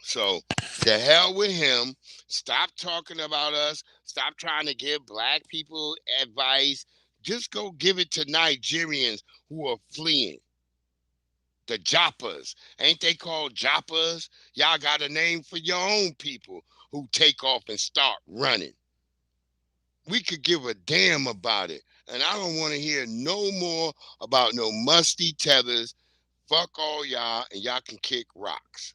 So the hell with him. Stop talking about us. Stop trying to give black people advice. Just go give it to Nigerians who are fleeing. The Joppas. Ain't they called Joppas? Y'all got a name for your own people who take off and start running. We could give a damn about it. And I don't want to hear no more about no musty tethers. Fuck all y'all, and y'all can kick rocks.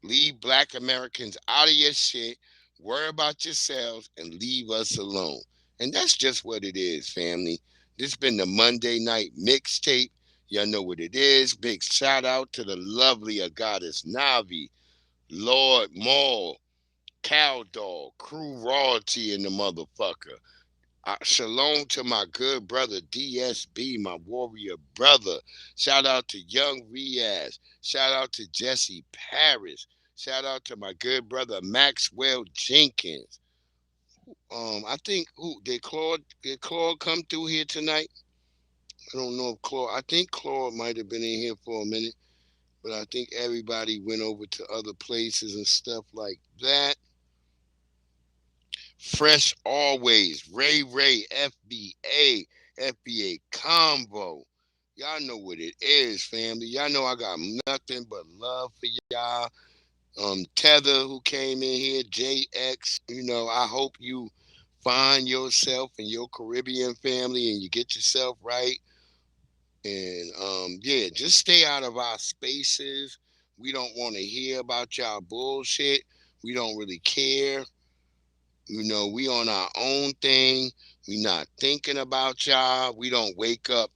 Leave black Americans out of your shit. Worry about yourselves and leave us alone. And that's just what it is, family. This has been the Monday Night Mixtape. Y'all know what it is. Big shout out to the lovely Goddess Navi, Lord Maul, Cow Dog, Crew Royalty in the motherfucker. Shalom to my good brother DSB, my warrior brother. Shout out to Young Riaz. Shout out to Jesse Paris. Shout out to my good brother Maxwell Jenkins. I think did Claude come through here tonight? I don't know if Claude. I think Claude might have been in here for a minute, but I think everybody went over to other places and stuff like that. Fresh always. Ray, FBA Convo. Y'all know what it is, family. Y'all know I got nothing but love for y'all. Tether, who came in here, JX, I hope you find yourself and your Caribbean family and you get yourself right. And yeah, just stay out of our spaces. We don't want to hear about y'all bullshit. We don't really care. We on our own thing. We not thinking about y'all. We don't wake up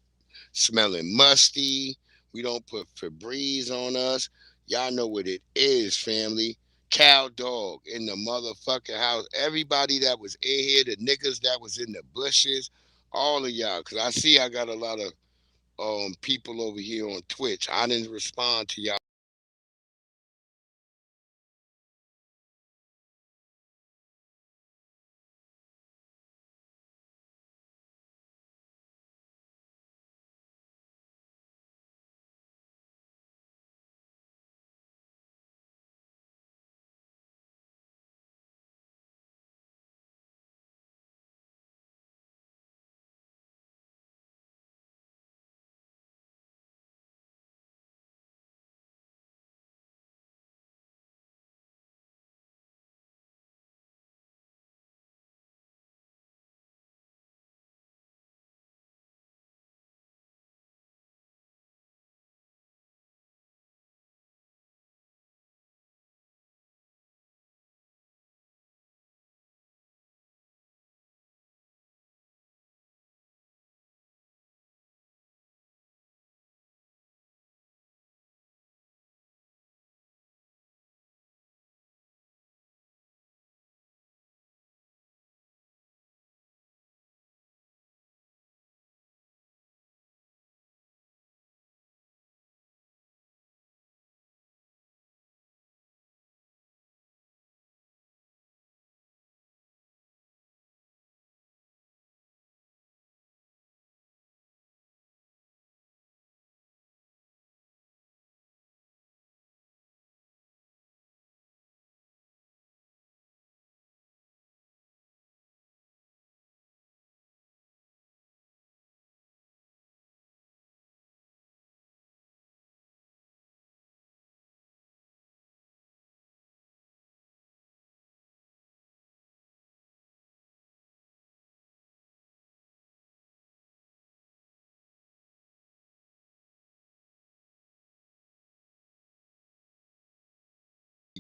smelling musty. We don't put Febreze on us. Y'all know what it is, family. Cow Dog in the motherfucking house. Everybody that was in here, the niggas that was in the bushes, all of y'all. Because I see I got a lot of people over here on Twitch. I didn't respond to y'all.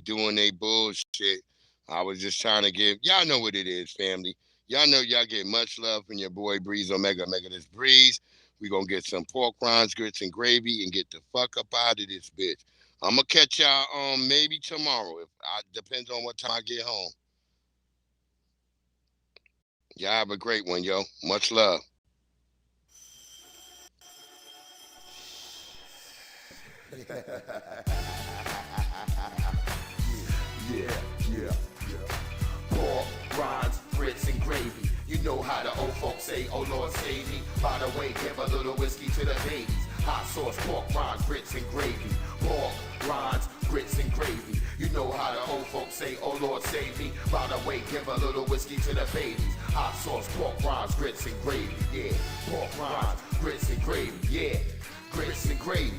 Doing they bullshit. I was just trying to give y'all know what it is, family. Y'all know y'all get much love from your boy Breeze Omega this Breeze. We gonna get some pork rinds, grits, and gravy and get the fuck up out of this bitch. I'm gonna catch y'all maybe tomorrow. Depends on what time I get home. Y'all have a great one, yo. Much love. Yeah. Pork, rinds, grits, and gravy. You know how the old folks say, oh Lord save me. By the way, give a little whiskey to the babies. Hot sauce, pork, rinds, grits, and gravy. Pork, rinds, grits, and gravy. You know how the old folks say, oh Lord save me. By the way, give a little whiskey to the babies. Hot sauce, pork, rinds, grits, and gravy. Yeah, pork, rinds, grits, and gravy. Yeah, grits and gravy.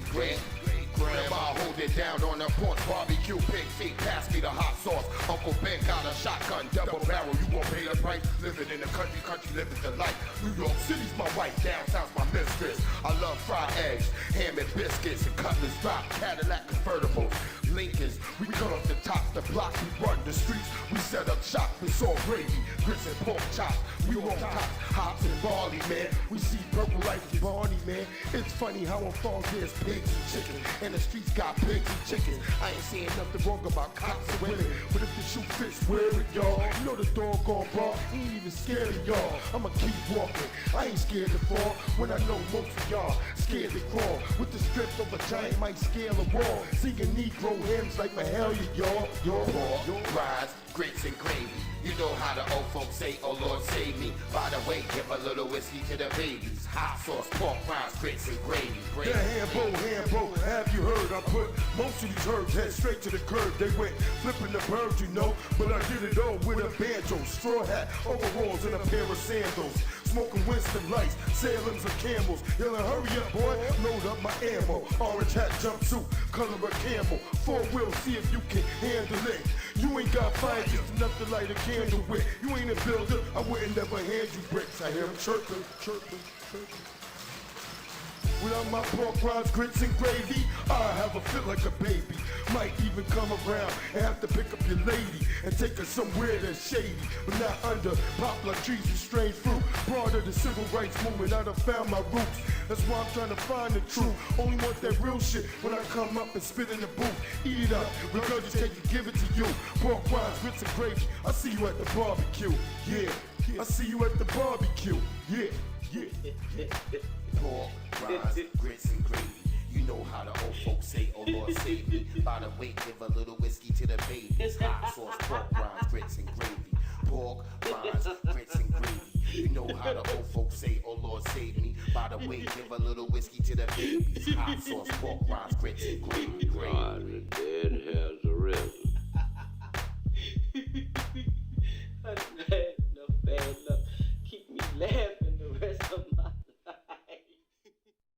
Grandma hold it down on the porch, barbecue, pig feet, pass me the hot sauce. Uncle Ben got a shotgun, double barrel, you won't pay the price. Living in the country living the life. New York City's my wife, downtown's my mistress. I love fried eggs, ham and biscuits, and cutlets drop, Cadillac convertibles, Lincolns. We cut off the top, the block, we run the streets. We set up shop, it's all gravy, grits and pork chops. We want tops, hops and barley, man. We see purple like Barney, man. It's funny how on farms there's pigs and chickens, and the streets got pigs and chickens. I ain't saying nothing wrong about cops and women, but if the shoe fits, wear it, y'all. You know the doggone bar ain't even scared of y'all. I'ma keep walking, I ain't scared to fall. When I know most of y'all scared to crawl. With the strength of a giant might scale a wall. Singing Negro hymns like Mahalia, y'all. Your rise, grits and gravy. You know how the old folks say, oh Lord save me. By the way, give a little whiskey to the babies. Hot sauce, pork rinds, grits and gravy. Yeah, Hambo, have you heard? I put most of these herbs head straight to the curb. They went flipping the birds, you know, but I did it all with a banjo, straw hat, overalls, and a pair of sandals. Smoking Winston Lights, Salem's and Camels. Yelling, hurry up, boy, load up my ammo. Orange hat, jumpsuit, color of camel. 4 wheels, see if you can handle it. You ain't got fire, just enough to light a candle with. You ain't a builder, I wouldn't never hand you bricks. I hear them chirping. Without my pork rinds, grits, and gravy, I have a fit like a baby. Might even come around and have to pick up your lady and take her somewhere that's shady, but not under poplar trees and strange fruit. Part of the civil rights movement, I done found my roots. That's why I'm trying to find the truth. Only want that real shit when I come up and spit in the booth. Eat it up, regurgitate it, give it to you. Pork rinds, grits, and gravy. I see you at the barbecue. Yeah, I see you at the barbecue. Yeah. Pork, rinds, grits, and gravy. You know how the old folks say, oh Lord save me. By the way, give a little whiskey to the babies. Hot sauce, pork rinds, grits, and gravy. Pork, rinds, grits, and gravy. You know how the old folks say, oh Lord save me. By the way, give a little whiskey to the babies. Hot sauce, pork rinds, grits, and gravy. God, the dead has arisen.